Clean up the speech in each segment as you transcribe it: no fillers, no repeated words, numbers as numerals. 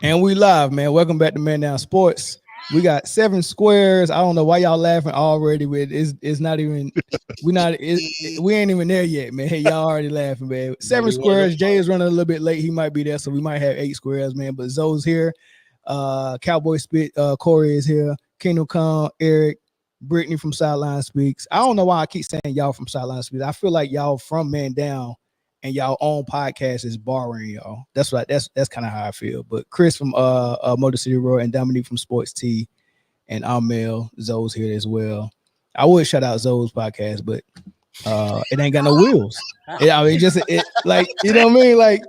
And we live, man. Welcome back to Man Down Sports. We got 7 squares. I don't know why y'all laughing already. With it's not even we ain't even there yet, man. Y'all already laughing, man. 7 squares. Jay is running a little bit late. He might be there, so we might have 8 squares, man. But Zoe's here. Cowboy Spit. Corey is here. Kingdom Come. Eric. Britne from Sideline Speaks. I don't know why I keep saying y'all from Sideline Speaks. I feel like y'all from Man Down. And y'all own podcast is borrowing y'all. That's kind of how I feel. But Chris from Motor City Road and Dominique from Sports T and Mel, Zoe's here as well. I would shout out Zoe's podcast, but it ain't got no wheels. It like you know what I mean? Like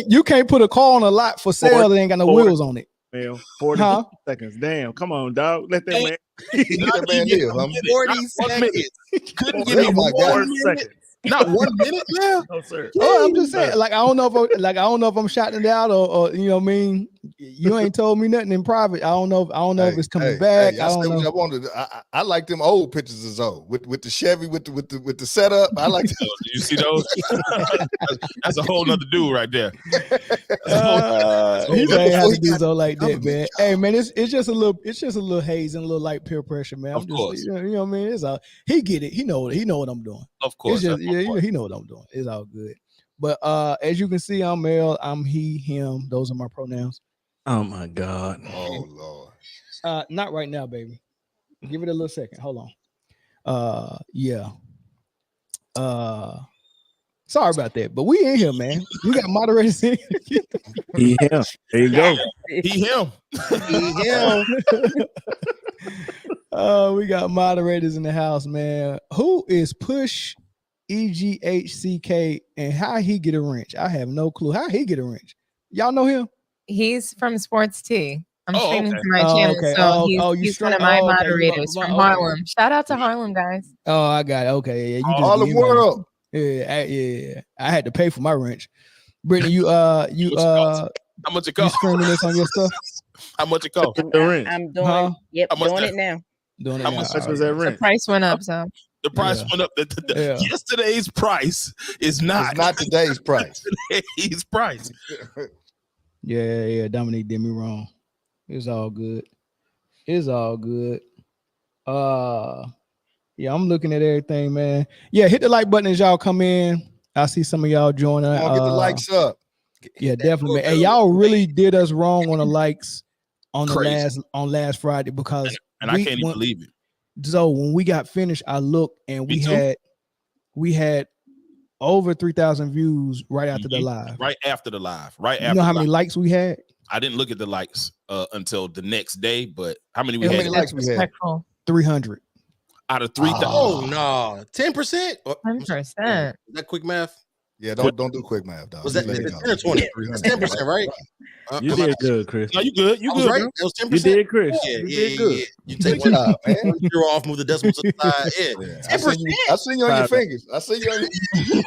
you can't put a car on a lot for sale that ain't got no wheels on it. Man, 40 seconds. Damn, come on, dog. Let that man. Let that man live. 40 seconds. Couldn't give me 1 second. Not 1 minute, man. No, sir. Oh, I'm just saying, like I don't know if I'm shouting it out or you know what I mean. You ain't told me nothing in private. I don't know if it's coming back. I don't know. I wanted. I like them old pictures of Zoe with the Chevy with the setup. I like. You see those? That's a whole nother dude right there. He ain't have to do so like that, man. Hey, man, it's just a little haze and a little light peer pressure, man. Of course. You know what I mean. It's all he get it. He know what I'm doing. Of course. He know what I'm doing. It's all good. But as you can see, I'm male. I'm he, him. Those are my pronouns. Oh my God. Oh Lord. Not right now, baby. Give it a little second. Hold on. Yeah. Sorry about that, but we in here, man. We got moderators in. He him. There you go. He him. We got moderators in the house, man. Who is Push EGHCK and how he get a wrench? I have no clue how he get a wrench. Y'all know him? He's from Sports T. I'm streaming to my channel, okay. So he's one of my moderators from Harlem. Shout out to Harlem, guys. Oh, I got it. Okay, yeah, Harlem World. Yeah, I had to pay for my wrench. Britne, you how much it cost? You streaming this on your stuff? How much it cost? I'm doing. Yep, doing it now. How much was that rent? The price went up, so the price went up. Yesterday's price is not today's price. Today's price. Yeah. Dominique did me wrong. It's all good. Yeah, I'm looking at everything, man. Yeah, hit the like button as y'all come in. I see some of y'all joining. Get the likes up. Yeah, definitely. Hey, y'all really did us wrong on the likes on the last Friday because I can't even believe it. So when we got finished, I looked and we had over 3,000 views right after the live. Right after the live. You know how many likes we had? I didn't look at the likes until the next day, but how many How many likes we had? 300. Out of 3,000. Oh no, 10%. 10%. Is that quick math? Yeah, don't do quick math, dog. Was that 10 or 20? It's 10%, right? You did good, Chris. No, you good. You I was good, right. bro. It was 10%. You did, Chris. Yeah, you yeah, did good. yeah. You take one out, man. You're off, move the decimal to the side. Yeah, 10%. I see you on your fingers. I see you on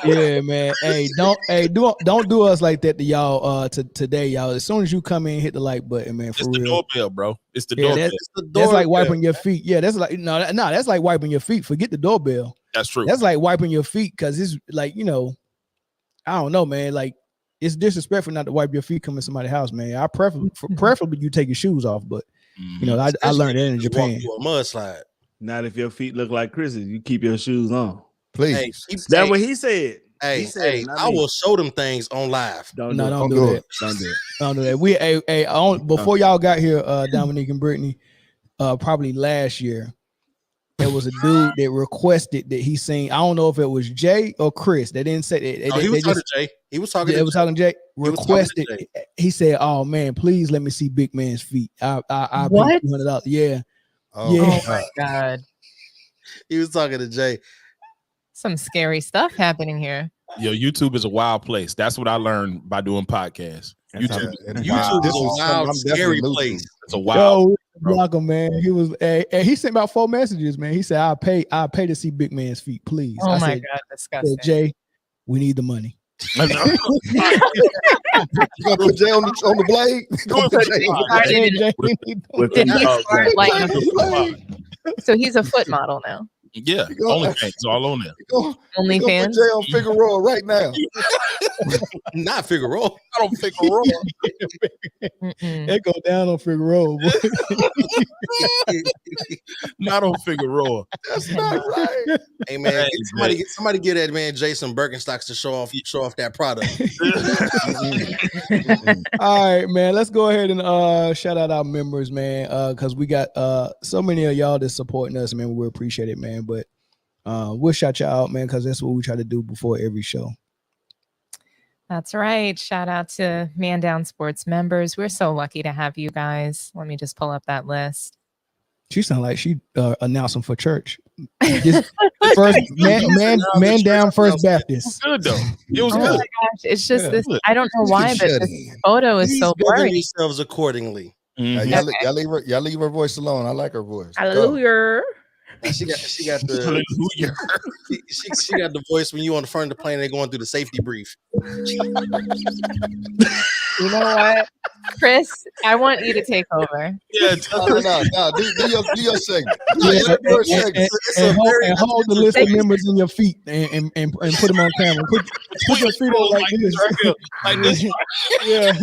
your Yeah, man. Hey, don't do us like that to y'all today, y'all. As soon as you come in, hit the like button, man. For It's the real. doorbell, bro. It's the doorbell. That's like wiping your feet. Yeah, that's like no, that's like wiping your feet. Forget the doorbell. That's true. That's like wiping your feet because it's like, you know, I don't know, man. Like it's disrespectful not to wipe your feet coming to somebody's house, man. I preferably you take your shoes off, but you know, I learned that in Japan. A mudslide. Not if your feet look like Chris's. You keep your shoes on. Please. Hey, That's what he said. Hey, I will show them things on live. Don't do that. Don't do that. We before y'all got here, Dominique and Britne, probably last year, there was a dude that requested that he sing. I don't know if it was Jay or Chris. They didn't say it. He was talking to Jay. He was talking. They was talking to Jay. Requested. He said, "Oh man, please let me see Big Man's feet. I what? pay $200. Yeah. Oh my God. He was talking to Jay. Some scary stuff happening here. Yo, YouTube is a wild place. That's what I learned by doing podcasts. YouTube is a wild, scary place. It's a wild. Block him, man. He was, he sent about 4 messages, man. He said, "I'll pay to see Big Man's feet, please." Oh my God, disgusting. Jay, we need the money. You gonna put Jay on the blade? So he's a foot model now. Yeah, OnlyFans all on there. OnlyFans. Jay on Figueroa right now. Not Figueroa. I don't Figueroa. It go down on Figueroa. Not on Figueroa. That's not right. Hey man, somebody get that man Jason Birkenstocks to show off that product. All right, man. Let's go ahead and shout out our members, man. Because we got so many of y'all that's supporting us, man. We appreciate it, man. But we'll shout y'all out, man, because that's what we try to do before every show. That's right. Shout out to Man Down Sports members. We're so lucky to have you guys. Let me just pull up that list. She sound like she announcing for church. First man down First Baptist. Good though. It was Oh good. my gosh, it's just this. I don't know why, but this photo is so Govern blurry. yourselves accordingly. Y'all leave her voice alone. I like her voice. Hallelujah. She got the she got the voice when you on the front of the plane. They're going through the safety brief. You know what, Chris? I want you to take over. Yeah, No. Do your segment. And hold the list of members in your feet and put them on camera. Put your feet up like this. Like this. Yeah.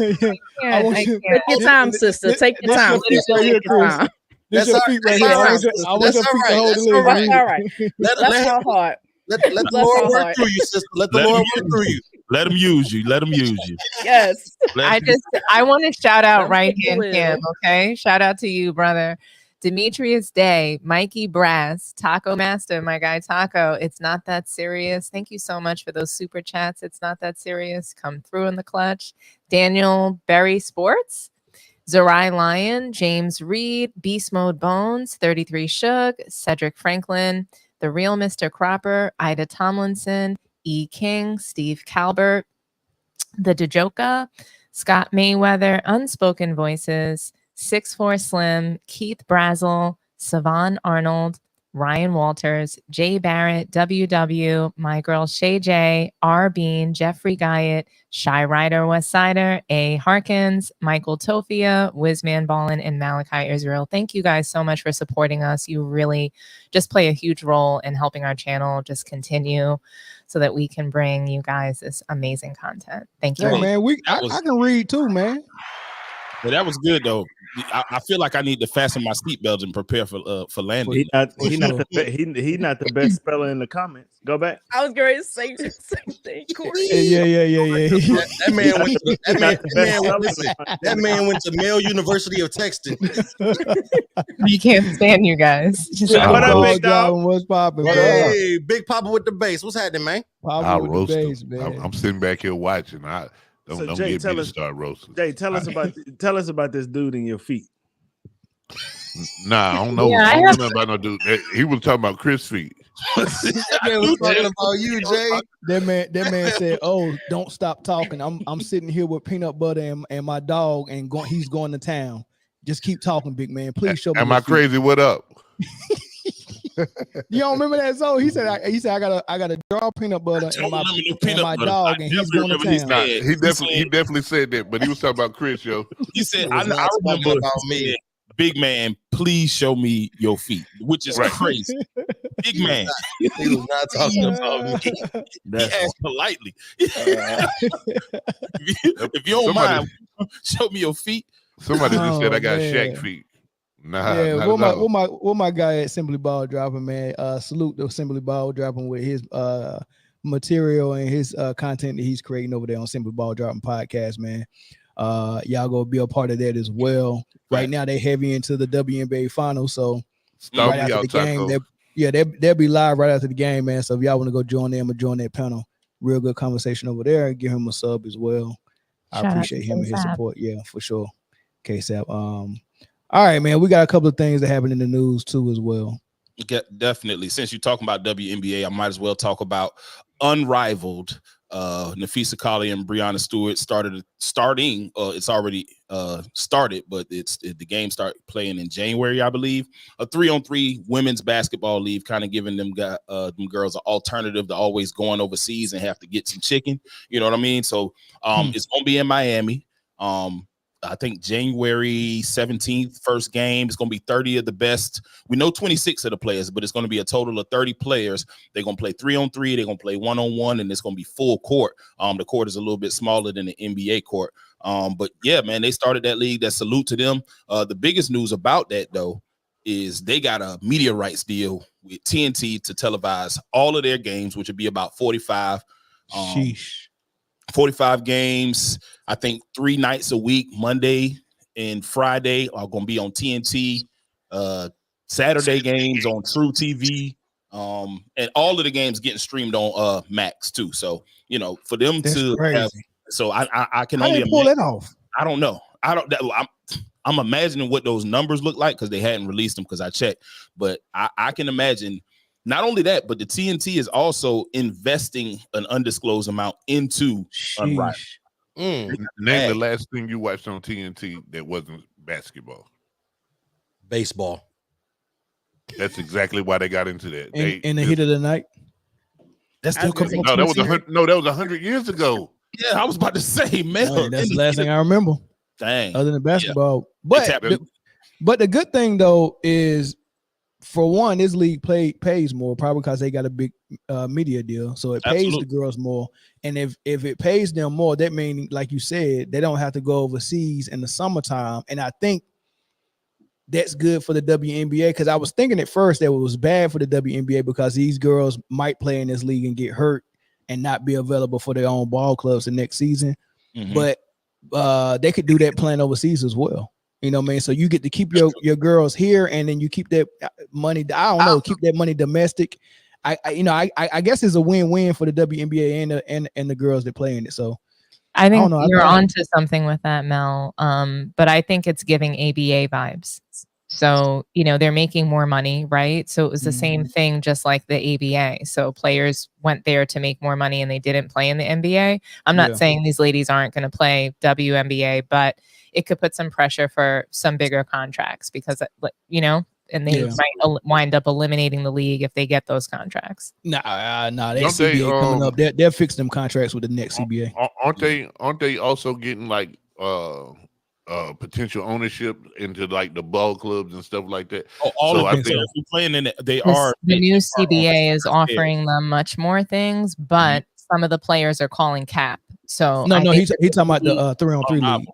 I can't. Take your time, sister. Take your time. This Take your time. This your feet right here. I want your feet to hold the list. All right. Let's go hard. Let the Lord work through you, sister. Let the Lord work through you. Let him use you. Let him use you. Yes. I want to shout out Right Hand will. Cam. Okay, shout out to you, brother. Demetrius Day, Mikey Brass, Taco Master, my guy Taco. It's not that serious. Thank you so much for those super chats. It's not that serious. Come through in the clutch. Daniel Berry Sports, Zerai Lion, James Reed, Beast Mode Bones, 33 Shug, Cedric Franklin, The Real Mr. Cropper, Ida Tomlinson, E. King, Steve Calbert, The Dejoka, Scott Mayweather, Unspoken Voices, 6'4 Slim, Keith Brazel, Savon Arnold, Ryan Walters, Jay Barrett, WW, my girl Shay J, R. Bean, Jeffrey Guyett, Shy Rider Westsider, A. Harkins, Michael Tofia, Wizman Ballin, and Malachi Israel. Thank you guys so much for supporting us. You really just play a huge role in helping our channel just continue so that we can bring you guys this amazing content. Thank you. Hey, man, I can read too, man. But that was good though. I feel like I need to fasten my seatbelt and prepare for landing. Well, he not the best speller in the comments. Go back. I was going to say the same thing, Corey. Yeah. That man went to Male University of Texting. We can't stand you guys. Just What up, big dog? What's popping? Hey, Big Papa with the bass. What's happening, man? I'll With roast the him. bass, man. I'm sitting back here watching. Don't Jay, get me to start roasting. Jay, tell us about this dude in your feet. Nah, I don't know. Yeah, I don't know nothing about no dude. He was talking about Chris feet. That man was talking about you, Jay. That man said, "Oh, don't stop talking. I'm sitting here with peanut butter and my dog, and he's going to town. Just keep talking, big man. Please show me." Am your I feet." crazy? What up? You don't remember that song? He said, "I got a jar of peanut butter and my dog, and he's going to town." Nah, he definitely said that, but he was talking about Chris, yo. He said, I remember about me. Big man, please show me your feet, which is crazy. Big man. He was not talking about me. He asked politely. If you don't mind, show me your feet. Somebody just said I got man. Shaq feet. Nah, Yeah, not what my guy at Simply Ball dropping, man. Salute the Simply Ball dropping with his material and his content that he's creating over there on Simply Ball Dropping podcast, man. Y'all go be a part of that as well. Right now they heavy into the WNBA finals, so right after the game, they'll be live right after the game, man. So if y'all want to go join them or join that panel, real good conversation over there, and give him a sub as well. I appreciate him and his support. Yeah, for sure. KSAP. All right, man. We got a couple of things that happened in the news too as well. Definitely. Since you're talking about WNBA, I might as well talk about unrivaled Nafisa Colley and Breonna Stewart starting. It's already started, but the game start playing in January, I believe. A 3-on-3 women's basketball league, kind of giving them girls an alternative to always going overseas and have to get some chicken. You know what I mean? So it's gonna be in Miami. I think January 17th, first game. It's going to be 30 of the best. We know 26 of the players, but it's going to be a total of 30 players. They're going to play 3-on-3. They're going to play 1-on-1, and it's going to be full court. The court is a little bit smaller than the NBA court. But yeah, man, they started that league. That salute to them. The biggest news about that, though, is they got a media rights deal with TNT to televise all of their games, which would be about 45. 45 games, I think 3 nights a week, Monday and Friday are going to be on TNT. Saturday games on True TV. And all of the games getting streamed on Max too. So, you know, for them That's to crazy. have, so I can How only they pull imagine, it off? I don't know. I'm imagining what those numbers look like because they hadn't released them because I checked. But I can imagine. Not only that, but the TNT is also investing an undisclosed amount into Unrivaled. Name the last thing you watched on TNT that wasn't basketball. Baseball. That's exactly why they got into that. In the heat of the night. That's still coming. No, that was 100 years ago. Yeah, I was about to say, man. That's the last thing I remember. Dang. Other than basketball. Yeah. But the good thing though is, for one, this league pays more, probably because they got a big media deal, so it pays the girls more. And if it pays them more, that means, like you said, they don't have to go overseas in the summertime. And I think that's good for the WNBA, because I was thinking at first that it was bad for the WNBA because these girls might play in this league and get hurt and not be available for their own ball clubs the next season. But they could do that playing overseas as well. You know what I mean? So you get to keep your girls here, and then you keep that money. I don't know, keep that money domestic. I guess it's a win-win for the WNBA and the girls that play in it. So I think you're onto something with that, Mel. But I think it's giving ABA vibes. So, you know, they're making more money, right? So it was the same thing, just like the ABA. So players went there to make more money and they didn't play in the NBA. I'm not saying these ladies aren't going to play WNBA, but it could put some pressure for some bigger contracts because, you know, and they might wind up eliminating the league if they get those contracts. That CBA coming up. They'll fix them contracts with the next CBA. Aren't they also getting like potential ownership into like the ball clubs and stuff like that? I think if you're playing in it, the new CBA is offering them much more things, but some of the players are calling cap. So he's talking about the 3-on-3 league.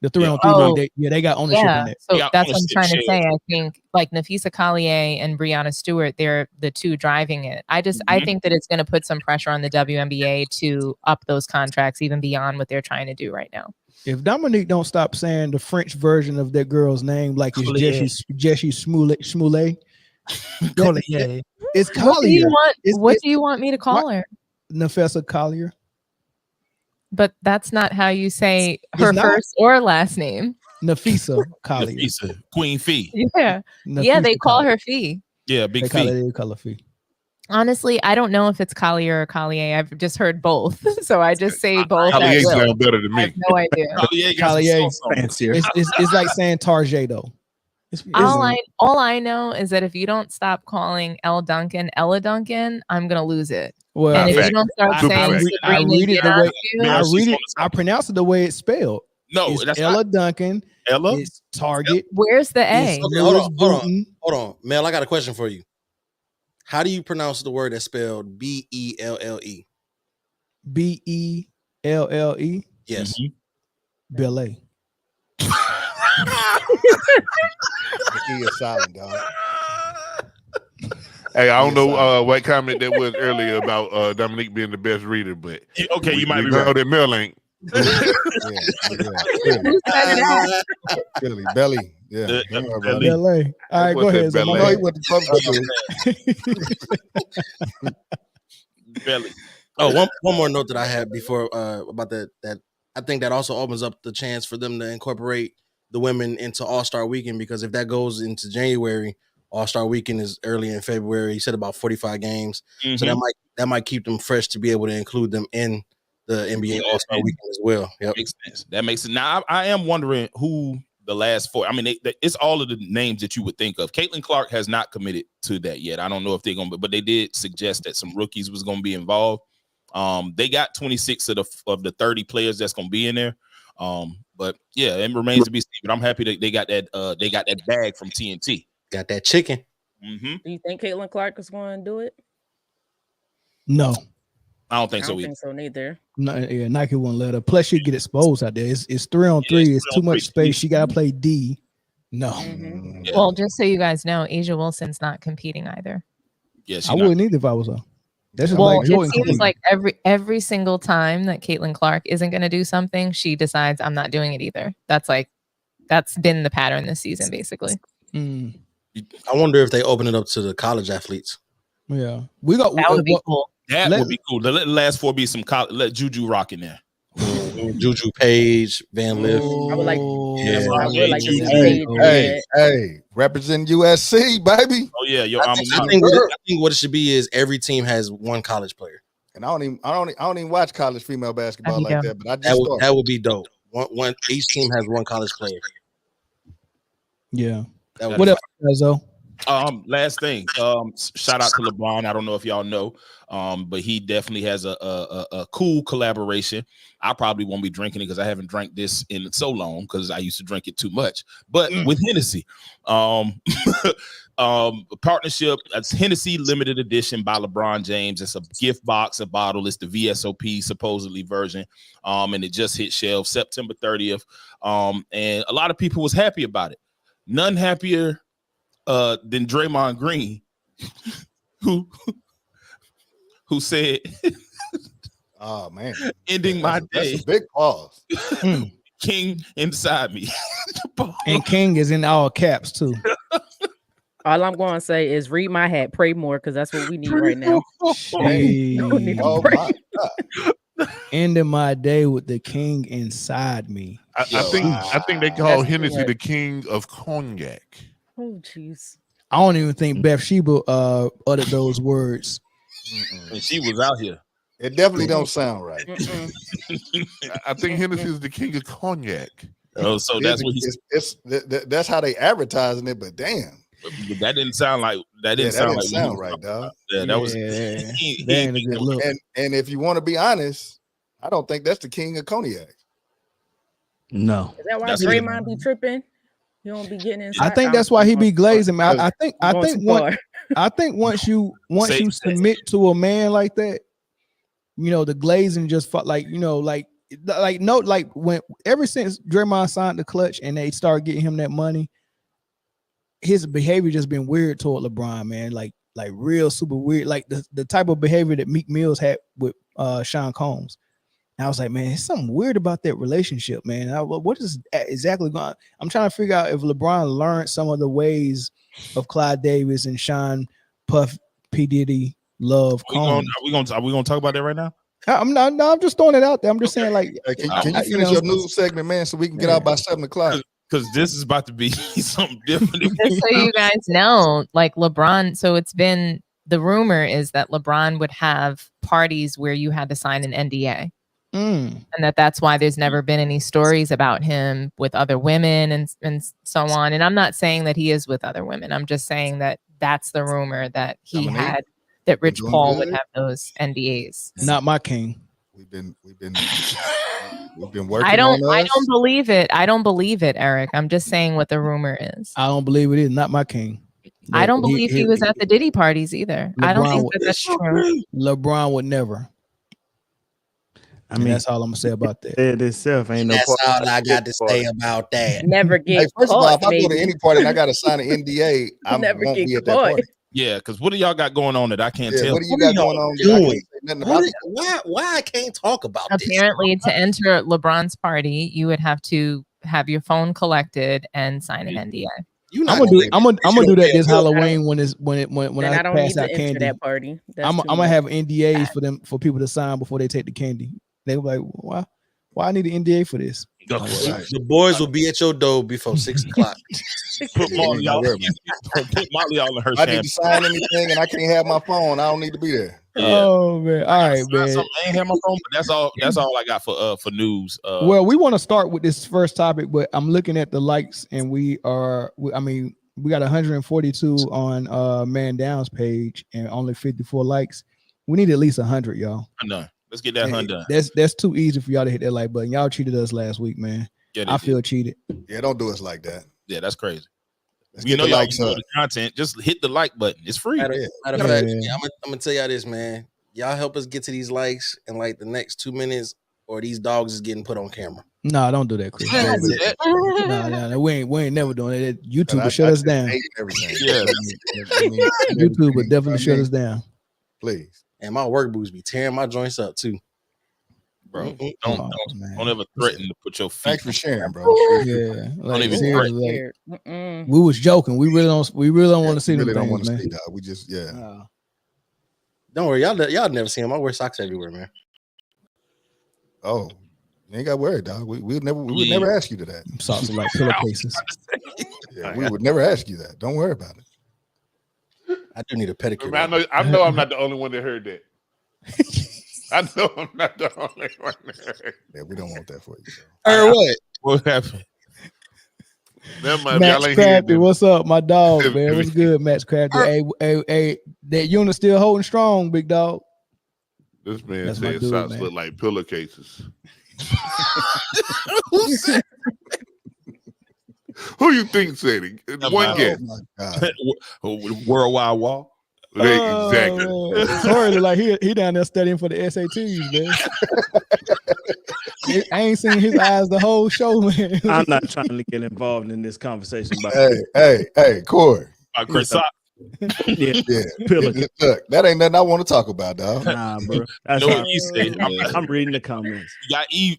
The 3-on-3 league, they got ownership in it. So that's what I'm trying to say. I think like Nafisa Collier and Brianna Stewart, they're the two driving it. I think that it's going to put some pressure on the WNBA to up those contracts even beyond what they're trying to do right now. If Dominique don't stop saying the French version of that girl's name, like it's Jessie Smollett, it's Collier. What do you want me to call her? Nafisa Collier. But that's not how you say her first or last name. Nafisa Collier. Nafisa, Queen Fee. Yeah. Nafisa They call Collier. her Fee. Yeah, Big Fee. Fee. They call her Fee. Honestly, I don't know if it's Collier or Collier. I've just heard both. So I just say both. Collier sounds better than me. I have no idea. Collier fancier. It's like saying Tarjay though. All I know is that if you don't stop calling Elle Duncan Ella Duncan, I'm gonna lose it. Well, and if you don't start saying I read it the way I pronounce it the way it's spelled. No, it's that's Ella Duncan. Ella? It's Target. Where's the A? Hold on, Mel. I got a question for you. How do you pronounce the word that's spelled B-E-L-L-E? B-E-L-L-E? Yes. Ballet. E is silent, dog. Hey, I don't know what comment that was earlier about Dominique being the best reader, but you might be know right. that Mel ain't. Clearly, belly. Yeah. Ballet. All right, go ahead. No, he went to Belly. Oh, one more note that I had before about that I think that also opens up the chance for them to incorporate the women into All-Star Weekend, because if that goes into January, All-Star Weekend is early in February. He said about 45 games, so that might keep them fresh to be able to include them in the NBA All-Star Weekend as well. Yep. Makes sense. That makes sense. Now I am wondering who the last four. I mean, it's all of the names that you would think of. Caitlin Clark has not committed to that yet. I don't know if they're gonna, but they did suggest that some rookies was gonna be involved. They got 26 of the 30 players that's gonna be in there. But yeah, it remains to be seen. But I'm happy that they got that bag from TNT. Got that chicken. Mm-hmm. Do you think Caitlin Clark is going to do it? No. I don't think I so don't either. think so neither. No, yeah, Nike won't let her. Plus, she get exposed out there. It's 3-on-3. It's too much space. She gotta play D. No. Mm-hmm. Yeah. Well, just so you guys know, Asia Wilson's not competing either. Yeah, I wouldn't either if I was her. That's just Well, like Jordan it seems competing. like every single time that Caitlin Clark isn't going to do something, she decides I'm not doing it either. That's been the pattern this season, basically. Mm, I wonder if they open it up to the college athletes. yeah, we got That would be cool. That would be cool. Let the last four be some let Juju rock in there. Juju Page, Van Lift. I would like. Yeah. I would like to see Hey, Paige. hey, represent USC, baby. Oh yeah, your I alma think mater. what it should be is every team has one college player. And I don't even watch college female basketball That'd be like dope. that. But I just That would be dope. One each team has one college player. yeah. That would What be else, Zoe? Last thing. Shout out to LeBron. I don't know if y'all know, but he definitely has a cool collaboration. I probably won't be drinking it because I haven't drank this in so long because I used to drink it too much. But with Hennessy, partnership. That's Hennessy limited edition by LeBron James. It's a gift box, a bottle. It's the VSOP supposedly version, and it just hit shelves September 30th. And a lot of people was happy about it. None happier than Draymond Green, who said, oh man, ending my day. That's a big pause. King inside me. And King is in all caps too. All I'm going to say is read my hat, pray more, because that's what we need right now. Jeez. We need to Oh pray. my God. Ending my day with the King inside me. I think they call That's Hennessy correct. the king of cognac. Oh, jeez. I don't even think Bathsheba uttered those words. And she was out here. It definitely don't sound right. I think Hennessy is the king of cognac. Oh, so that's what that's how they advertising it, but damn. That didn't sound like that. Didn't sound like sound right, dog. Yeah, that was. That ain't a good look. And if you want to be honest, I don't think that's the king of cognac. No. Is that why That's Draymond be tripping? You don't be getting inside. I think that's why he be glazing. I think once you Say- submit to a man like that, you know, the glazing just like when ever since Draymond signed the clutch and they started getting him that money, his behavior just been weird toward LeBron, man. Like real super weird, like the type of behavior that Meek Mills had with Sean Combs. And I was like, man, there's something weird about that relationship, man. What is exactly going on? I'm trying to figure out if LeBron learned some of the ways of Clyde Davis and Sean Puff P. Diddy love Combs. Are we gonna talk about that right now? I'm not. No, I'm just throwing it out there. I'm just saying, like, Hey, can you finish your news segment, man, so we can get out by 7:00? Because this is about to be something different. Just so you guys know, like LeBron, so it's been, the rumor is that LeBron would have parties where you had to sign an NDA. And that's why there's never been any stories about him with other women and so on. And I'm not saying that he is with other women. I'm just saying that that's the rumor that he had, that Rich Paul would have those NDAs. Not my king. We've been working. I don't believe it. I don't believe it, Eric. I'm just saying what the rumor is. I don't believe it is. Not my king. I don't believe he was at the Diddy parties either. I don't think that's true. LeBron would never. I mean, that's all I'm gonna say about that. Said itself ain't no. That's all I got to say about that. Never get Hey, first of all, caught, if I go to baby. any party and I got to sign an NDA, I Never won't get be at that caught. party. Yeah, because what do y'all got going on that I can't tell? What do you got going on? That I can't say nothing about? Why I can't talk about this? Apparently, to enter LeBron's party, you would have to have your phone collected and sign an NDA. I'm gonna do that this Halloween when I don't pass need out to enter candy. that party. That's I'm too gonna much. have NDAs for people to sign before they take the candy. They were like, why I need an NDA for this? The boys will be at your door before 6 o'clock. Put Molly all in her I need to sign anything and I can't have my phone. I don't need to be there. Yeah. Oh man! All right, man. I ain't have my phone, but that's all. That's all I got for news. Well, we want to start with this first topic, but I'm looking at the likes, and we got 142 on Man Down's page and only 54 likes. We need at least 100, y'all. I know Let's get that hunt done. That's too easy for y'all to hit that like button. Y'all cheated us last week, man. Yeah, I feel cheated. Yeah, don't do us like that. Yeah, that's crazy. Let's You get know the y'all likes enjoy up. the content. Just hit the like button. It's free. Matter of Yeah. fact, I'm gonna tell y'all this, man. Y'all help us get to these likes in like the next 2 minutes, or these dogs is getting put on camera. No, don't do that, Chris. No, we ain't never doing it. YouTube will shut us down. Everything. Yeah. YouTube will definitely shut us down. Please. And my work boots be tearing my joints up too. Bro, Mm-mm. don't ever threaten to put your feet. Thanks for sharing, bro. Yeah, Don't even seriously, like, we was joking. We really don't want to see them really don't want things, to man. see that. We just Don't worry, y'all never see them. I wear socks everywhere, man. Oh, you ain't got worried, dog. We would never ask you to that. Socks are like pillowcases. Yeah, we would never ask you that. Don't worry about it. I do need a pedicure. I know I'm not the only one that heard that. I know I'm not the only one that heard. Yeah, we don't want that for you. What? What happened? Never mind, Max y'all ain't Crafty, hearing what's up, my dog, man? What's good, Max Crafty? Hey, that unit still holding strong, big dog. This man That's my said dude, socks man. look like pillowcases. Who said? Who you think said it? One guess. Oh my God. Worldwide Wall. Exactly. Corey look like he down there studying for the SATs, man. I ain't seen his eyes the whole show, man. I'm not trying to get involved in this conversation. But Hey, Corey. Chris Sock. yeah, Look, that ain't nothing I want to talk about, dog. nah, bro. That's No, how- he said, I'm reading the comments.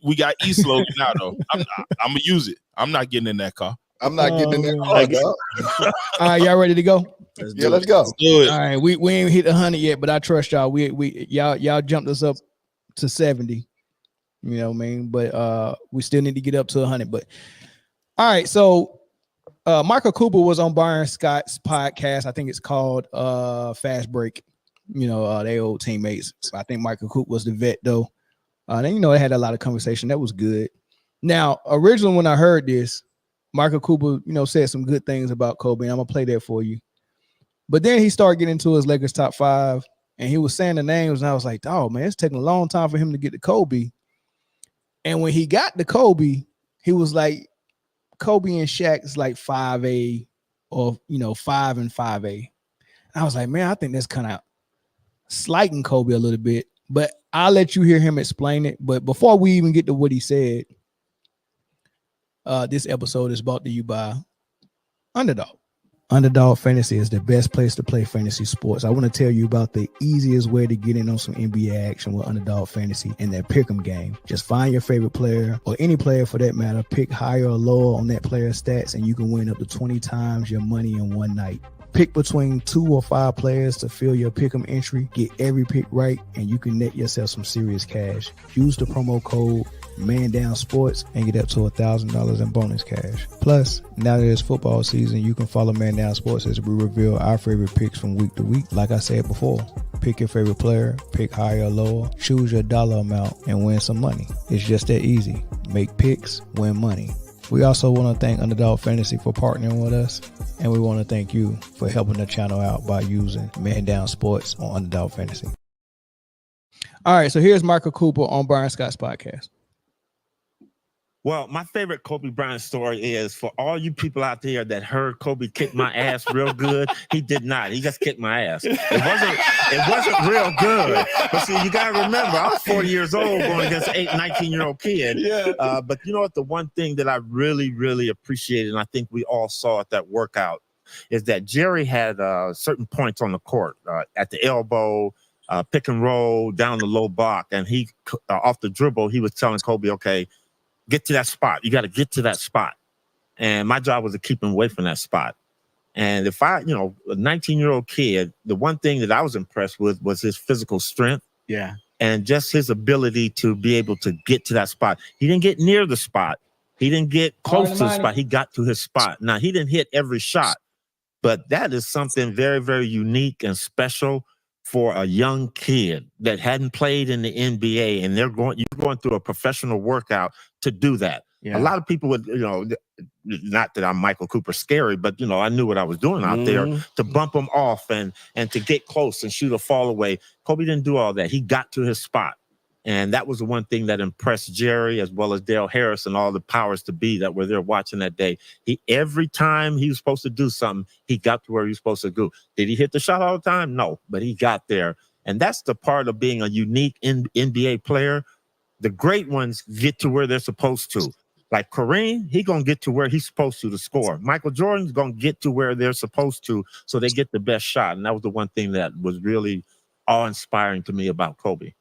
we got E slogan now though. I'm gonna use it. I'm not getting in that car. I'm not getting in that Oh, car, dog. All right, y'all ready to go? Let's go. Good. All right, we ain't hit 100 yet, but I trust y'all. Y'all jumped us up to 70. You know what I mean? But we still need to get up to 100. But all right, so Michael Cooper was on Byron Scott's podcast. I think it's called Fast Break. You know, they old teammates. I think Michael Cooper was the vet though. Then they had a lot of conversation. That was good. Now, originally when I heard this, Michael Cooper, said some good things about Kobe. And I'm gonna play that for you. But then he started getting into his Lakers top 5, and he was saying the names, and I was like, "Oh man, it's taking a long time for him to get to Kobe." And when he got to Kobe, he was like, Kobe and Shaq is like 5A or 5 and 5A. And I was like, man, I think that's kind of slighting Kobe a little bit. But I'll let you hear him explain it. But before we even get to what he said, this episode is brought to you by Underdog. Underdog Fantasy is the best place to play fantasy sports. I want to tell you about the easiest way to get in on some NBA action with Underdog Fantasy and their pick'em game. Just find your favorite player or any player for that matter, pick higher or lower on that player's stats, and you can win up to 20 times your money in one night. Pick between 2 or 5 players to fill your pick'em entry. Get every pick right, and you can net yourself some serious cash. Use the promo code ManDownSports and get up to $1,000 in bonus cash. Plus, now that it's football season, you can follow Man Down Sports as we reveal our favorite picks from week to week. Like I said before, pick your favorite player, pick higher or lower, choose your dollar amount, and win some money. It's just that easy. Make picks, win money. We also want to thank Underdog Fantasy for partnering with us, and we want to thank you for helping the channel out by using Man Down Sports on Underdog Fantasy. All right, so here's Michael Cooper on Brian Scott's podcast. Well, my favorite Kobe Bryant story is for all you people out there that heard Kobe kick my ass real good. He did not. He just kicked my ass. It wasn't real good. But see, you got to remember, I was 40 years old going against an 19-year-old kid. Yeah. But you know what? The one thing that I really, really appreciated, and I think we all saw at that workout, is that Jerry had certain points on the court at the elbow, pick and roll, down the low block. And he, off the dribble, he was telling Kobe, okay, get to that spot. You got to get to that spot. And my job was to keep him away from that spot. And if a 19-year-old kid, the one thing that I was impressed with was his physical strength. Yeah. And just his ability to be able to get to that spot. He didn't get near the spot. He didn't get close to the spot. He got to his spot. Now, he didn't hit every shot, but that is something very, very unique and special for a young kid that hadn't played in the NBA, and you're going through a professional workout to do that. Yeah. A lot of people would, not that I'm Michael Cooper scary, but I knew what I was doing out there to bump him off and to get close and shoot a fall away. Kobe didn't do all that. He got to his spot. And that was the one thing that impressed Jerry as well as Dale Harris and all the powers to be that were there watching that day. Every time he was supposed to do something, he got to where he was supposed to go. Did he hit the shot all the time? No, but he got there. And that's the part of being a unique NBA player. The great ones get to where they're supposed to. Like Kareem, he going to get to where he's supposed to score. Michael Jordan's going to get to where they're supposed to so they get the best shot. And that was the one thing that was really awe-inspiring to me about Kobe.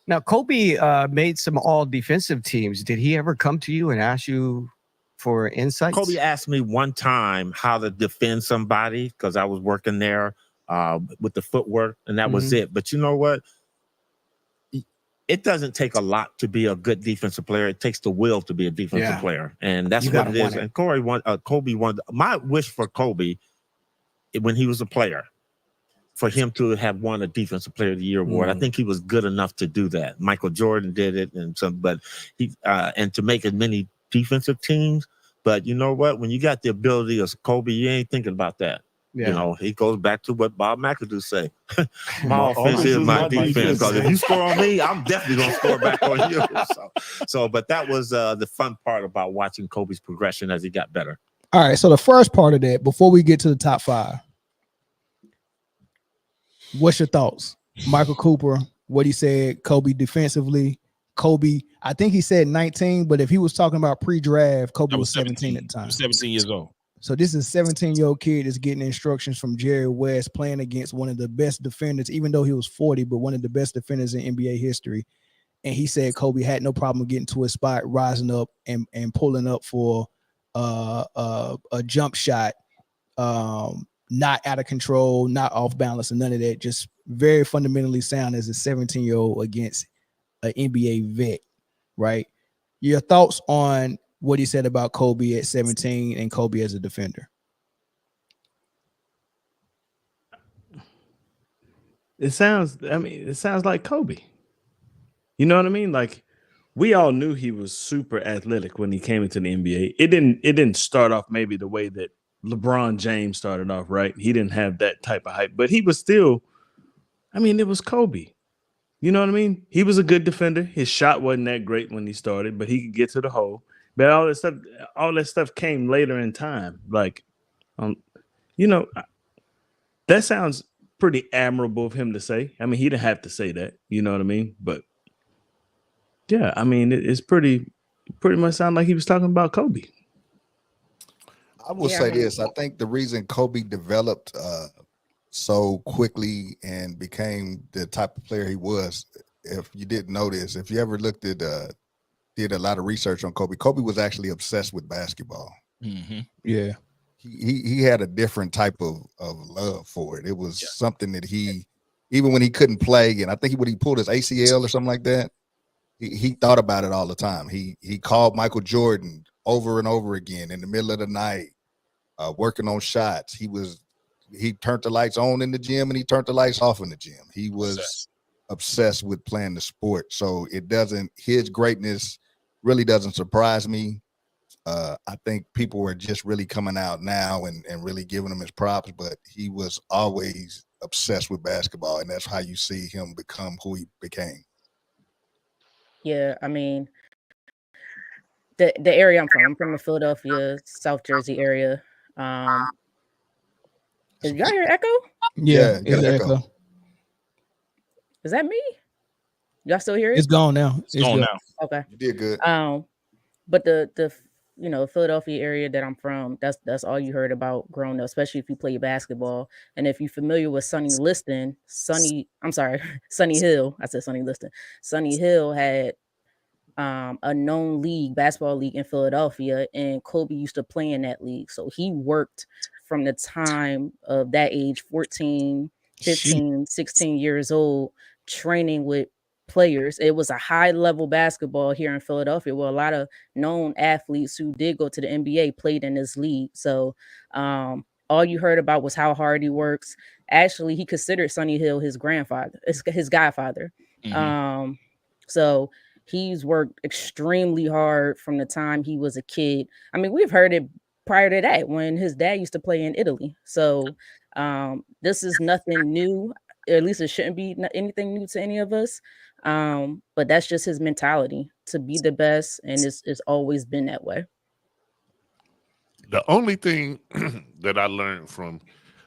Now, Kobe made some all-defensive teams. Did he ever come to you and ask you for insights? Kobe asked me one time how to defend somebody because I was working there with the footwork, and that was it. But you know what? It doesn't take a lot to be a good defensive player. It takes the will to be a defensive player, and that's what it is. And Kobe wanted. My wish for Kobe when he was a player, for him to have won a Defensive Player of the Year award. I think he was good enough to do that. Michael Jordan did it, but he and to make as many defensive teams. But you know what? When you got the ability of Kobe, you ain't thinking about that. Yeah. You know, he goes back to what Bob McAdoo say. My offense is my defense. Because if you score on me, I'm definitely gonna score back on you. But that was the fun part about watching Kobe's progression as he got better. All right. So the first part of that, before we get to the top 5, what's your thoughts? Michael Cooper, what he said, Kobe defensively. Kobe, I think he said 19, but if he was talking about pre-draft, Kobe was 17 at the time. 17 years old. So this is a 17-year-old kid that's getting instructions from Jerry West, playing against one of the best defenders, even though he was 40, but one of the best defenders in NBA history. And he said Kobe had no problem getting to his spot, rising up and pulling up for a jump shot, not out of control, not off balance, and none of that. Just very fundamentally sound as a 17-year-old against an NBA vet, right? Your thoughts on what he said about Kobe at 17 and Kobe as a defender? It sounds like Kobe. You know what I mean? Like, we all knew he was super athletic when he came into the NBA. It didn't start off maybe the way that LeBron James started off, right? He didn't have that type of hype, but he was still, it was Kobe. You know what I mean? He was a good defender. His shot wasn't that great when he started, but he could get to the hole. But all that stuff came later in time. Like, that sounds pretty admirable of him to say. He didn't have to say that. You know what I mean? But yeah, it's pretty much sound like he was talking about Kobe. I will say this. I think the reason Kobe developed so quickly and became the type of player he was, if you didn't know this, if you ever looked at did a lot of research on Kobe was actually obsessed with basketball. Yeah. He had a different type of love for it. It was something that he, even when he couldn't play, and I think when he pulled his ACL or something like that, he thought about it all the time. He called Michael Jordan over and over again in the middle of the night, working on shots. He turned the lights on in the gym and he turned the lights off in the gym. He was obsessed with playing the sport. So his greatness really doesn't surprise me. I think people are just really coming out now and really giving him his props, but he was always obsessed with basketball, and that's how you see him become who he became. Yeah, the area I'm from the Philadelphia, South Jersey area. Is y'all hear echo? Yeah, it's echo. Is that me? Y'all still hear it? It's gone now. It's gone now. Okay. You did good. But the Philadelphia area that I'm from, that's all you heard about growing up, especially if you play basketball. And if you're familiar with Sonny Hill. I said Sonny Liston. Sonny Hill had a known basketball league in Philadelphia, and Kobe used to play in that league. So he worked from the time of that age, 14, 15, 16 years old, training with players. It was a high level basketball here in Philadelphia, where a lot of known athletes who did go to the NBA played in this league. So all you heard about was how hard he works. Actually, he considered Sonny Hill his grandfather, his godfather. So he's worked extremely hard from the time he was a kid. We've heard it prior to that when his dad used to play in Italy. So this is nothing new. At least it shouldn't be anything new to any of us. But that's just his mentality to be the best, and it's always been that way. The only thing that I learned from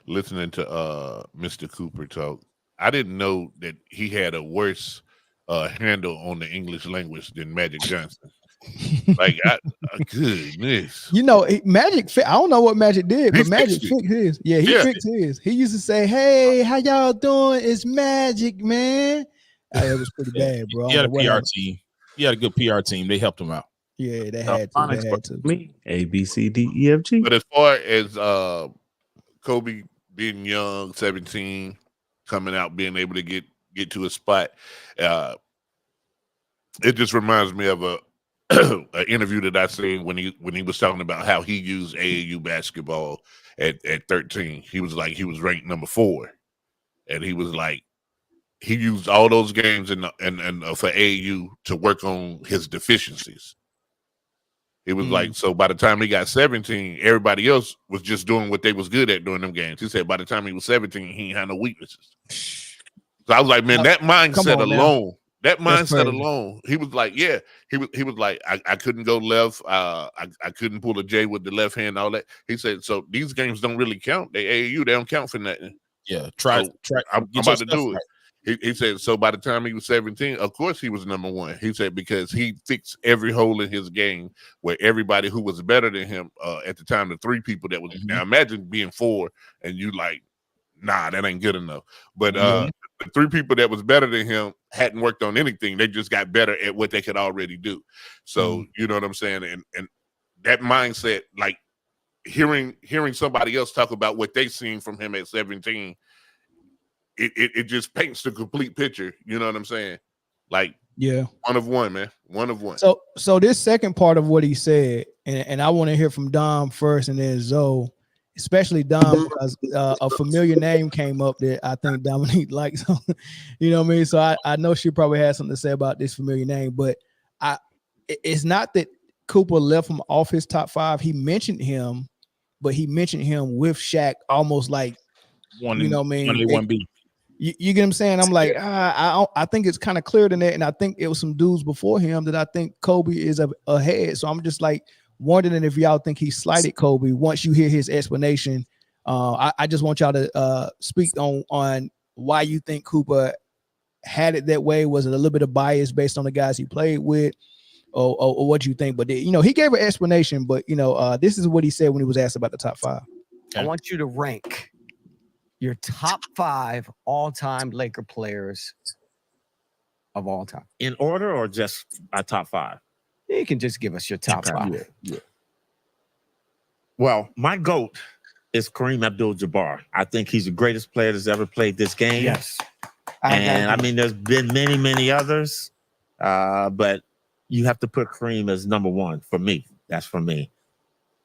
listening to Mr. Cooper talk, I didn't know that he had a worse handle on the English language than Magic Johnson. Like, goodness. You know, Magic. I don't know what Magic did, He but Magic fixed it. fixed his. Yeah, he fixed his. He used to say, "Hey, how y'all doing? It's Magic, man." It was pretty bad, bro. He had a PR team. He had a good PR team. They helped him out. Yeah, they had to. They had to. Me, A, B, C, D, E, F, G. But as far as Kobe being young, 17, coming out, being able to get to a spot, it just reminds me of an interview that I seen when he was talking about how he used AAU basketball at 13. He was ranked number 4, and he was like, he used all those games and for AAU to work on his deficiencies. It was like, so by the time he got 17, everybody else was just doing what they was good at during them games. He said by the time he was 17, he ain't had no weaknesses. So I was like, man, that mindset alone, he was like, yeah, he was like, I couldn't go left. I couldn't pull a J with the left hand, all that. He said, so these games don't really count. They AAU, they don't count for nothing. Yeah, I'm about to do it. He said, so by the time he was 17, of course he was number 1. He said, because he fixed every hole in his game where everybody who was better than him at the time, the 3 people that was, now imagine being 4 and you like, nah, that ain't good enough. But the 3 people that was better than him hadn't worked on anything. They just got better at what they could already do. So, you know what I'm saying? And that mindset, like hearing somebody else talk about what they seen from him at 17, it just paints the complete picture. You know what I'm saying? Like, yeah, 1 of 1, man. 1 of 1. So this second part of what he said, and I want to hear from Dom first, and then Zoe, especially Dom, because a familiar name came up that I think Dominique likes. You know what I mean? So I know she probably has something to say about this familiar name, but it's not that Cooper left him off his top 5. He mentioned him, but he mentioned him with Shaq, almost like, you know what I mean? 1B. You get what I'm saying? I'm like, I think it's kind of clearer than that. And I think it was some dudes before him that I think Kobe is ahead. So I'm just like wondering if y'all think he slighted Kobe once you hear his explanation. I just want y'all to speak on why you think Cooper had it that way. Was it a little bit of bias based on the guys he played with, or what you think? But you know, he gave an explanation, but you know, this is what he said when he was asked about the top 5. I want you to rank your top 5 all-time Laker players of all time. In order or just our top 5? You can just give us your top 5. Yeah. Well, my GOAT is Kareem Abdul-Jabbar. I think he's the greatest player that's ever played this game. Yes. And I mean, there's been many, many others, but you have to put Kareem as number 1 for me. That's for me.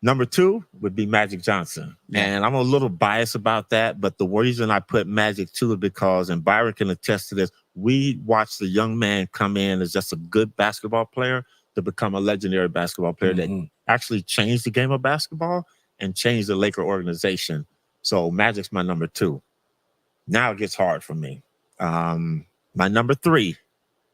Number 2 would be Magic Johnson. And I'm a little biased about that, but the reason I put Magic 2 is because, and Byron can attest to this, we watched the young man come in as just a good basketball player to become a legendary basketball player that actually changed the game of basketball and changed the Laker organization. So Magic's my number 2. Now it gets hard for me. My number 3,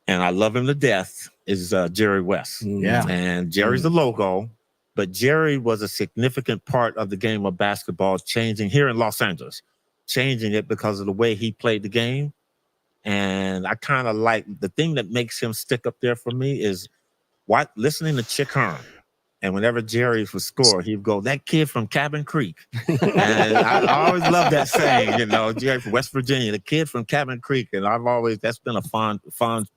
and I love him to death, is Jerry West. Yeah. And Jerry's the logo. But Jerry was a significant part of the game of basketball, changing here in Los Angeles, changing it because of the way he played the game. And I kind of like the thing that makes him stick up there for me is listening to Chick Hearn. And whenever Jerry would score, he'd go, "That kid from Cabin Creek." And I always love that saying, you know, Jerry from West Virginia, the kid from Cabin Creek. And that's been a fun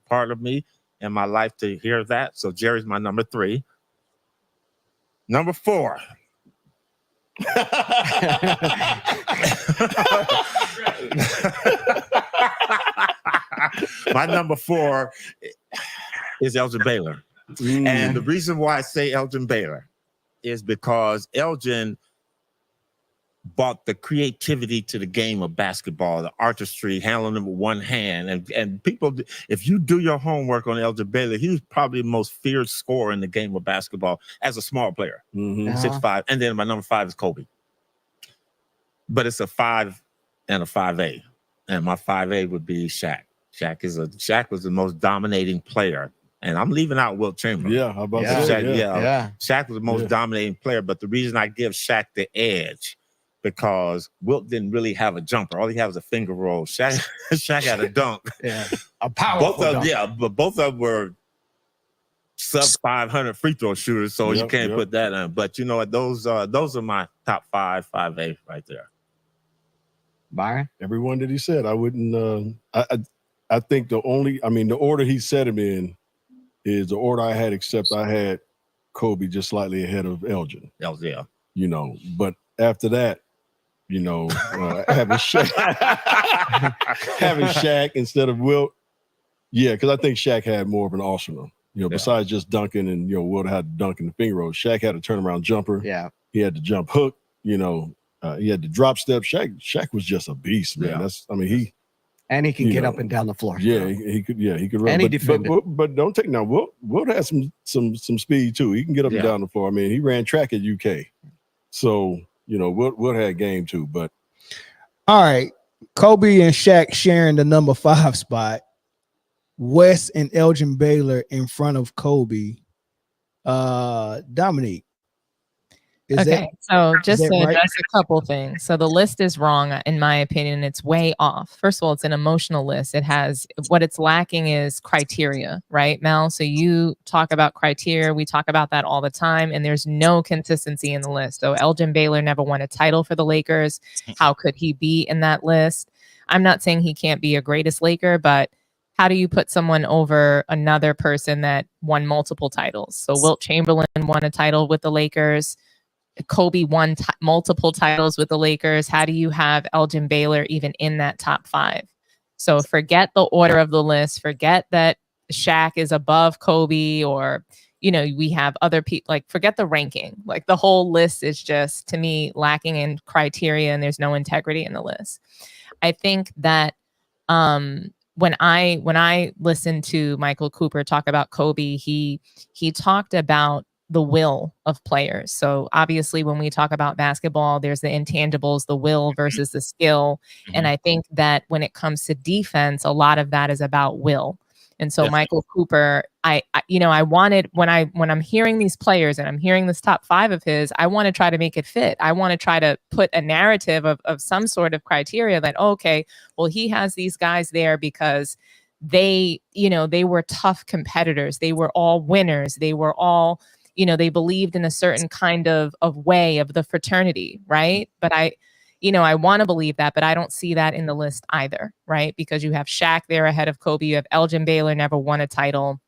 part of me in my life to hear that. So Jerry's my number 3. Number 4. My number 4 is Elgin Baylor. And the reason why I say Elgin Baylor is because Elgin brought the creativity to the game of basketball, the artistry, handling them with one hand. And people, if you do your homework on Elgin Baylor, he was probably the most feared scorer in the game of basketball as a small player, 6'5". And then my number 5 is Kobe. But it's a 5 and a 5A. And my 5A would be Shaq. Shaq was the most dominating player. And I'm leaving out Wilt Chamberlain. Yeah, how about Shaq, that? Shaq was the most dominating player, but the reason I give Shaq the edge because Wilt didn't really have a jumper. All he had was a finger roll. Shaq had a dunk. A powerful dunk. But both of them were sub 500 free throw shooters, so you can't put that in. But you know what? Those are my top 5A right there. Byron? Everyone that he said, I wouldn't. I think the order he said him in is the order I had, except I had Kobe just slightly ahead of Elgin. Yeah. You know, but after that, you know, having Shaq instead of Wilt, because I think Shaq had more of an arsenal. You know, besides just dunking, and you know, Wilt had to dunk in the finger roll. Shaq had a turnaround jumper. Yeah, he had the jump hook. You know, he had the drop step. Shaq was just a beast, man. He can get up and down the floor. Yeah, he could. Yeah, he could run. And he defended. But don't take now. Wilt had some speed too. He can get up and down the floor. I mean, he ran track at UK, so you know, Wilt had game too. But all right, Kobe and Shaq sharing the number 5 spot. Wes and Elgin Baylor in front of Kobe. Dominique. So just to address a couple things. So the list is wrong, in my opinion. It's way off. First of all, it's an emotional list. It has what it's lacking is criteria, right, Mel? So you talk about criteria. We talk about that all the time, and there's no consistency in the list. So Elgin Baylor never won a title for the Lakers. How could he be in that list? I'm not saying he can't be a greatest Laker, but how do you put someone over another person that won multiple titles? So Wilt Chamberlain won a title with the Lakers. Kobe won multiple titles with the Lakers. How do you have Elgin Baylor even in that top 5? So forget the order of the list. Forget that Shaq is above Kobe, or, you know, we have other people. Like, forget the ranking. Like, the whole list is just, to me, lacking in criteria, and there's no integrity in the list. I think that when I listened to Michael Cooper talk about Kobe, he talked about the will of players. So obviously when we talk about basketball, there's the intangibles, the will versus the skill. And I think that when it comes to defense, a lot of that is about will. And so Michael Cooper, I wanted, when I'm hearing these players and I'm hearing this top 5 of his, I want to try to make it fit. I want to try to put a narrative of some sort of criteria that, okay, well, he has these guys there because they were tough competitors. They were all winners. They were all, they believed in a certain kind of way of the fraternity, right? But I want to believe that, but I don't see that in the list either, right? Because you have Shaq there ahead of Kobe. You have Elgin Baylor, never won a title.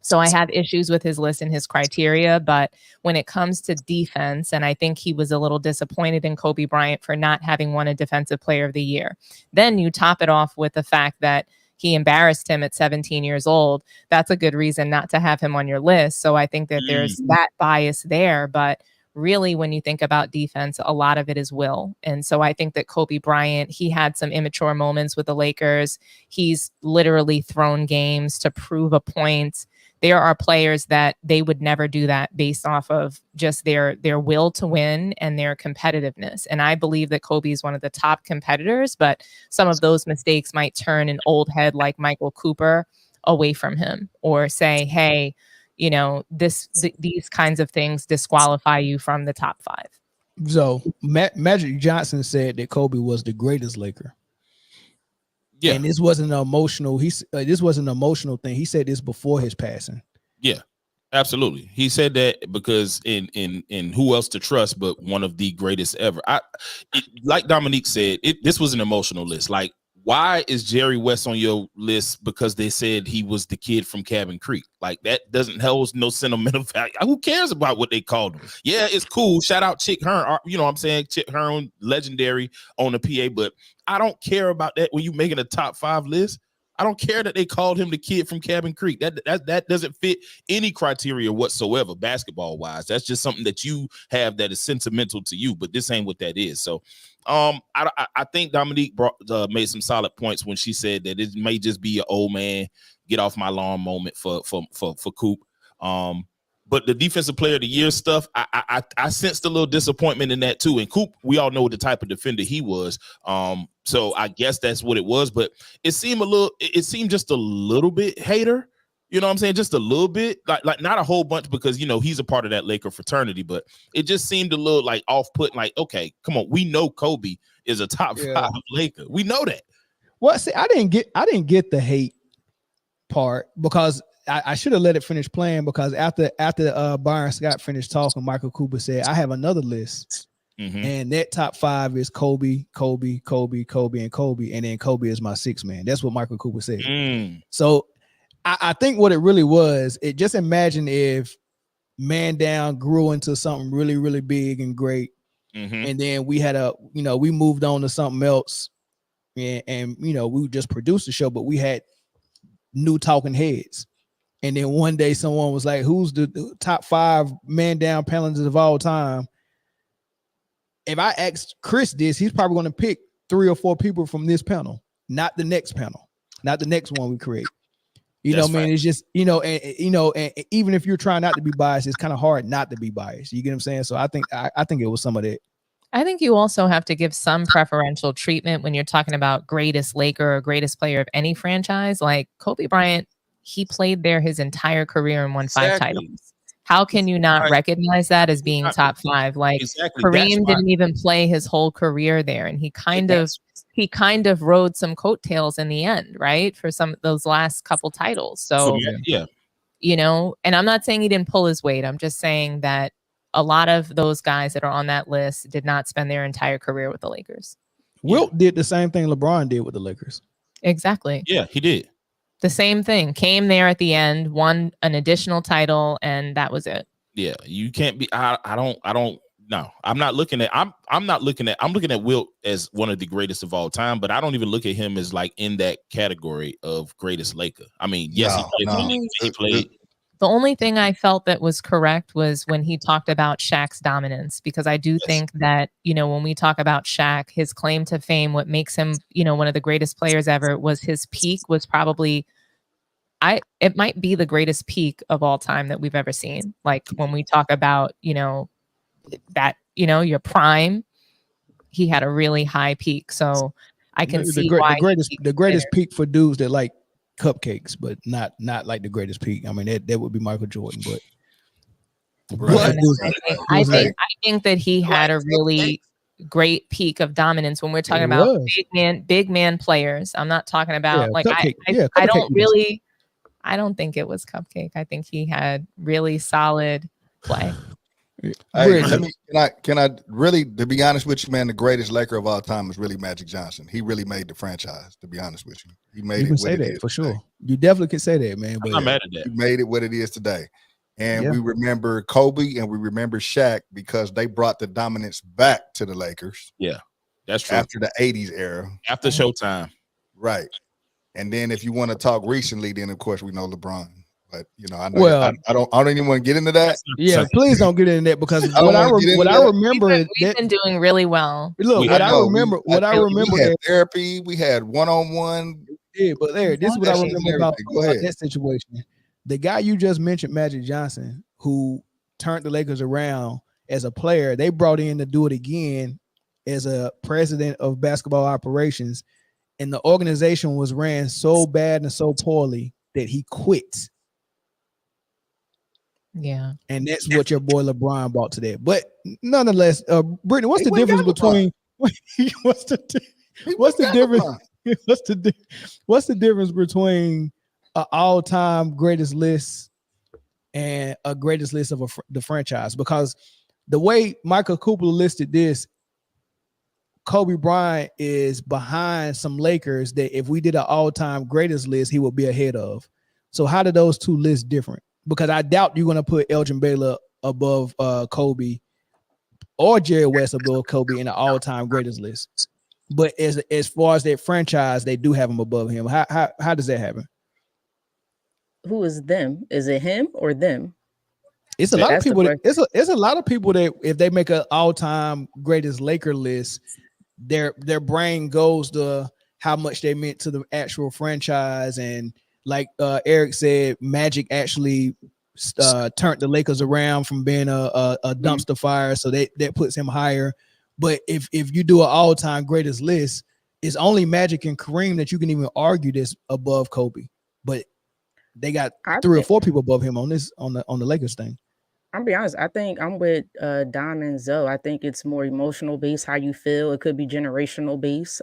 So I have issues with his list and his criteria. But when it comes to defense, and I think he was a little disappointed in Kobe Bryant for not having won a Defensive Player of the Year. Then you top it off with the fact that he embarrassed him at 17 years old. That's a good reason not to have him on your list. So I think that there's that bias there. But really, when you think about defense, a lot of it is will. And so I think that Kobe Bryant, he had some immature moments with the Lakers. He's literally thrown games to prove a point. There are players that they would never do that based off of just their will to win and their competitiveness. And I believe that Kobe is one of the top competitors, but some of those mistakes might turn an old head like Michael Cooper away from him, or say, hey, these kinds of things disqualify you from the top 5. So Magic Johnson said that Kobe was the greatest Laker. Yeah, and this wasn't an emotional. This wasn't an emotional thing. He said this before his passing. Yeah, absolutely. He said that because in who else to trust but one of the greatest ever. Like Dominique said, this was an emotional list. Like, why is Jerry West on your list? Because they said he was the kid from Cabin Creek. Like, that holds no sentimental value. Who cares about what they called him? Yeah, it's cool. Shout out Chick Hearn. You know what I'm saying? Chick Hearn, legendary on the PA. But I don't care about that when you're making a top 5 list. I don't care that they called him the kid from Cabin Creek. That doesn't fit any criteria whatsoever, basketball wise. That's just something that you have that is sentimental to you. But this ain't what that is. So, I think Dominique made some solid points when she said that it may just be an old man get off my lawn moment for Coop. But the defensive player of the year stuff, I sensed a little disappointment in that too. And Coop, we all know the type of defender he was. So I guess that's what it was. But it seemed just a little bit hater. You know what I'm saying? Just a little bit, like not a whole bunch, because he's a part of that Laker fraternity. But it just seemed a little like off-putting. Like, okay, come on, we know Kobe is a top 5 Laker. We know that. Well, see, I didn't get the hate part because I should have let it finish playing, because after Byron Scott finished talking, Michael Cooper said, I have another list. And that top 5 is Kobe, Kobe, Kobe, Kobe, and Kobe. And then Kobe is my 6th man. That's what Michael Cooper said. So I think what it really was, just imagine if Man Down grew into something really, really big and great. And then we had we moved on to something else. And we just produced the show, but we had new talking heads. And then one day someone was like, who's the top 5 Man Down panelists of all time? If I asked Chris this, he's probably going to pick 3 or 4 people from this panel, not the next panel, not the next one we create. You know what I mean? It's just, and even if you're trying not to be biased, it's kind of hard not to be biased. You get what I'm saying? So I think it was some of that. I think you also have to give some preferential treatment when you're talking about greatest Laker or greatest player of any franchise. Like Kobe Bryant, he played there his entire career and won 5 titles. How can you not recognize that as being top 5? Like Kareem didn't even play his whole career there, and he kind of rode some coattails in the end, right? For some of those last couple titles. So and I'm not saying he didn't pull his weight. I'm just saying that a lot of those guys that are on that list did not spend their entire career with the Lakers. Wilt did the same thing LeBron did with the Lakers. Exactly. Yeah, he did. The same thing. Came there at the end, won an additional title, and that was it. Yeah, you can't be. No, I'm looking at Wilt as one of the greatest of all time, but I don't even look at him as like in that category of greatest Laker. I mean, yes, he played. The only thing I felt that was correct was when he talked about Shaq's dominance, because I do think that, when we talk about Shaq, his claim to fame, what makes him, one of the greatest players ever, was his peak was probably, it might be the greatest peak of all time that we've ever seen. Like when we talk about, that, your prime, he had a really high peak. So I can see why the greatest peak for dudes that like cupcakes, but not like the greatest peak. I mean, that would be Michael Jordan, but I think that he had a really great peak of dominance when we're talking about big man players. I'm not talking about I don't think it was Cupcake. I think he had really solid play. Can I really, to be honest with you, man, the greatest Laker of all time is really Magic Johnson. He really made the franchise, to be honest with you. He made you can say that for sure. You definitely can say that, man. But I'm not mad at that. He made it what it is today. And we remember Kobe and we remember Shaq because they brought the dominance back to the Lakers. Yeah, that's true. After the 80s era. After Showtime. Right. And then if you want to talk recently, then of course we know LeBron. But I know I don't even want to get into that. Yeah, please don't get into that, because what I remember we've been doing really well. Look, what I remember we had therapy, we had one-on-one. Yeah, but this is what I remember about that situation. The guy you just mentioned, Magic Johnson, who turned the Lakers around as a player, they brought in to do it again as a president of basketball operations, and the organization was ran so bad and so poorly that he quit. Yeah, and that's what your boy LeBron brought to that. But nonetheless, Britne, what's the difference between what's the difference between an all-time greatest list and a greatest list of the franchise? Because the way Michael Cooper listed this, Kobe Bryant is behind some Lakers that if we did an all-time greatest list, he would be ahead of. So how do those two lists different? Because I doubt you're going to put Elgin Baylor above Kobe or Jerry West above Kobe in the all-time greatest list. But as far as that franchise, they do have him above him. How does that happen? Who is them? Is it him or them? It's a lot of people. It's a lot of people that if they make an all-time greatest Laker list, their brain goes to how much they meant to the actual franchise. And like Eric said, Magic actually turned the Lakers around from being a dumpster fire. So that puts him higher. But if you do an all-time greatest list, it's only Magic and Kareem that you can even argue this above Kobe. But they got 3 or 4 people above him on the Lakers thing. I'll be honest. I think I'm with Don and Zoe. I think it's more emotional based, how you feel. It could be generational based.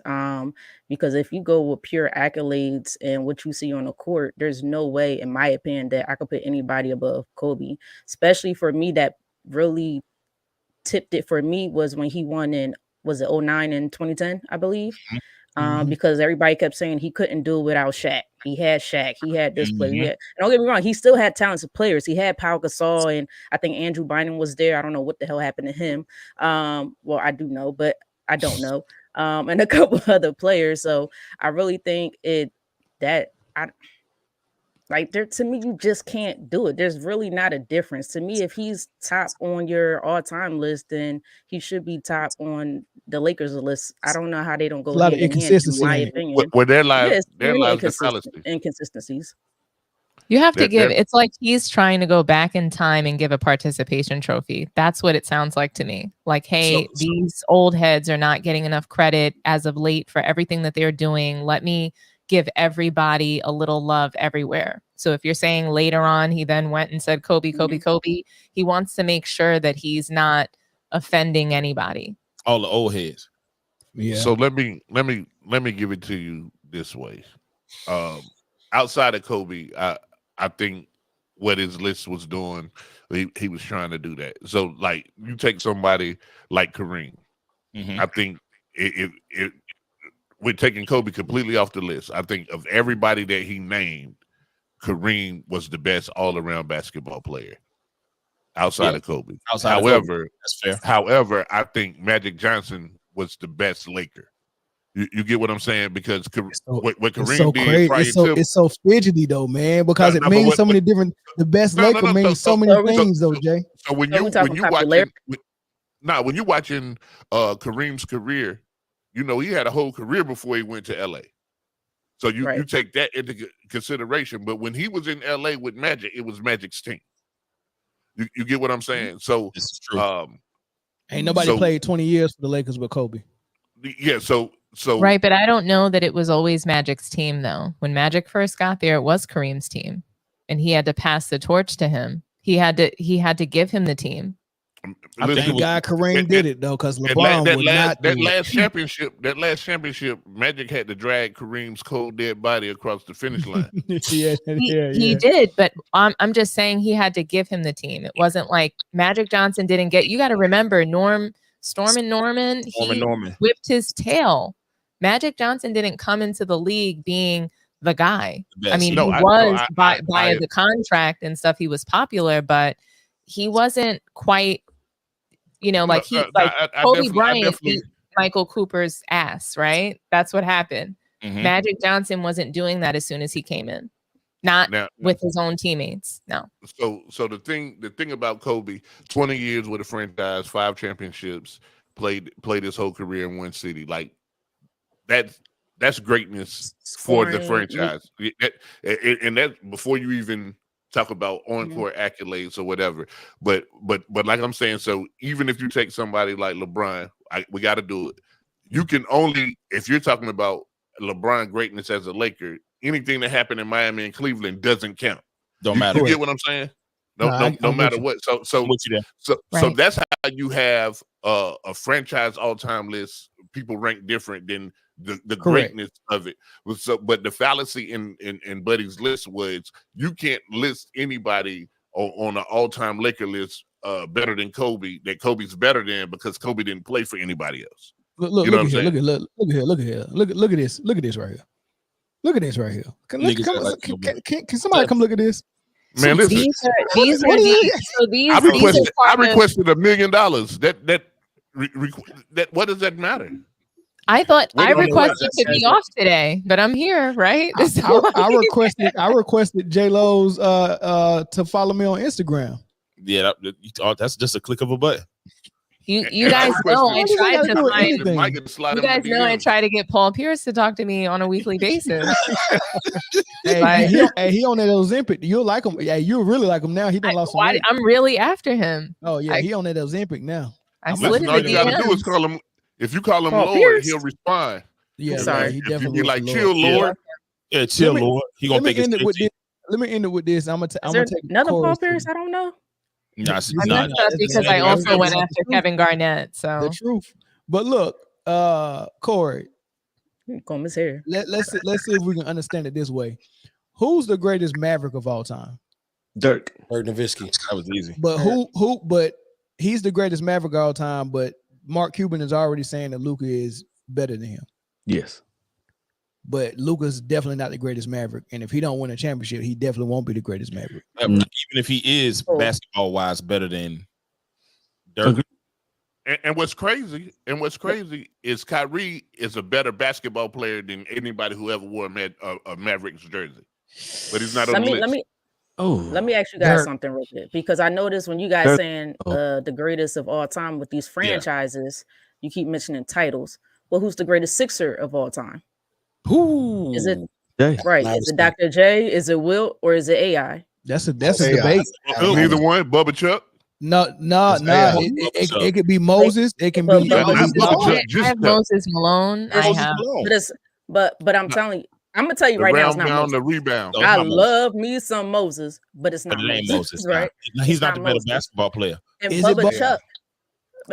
Because if you go with pure accolades and what you see on the court, there's no way, in my opinion, that I could put anybody above Kobe. Especially for me, that really tipped it for me was when he won in, was it 09 and 2010, I believe. Because everybody kept saying he couldn't do it without Shaq. He had Shaq. He had this player. And don't get me wrong, he still had talented players. He had Pau Gasol, and I think Andrew Bynum was there. I don't know what the hell happened to him. Well, I do know, but I don't know. And a couple other players. So I really think to me, you just can't do it. There's really not a difference. To me, if he's top on your all-time list, then he should be top on the Lakers list. I don't know how they don't go a lot of hand in hand, in my opinion. Where their lives the fallacy. Inconsistencies. You have to give, it's like he's trying to go back in time and give a participation trophy. That's what it sounds like to me. Like, hey, these old heads are not getting enough credit as of late for everything that they're doing. Let me give everybody a little love everywhere. So if you're saying later on he then went and said Kobe, he wants to make sure that he's not offending anybody. All the old heads. Yeah. So let me give it to you this way. Outside of Kobe, I think what his list was doing, he was trying to do that. So like you take somebody like Kareem, I think we're taking Kobe completely off the list. I think of everybody that he named, Kareem was the best all-around basketball player outside of Kobe. However, that's fair. However, I think Magic Johnson was the best Laker. You get what I'm saying? Because what Kareem did prior to it's so fidgety though, man. Because it means so many different. The best Laker means so many things, though, Jay. So when you watching Kareem's career, you know he had a whole career before he went to LA. So you take that into consideration. But when he was in LA with Magic, it was Magic's team. You get what I'm saying? So it's true. Ain't nobody played 20 years for the Lakers but Kobe. Yeah, so right, but I don't know that it was always Magic's team though. When Magic first got there, it was Kareem's team, and he had to pass the torch to him. He had to give him the team. Thank God Kareem did it though, because LeBron would not. That last championship, Magic had to drag Kareem's cold dead body across the finish line. He did, but I'm just saying he had to give him the team. It wasn't like Magic Johnson didn't get. You got to remember, Storm and Norman whipped his tail. Magic Johnson didn't come into the league being the guy. I mean, by the contract and stuff, he was popular, but he wasn't quite. Kobe Bryant beat Michael Cooper's ass, right? That's what happened. Magic Johnson wasn't doing that as soon as he came in, with his own teammates. No. So the thing about Kobe, 20 years with a franchise, 5 championships, played his whole career in one city. Like that's greatness for the franchise. And that's before you even talk about on-court accolades or whatever, but like I'm saying, so even if you take somebody like LeBron, we got to do it. You can only, if you're talking about LeBron greatness as a Laker, anything that happened in Miami and Cleveland doesn't count. Don't matter. You get what I'm saying? No matter what. So that's how you have a franchise all-time list. People rank different than the greatness of it. But the fallacy in Buddy's list was you can't list anybody on an all-time Laker list better than Kobe, that Kobe's better than, because Kobe didn't play for anybody else. Look at this right here. Look at this right here. Can somebody come look at this? Man, listen. I requested $1 million. That what does that matter? I thought I requested to be off today, but I'm here, right? I requested J-Lo's to follow me on Instagram. Yeah, that's just a click of a button. You guys know I tried to find. Mike can slide You him in guys the know I DM. try to get Paul Pierce to talk to me on a weekly basis. Hey, he on that Ozempic. You'll like him. Yeah, you'll really like him now. He done lost some weight. I'm really after him. Oh yeah, he on that Ozempic now. I Listen, slid all in the you gotta do DMs. is call him. If you call him Paul Lord, Pierce? he'll respond. Yeah, sorry. he If you definitely be like, was the chill, Lord. Lord. Yeah, chill, Let me- Lord. He gonna Let me think it's end it with 15. this. Let me end it with this. I'm Is gonna there take another Paul Corey's Pierce? team. I don't know. Nah, it's I not. messed up because I also went after Kevin Garnett. The So truth. But look, Corey, Comb his hair. let's see if we can understand it this way. Who's the greatest Maverick of all time? Dirk. Dirk Nowitzki. That was easy. But but he's the greatest Maverick of all time, but Mark Cuban is already saying that Luka is better than him. Yes. But Luka's definitely not the greatest Maverick. And if he don't win a championship, he definitely won't be the greatest Maverick. Even if he is basketball wise better than Dirk. And what's crazy is Kyrie is a better basketball player than anybody who ever wore a Mavericks jersey. But he's not on the list. Let me ask you guys something real quick, because I noticed when you guys saying the greatest of all time with these franchises, you keep mentioning titles. Well, who's the greatest Sixer of all time? Who is it? Jay. Right? Is it Dr. J? Is it Wilt? Or is it AI? That's a debate. Neither one. Bubba Chuck. No. It could be Moses. It can be. I have Moses Malone. But I'm telling you, I'm gonna tell you right now, it's not Moses. The rebound. I love me some Moses, but it's not Moses, right? He's not the better basketball player. And Bubba Chuck.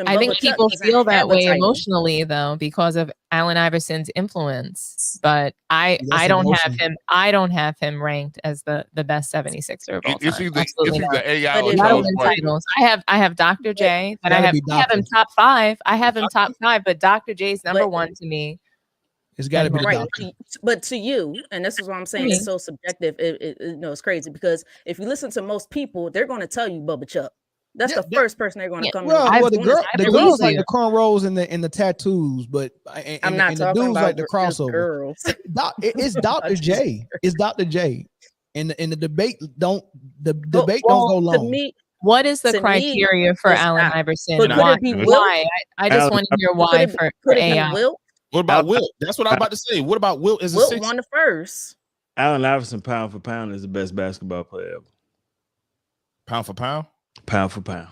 I think people feel that way emotionally, though, because of Allen Iverson's influence. But I don't have him ranked as the best 76er of all time. It's either AI or Charles titles. I have Dr. J, but I have him top 5. I have him top 5, but Dr. J's number 1 to me. It's got to be right. But to you, and this is what I'm saying, it's so subjective. It's crazy, because if you listen to most people, they're going to tell you Bubba Chuck. That's the first person they're going to come. Well, the girls like the cornrows and the tattoos, but I'm not talking the dudes about like the crossover. Girls. It's Dr. J. It's Dr. J. And the debate don't go long. To me, what is the criteria for Allen Iverson? Why? I just want to hear why for AI. What about Wilt? That's what I was about to say. What about Wilt as a Wilt six? won the first. Allen Iverson, pound for pound, is the best basketball player ever. Pound for pound? Pound for pound.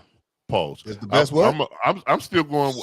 Pause. It's the best one. I'm still going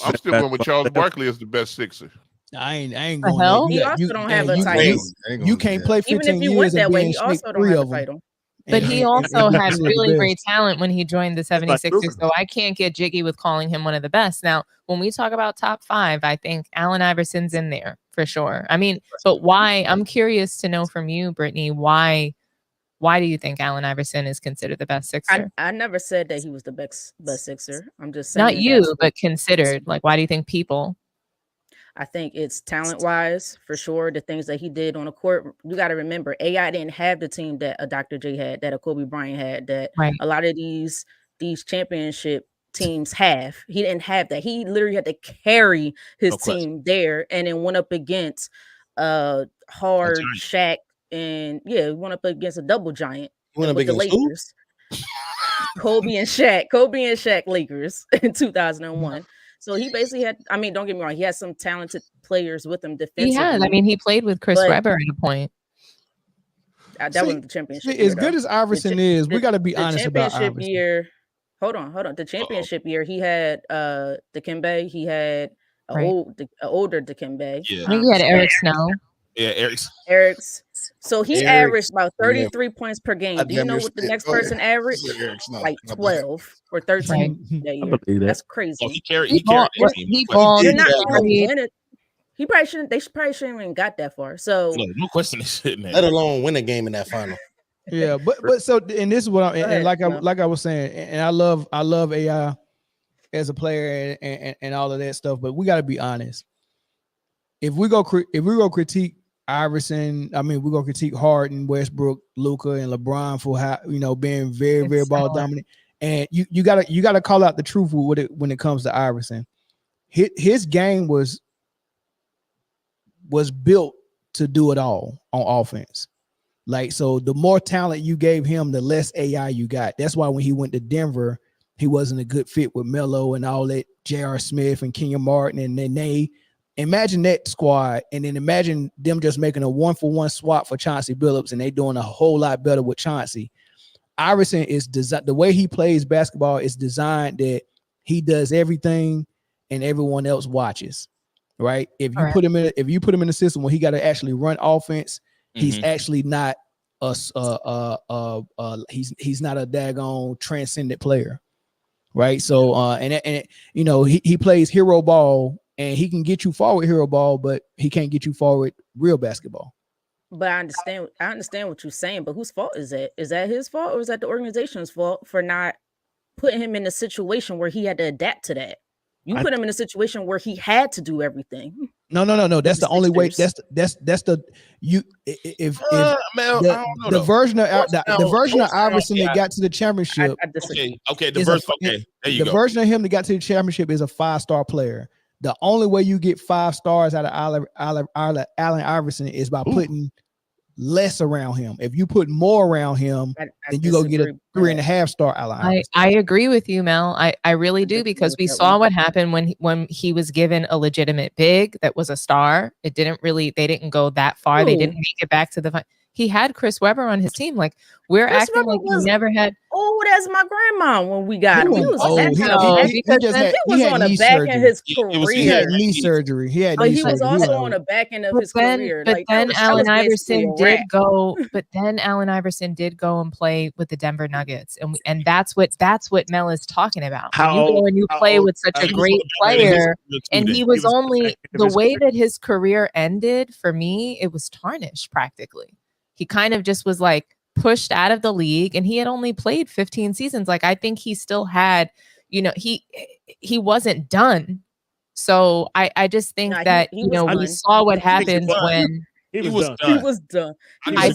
with Charles Barkley as the best Sixer. I ain't going. Hell? He also don't have a title. You can't play 15 Even if you went that way, he also don't have a title. But he also had really great talent when he joined the 76ers, so I can't get jiggy with calling him one of the best. Now, when we talk about top 5, I think Allen Iverson's in there for sure. I mean, but why? I'm curious to know from you, Britne, why do you think Allen Iverson is considered the best Sixer? I never said that he was the best Sixer. I'm just saying. Not you, but considered. Like, why do you think people? I think it's talent-wise, for sure. The things that he did on the court. You got to remember, AI didn't have the team that a Dr. J had, that a Kobe Bryant had, that a lot of these championship teams have. He didn't have that. He literally had to carry his team there, and then went up against hard Shaq, and went up against a double giant. Went up with the against Lakers. Kobe and Shaq Lakers in 2001. So he basically had, I mean, don't get me wrong, he had some talented players with him defensively. He had. I mean, he played with Chris Webber at a point. That wasn't the championship year. As good as Iverson is, we got to be honest about Iverson. Year, hold on. The championship year, he had Dikembe. He had an older Dikembe. Yeah. I think he had Eric Snow. Yeah, Eric's. So he averaged about 33 points per game. Do you know what the next person averaged? Like 12 or 13 that year. That's crazy. Oh, he carried. He probably shouldn't. They probably shouldn't even got that far. So no question, let alone win a game in that final. Yeah, but so, and this is what I'm, like I was saying, and I love AI as a player and all of that stuff. But we got to be honest. If we go critique Iverson, I mean, we're gonna critique Harden, Westbrook, Luka, and LeBron for how, being very, very ball dominant. And you gotta call out the truth with it when it comes to Iverson. His game was built to do it all on offense. Like, so the more talent you gave him, the less AI you got. That's why when he went to Denver, he wasn't a good fit with Melo and all that. J.R. Smith and Kenyon Martin, and then they imagine that squad, and then imagine them just making a 1-for-1 swap for Chauncey Billups, and they doing a whole lot better with Chauncey. Iverson is designed, the way he plays basketball is designed that he does everything and everyone else watches. Right? If you put him in a system where he got to actually run offense, he's actually not he's not a daggone transcendent player. Right. So and you know, he plays hero ball, and he can get you forward hero ball, but he can't get you forward real basketball. But I understand what you're saying, but whose fault is that? Is that his fault, or is that the organization's fault for not putting him in a situation where he had to adapt to that? You put him in a situation where he had to do everything. No. That's the only way. That's the you. If man, I don't know the version of the version of Iverson that got to the championship. Okay. There you the go. version of him that got to the championship is a 5-star player. The only way you get 5 stars out of Allen Iverson is by putting less around him. If you put more around him, then you go get a 3.5-star Allen Iverson. I agree with you, Mel. I really do, because we saw what happened when he was given a legitimate big that was a star. They didn't go that far. They didn't make it back to the final. He had Chris Webber on his team. Like, we're Chris acting Webber like he never had. Oh, that's my grandma when we got him. He was on the back end of his career. He had knee surgery. He was also on the back end of his career. But then Allen Iverson did go. But then Allen Iverson did go and play with the Denver Nuggets, and that's what Mel is talking about. When you go and you play with such a great player, and he was only the way that his career ended. For me, it was tarnished practically. He kind of just was like pushed out of the league, and he had only played 15 seasons. Like, I think he still had, he wasn't done. So I just think that, we saw what happens when he was done. I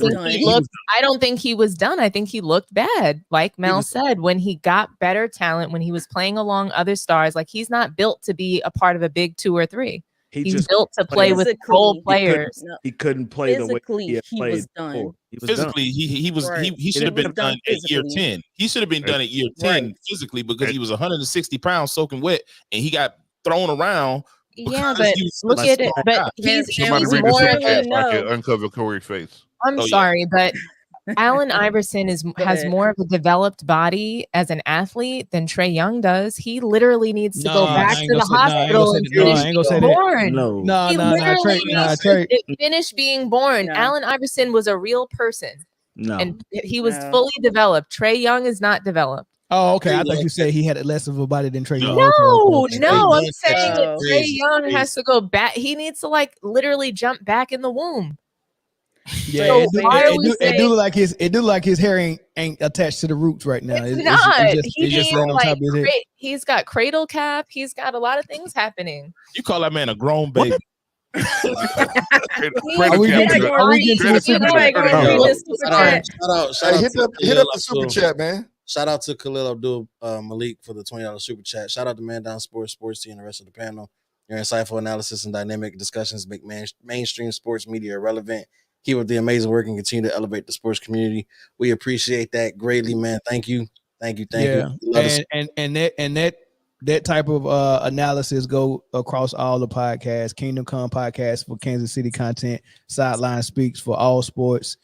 don't think he was done. I think he looked bad. Like Mel said, when he got better talent, when he was playing along other stars, like, he's not built to be a part of a big 2 or 3. He's built to play with role players. He couldn't play the way he had played was done. before. Physically, he should have been done at year 10. He should have been done at year 10 physically, because he was 160 pounds soaking wet, and he got thrown around. Yeah, but look at it. But he's more of a uncover Corey's face. I'm sorry, but Allen Iverson has more of a developed body as an athlete than Trae Young does. He literally needs to go back to the hospital and finish being born. Finish being born. Allen Iverson was a real person. And he was fully developed. Trae Young is not developed. Oh, okay. I thought you said he had less of a body than Trae Young. No, I'm saying that Trae Young has to go back. He needs to literally jump back in the womb. Yeah, so it do look like his hair ain't attached to the roots right now. It's not. It's just right on top of his head. He's got cradle cap. He's got a lot of things happening. You call that man a grown baby? Hit up the super chat, man. Shout out to Khalil Abdul Malik for the $20 super chat. Shout out to Man Down Sports Team, and the rest of the panel. Your insightful analysis and dynamic discussions make mainstream sports media relevant. Keep up the amazing work and continue to elevate the sports community. We appreciate that greatly, man. Thank you. And that type of analysis go across all the podcasts. Kingdom Come podcast for Kansas City content. Sideline Speaks for all sports.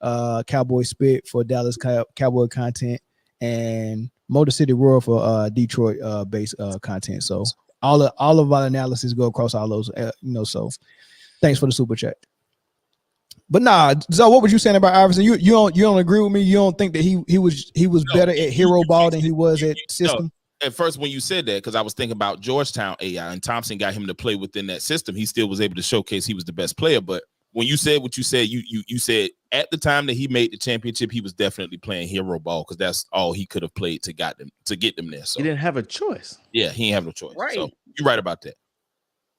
Cowboy Spit for Dallas Cowboy content, and Motor City Roar for Detroit based content. So all of our analysis go across all those. So thanks for the super chat. But nah, so what was you saying about Iverson? You don't agree with me? You don't think that he was better at hero ball than he was at system? At first, when you said that, because I was thinking about Georgetown AI, and Thompson got him to play within that system, he still was able to showcase he was the best player. But when you said what you said, you said at the time that he made the championship, he was definitely playing hero ball, because that's all he could have played to get them there. So he didn't have a choice. Yeah, he didn't have no choice. Right. So you're right about that.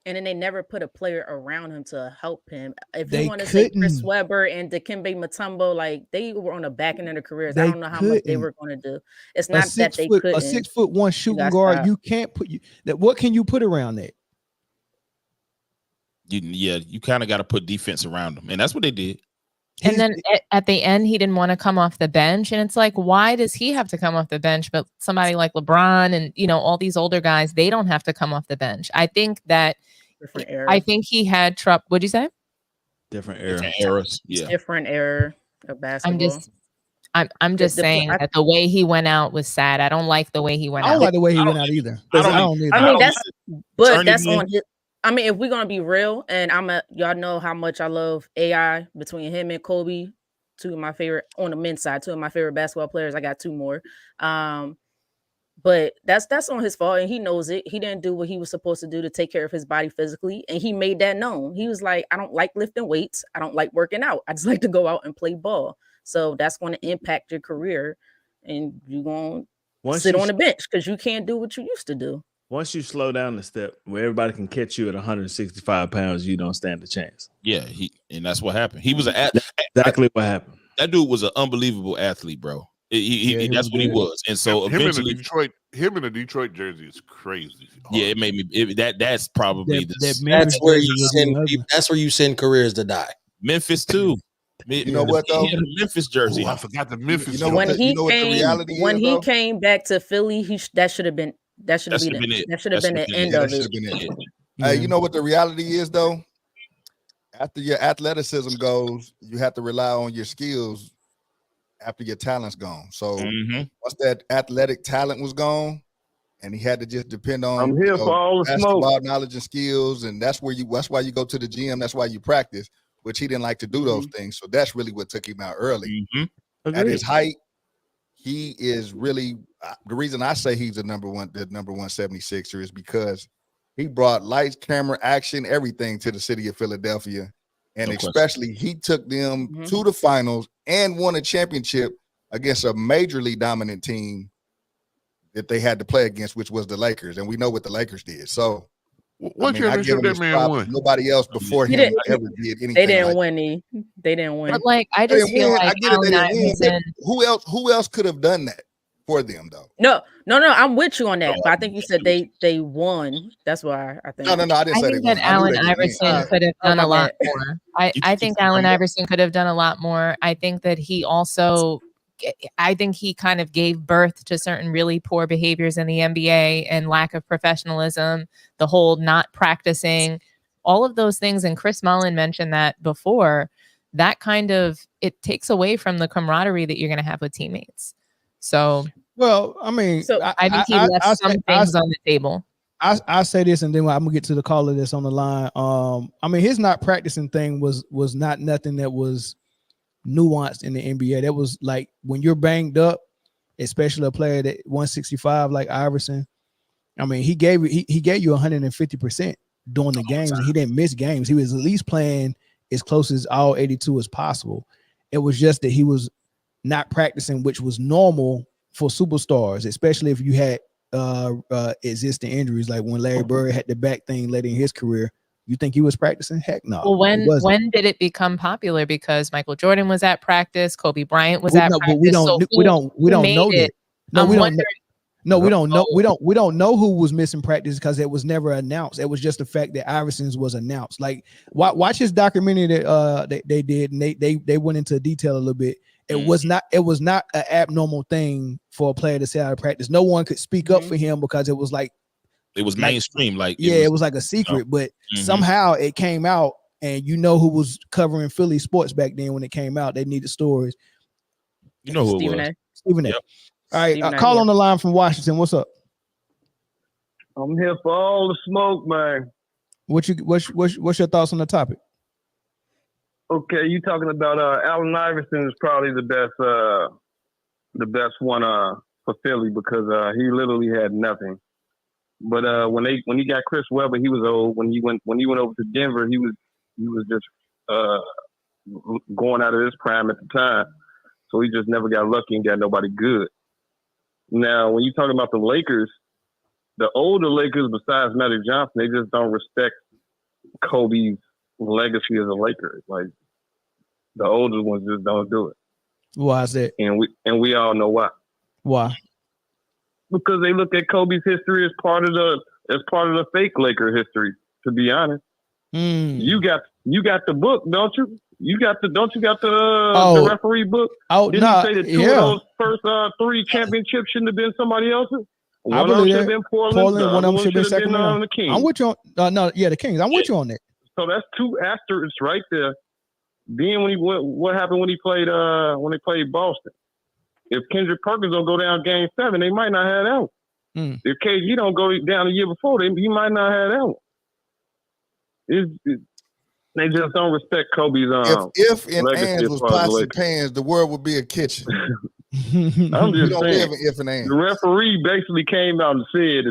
And then they never put a player around him to help him. If you want to say Chris Webber and Dikembe Mutombo, like, they were on the back end of their careers. I don't know how much they were going to do. It's not that they couldn't. A 6'1" shooting guard, you can't put that. What can you put around that? You kind of got to put defense around them, and that's what they did. And then at the end, he didn't want to come off the bench. And it's like, why does he have to come off the bench? But somebody like LeBron and, all these older guys, they don't have to come off the bench. I think that Different era. I think he had trouble. What'd you say? Different era. Different eras. Yeah. Different era of basketball. I'm just saying that the way he went out was sad. I don't like the way he went out. I don't like the way he went out either. I don't either. I mean, that's on his. I mean, if we're gonna be real, and y'all know how much I love AI between him and Kobe, two of my favorite on the men's side, two of my favorite basketball players. I got two more. But that's on his fault, and he knows it. He didn't do what he was supposed to do to take care of his body physically, and he made that known. He was like, I don't like lifting weights. I don't like working out. I just like to go out and play ball. So that's going to impact your career, and you're going to sit on the bench because you can't do what you used to do. Once you slow down the step where everybody can catch you at 165 pounds, you don't stand a chance. Yeah, and that's what happened. He was exactly what happened. That dude was an unbelievable athlete, bro. That's what he was. And so eventually, him in the Detroit jersey is crazy. Yeah, it made me. That's probably that's where you send careers to die. Memphis too. You know what though? He had a Memphis jersey. I forgot the Memphis. When he came back to Philly, that should have been the end of it. Hey, you know what the reality is though? After your athleticism goes, you have to rely on your skills after your talent's gone. So once that athletic talent was gone, and he had to just depend on I'm here for all the basketball smoke, knowledge and skills, and that's why you go to the gym. That's why you practice, which he didn't like to do those things. So that's really what took him out early. At his height, he is really the reason I say he's the number one 76er is because he brought lights, camera, action, everything to the city of Philadelphia. And especially he took them to the finals and won a championship against a majorly dominant team that they had to play against, which was the Lakers. And we know what the Lakers did. So what championship that man won? Nobody else before him ever did anything. They didn't win. They didn't win. But I just feel like Allen Iverson. Who else could have done that for them though? No. I'm with you on that. But I think you said they won. That's why I think. No. I didn't say think that Allen Iverson could have done a lot more. I think Allen Iverson could have done a lot more. I think that he also. I think he kind of gave birth to certain really poor behaviors in the NBA and lack of professionalism, the whole not practicing, all of those things. And Chris Mullin mentioned that before. That kind of it takes away from the camaraderie that you're going to have with teammates. So, well, I mean, I think he left some things on the table. I say this, and then I'm gonna get to the caller that's on the line. I mean, his not practicing thing was not nothing that was nuanced in the NBA. That was like when you're banged up, especially a player that 165 like Iverson. I mean, he gave you 150% during the games, and he didn't miss games. He was at least playing as close as all 82 as possible. It was just that he was not practicing, which was normal for superstars, especially if you had existing injuries, like when Larry Bird had the back thing late in his career. You think he was practicing? Heck no. Well, when did it become popular? Because Michael Jordan was at practice, Kobe Bryant was at practice. But we don't know that. No, we don't. No, we don't know. We don't know who was missing practice because it was never announced. It was just the fact that Iverson's was announced. Like watch his documentary that they did, and they went into detail a little bit. It was not an abnormal thing for a player to say out of practice. No one could speak up for him because it was like it was mainstream. It was like a secret, but somehow it came out, and who was covering Philly sports back then when it came out. They needed stories. You know who Stephen it was? Stephen A. All right, call on the line from Washington. What's up? I'm here for all the smoke, man. What's your thoughts on the topic? Okay, you talking about Allen Iverson is probably the best one for Philly because he literally had nothing. But when he got Chris Webber, he was old. When he went over to Denver, he was just going out of his prime at the time. So he just never got lucky and got nobody good. Now, when you're talking about the Lakers, the older Lakers besides Magic Johnson, they just don't respect Kobe's legacy as a Laker. Like the older ones just don't do it. Why is that? And we all know why. Why? Because they look at Kobe's history as part of the fake Laker history. To be honest, you got the book, don't you? Don't you got the referee book? Oh, Didn't he say that two of those first 3 championships shouldn't have been somebody else's? One of them should have been Portland. One of them should have been Sacramento. The Kings. I'm with you on the Kings. I'm with you on that. So that's 2 asterisks right there. Then what happened when he played Boston? If Kendrick Perkins don't go down Game 7, they might not have that one. If KG don't go down the year before, he might not have that one. They just don't respect Kobe's if in legacy Ands as was far as the pots and Lakers. pans, the world would be a kitchen. I'm We just don't saying. live in if and ands. The referee basically came out and said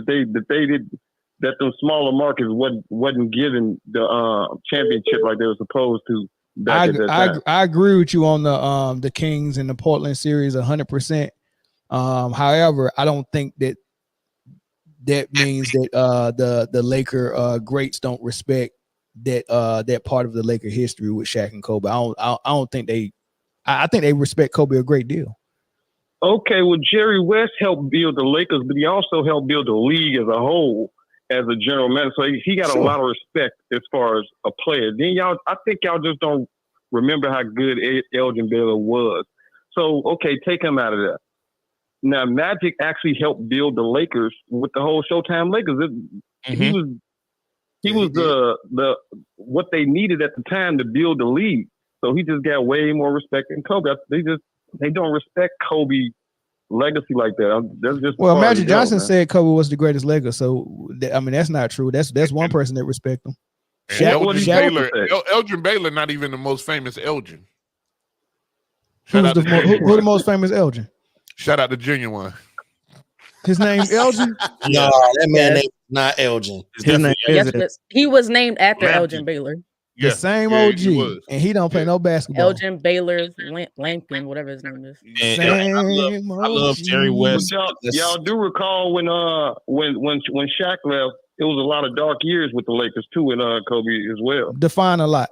that them smaller markets wasn't given the championship like they were supposed to back at that time. I agree with you on the Kings and the Portland series 100%. However, I don't think that means that the Laker greats don't respect that part of the Laker history with Shaq and Kobe. I don't think I think they respect Kobe a great deal. Okay, well, Jerry West helped build the Lakers, but he also helped build the league as a whole as a general manager. So he got a lot of respect as far as a player. Then I think y'all just don't remember how good Elgin Baylor was. So, okay, take him out of that. Now, Magic actually helped build the Lakers with the whole Showtime Lakers. He was the what they needed at the time to build the league. So he just got way more respect than Kobe. They don't respect Kobe legacy like that. That's just Magic Johnson said Kobe was the greatest Laker. So that's not true. That's one person that respect him. Elgin Baylor, not even the most famous Elgin. Who the most famous Elgin? Shout out to Genuine. His name Elgin? No, that man name not Elgin. He was named after Elgin Baylor. The same OG, and he don't play no basketball. Elgin Baylor Lampkin, whatever his name is. I love Jerry West. Y'all do recall when Shaq left, it was a lot of dark years with the Lakers too, and Kobe as well. Define a lot.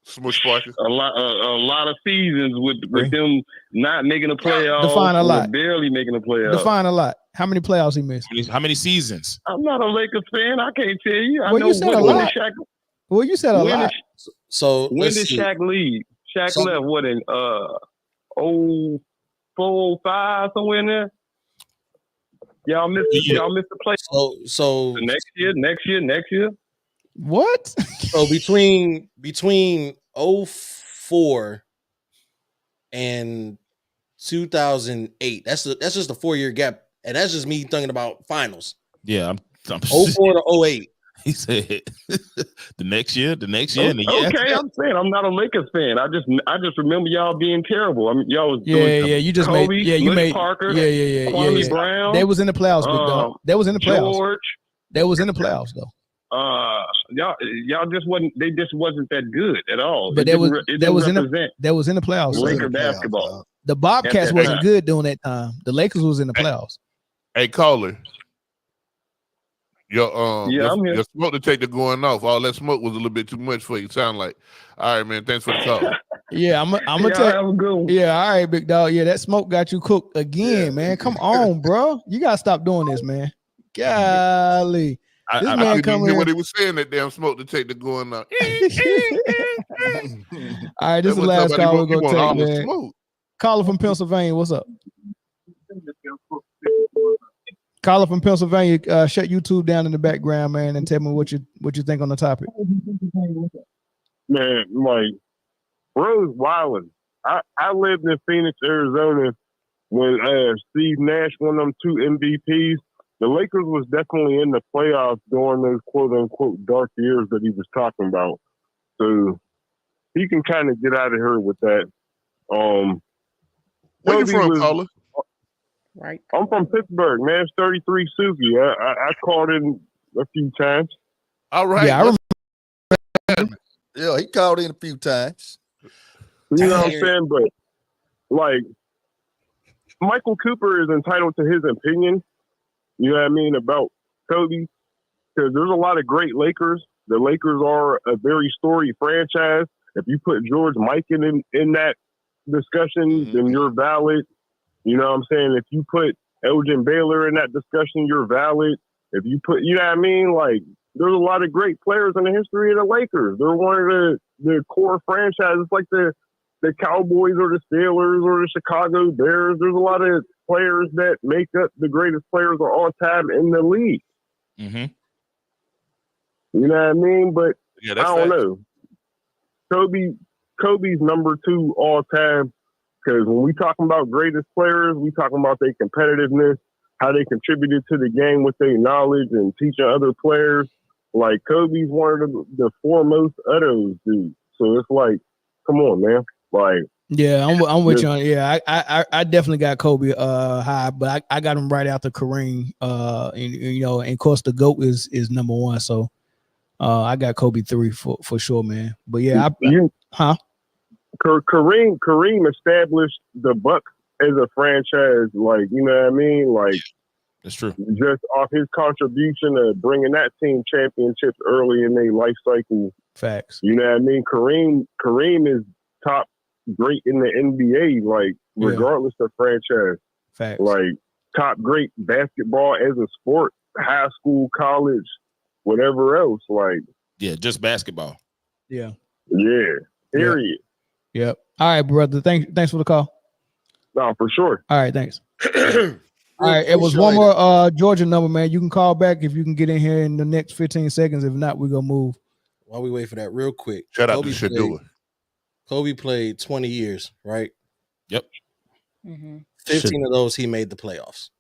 Smush Sparkers. A lot of seasons with them not making the playoffs. Define a lot. Barely making the playoffs. Define a lot. How many playoffs he missed? How many seasons? I'm not a Lakers fan. I can't tell you. I know you said a lot. Well, you said a lot. So when did Shaq leave? Shaq left what in 04, 05, somewhere in there? Y'all missed the play. So next year. What? So between 04 and 2008, that's just a 4-year gap, and that's just me thinking about finals. Yeah, I'm 04 to 08. He said the next year. And the year okay, I'm saying I'm not a Lakers fan. I just remember y'all being terrible. I mean, y'all was doing you just Kobe, made Parker, Kwame Brown. They was in the playoffs, big dog. They was in the playoffs. George. They was in the playoffs though. Y'all just wasn't. They just wasn't that good at all. But they was in the playoffs. Laker basketball. The Bobcats wasn't good during that time. The Lakers was in the playoffs. Hey, caller. Your smoke detector going off. All that smoke was a little bit too much for you. Sound like. All right, man. Thanks for the call. Yeah, I'm gonna tell. Yeah, all right, big dog. Yeah, that smoke got you cooked again, man. Come on, bro. You gotta stop doing this, man. Golly. I couldn't hear what he was saying. That damn smoke detector going off. All right, this is the last call we're gonna take, man. Caller from Pennsylvania. What's up? Caller from Pennsylvania, shut YouTube down in the background, man, and tell me what you think on the topic. Man, like Rose Wilding. I lived in Phoenix, Arizona when Steve Nash won them 2 MVPs. The Lakers was definitely in the playoffs during those quote unquote dark years that he was talking about. So he can kind of get out of here with that. Where you from, caller? Right. I'm from Pittsburgh, man. It's 33 Suki. I called in a few times. All right. Yeah, I remember. Yeah, he called in a few times. You know what I'm saying? But like Michael Cooper is entitled to his opinion, you know what I mean, about Kobe. Because there's a lot of great Lakers. The Lakers are a very storied franchise. If you put George Mikan in that discussion, then you're valid. You know what I'm saying? If you put Elgin Baylor in that discussion, you're valid. If you put, you know what I mean? Like, there's a lot of great players in the history of the Lakers. They're one of the core franchises, like the Cowboys or the Steelers or the Chicago Bears. There's a lot of players that make up the greatest players of all time in the league. Mm-hmm. You know what I mean? But Yeah, I that's don't facts. know. Kobe's number 2 all time, because when we talking about greatest players, we talking about their competitiveness, how they contributed to the game with their knowledge and teaching other players. Like, Kobe's one of the foremost of those dudes. So it's like, come on, man. Like, yeah, I'm with you on. Yeah, I definitely got Kobe high, but I got him right after Kareem. And of course the GOAT is number 1. So I got Kobe 3 for sure, man. But yeah, Kareem established the Bucks as a franchise. Like, you know what I mean? Like, that's true. Just off his contribution of bringing that team championships early in their life cycle. Facts. You know what I mean? Kareem is top great in the NBA, like, regardless of franchise. Facts. Like, top great basketball as a sport, high school, college, whatever else. Like, yeah, just basketball. Yeah. Yeah. Period. Yep. All right, brother. Thanks for the call. No, for sure. All right, thanks. All right, it was one more Georgia number, man. You can call back if you can get in here in the next 15 seconds. If not, we're gonna move. While we wait for that, real quick. Shout out to Shadua. Kobe played 20 years, right? Yep. 15 of those he made the playoffs.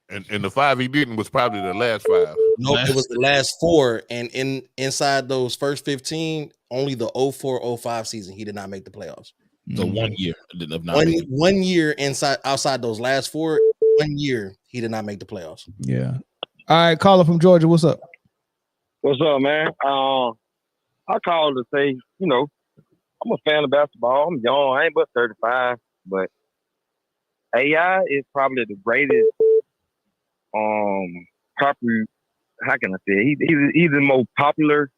And the 5 he didn't was probably the last 5. Nope, it was the last 4. And inside those first 15, only the 04-05 season he did not make the playoffs. So 1 year of not one year outside those last 4, 1 year he did not make the playoffs. Yeah. All right, caller from Georgia. What's up? What's up, man? I called to say, you know, I'm a fan of basketball. I'm young. I ain't but 35, but AI is probably the greatest. Popular. How can I say it? He's the most popular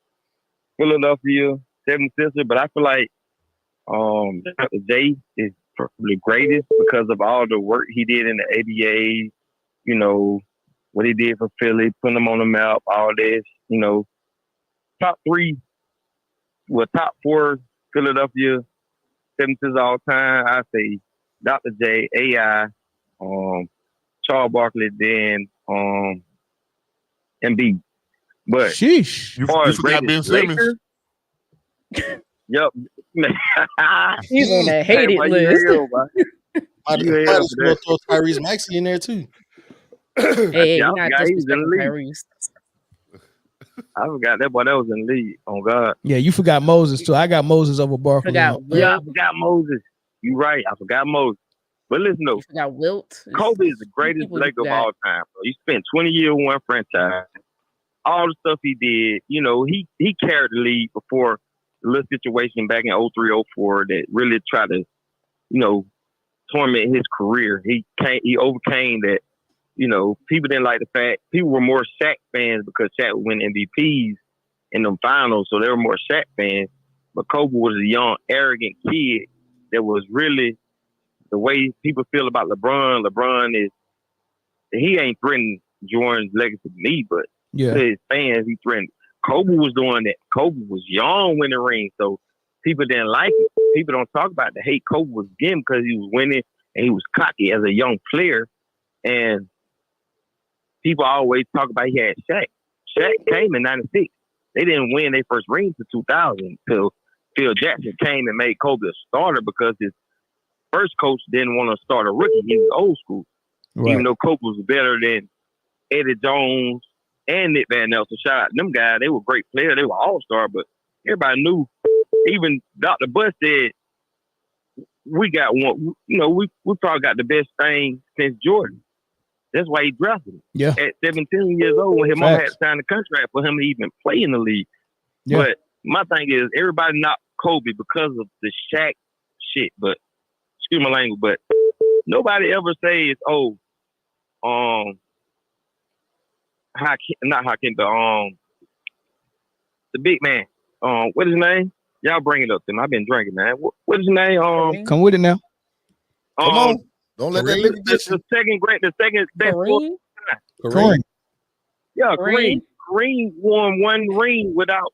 Philadelphia 76er, but I feel like Dr. J is probably the greatest because of all the work he did in the ABA. You know what he did for Philly, putting them on the map. All this, you know, top 4 Philadelphia 76ers all time. I say Dr. J, AI, Charles Barkley, then Embiid. But sheesh, you forgot Ben Simmons. Yep. He's on that hated list. Might as well throw Tyrese Maxey in there too. Hey, I you're not forgot he was in the disrespecting league. Tyrese. I forgot that boy that was in the league. Oh God. Yeah, you forgot Moses too. I got Moses over Barkley. Yeah, I forgot Moses. You right. I forgot Moses. But listen though, forgot Wilt. Kobe is the greatest Laker of all time. Bro. He spent 20 years with one franchise. All the stuff he did, you know, he carried the league before the little situation back in 03-04 that really tried to, you know, torment his career. He overcame that. You know, people didn't like the fact people were more Shaq fans because Shaq would win MVPs in them finals, so they were more Shaq fans. But Kobe was a young, arrogant kid that was really the way people feel about LeBron. LeBron he ain't threatening Jordan's legacy to me, but to his fans, he threatened. Kobe was doing that. Kobe was young winning rings, so people didn't like it. People don't talk about the hate Kobe was getting because he was winning and he was cocky as a young player. And people always talk about he had Shaq. Shaq came in 96. They didn't win their first ring until 2000 until Phil Jackson came and made Kobe a starter because his first coach didn't want to start a rookie. He was old school. Right. Even though Kobe was better than Eddie Jones and Nick Van Nelson. Shout out to them guys. They were great players. They were all-star, but everybody knew. Even Dr. Bush said, we got one, you know, we probably got the best thing since Jordan. That's why he drafted him. Yeah. At 17 years old, when his mom had to sign the contract for him to even play in the league. Yeah. But my thing is, everybody knocked Kobe because of the Shaq shit. But excuse my language, but nobody ever says, the big man. What is his name? Y'all bring it up to him. I've been drinking, man. What is his name? Come with it now. Come on. Don't let that liquor get you. The second best. Kareem? Yeah, Kareem. Kareem won one ring without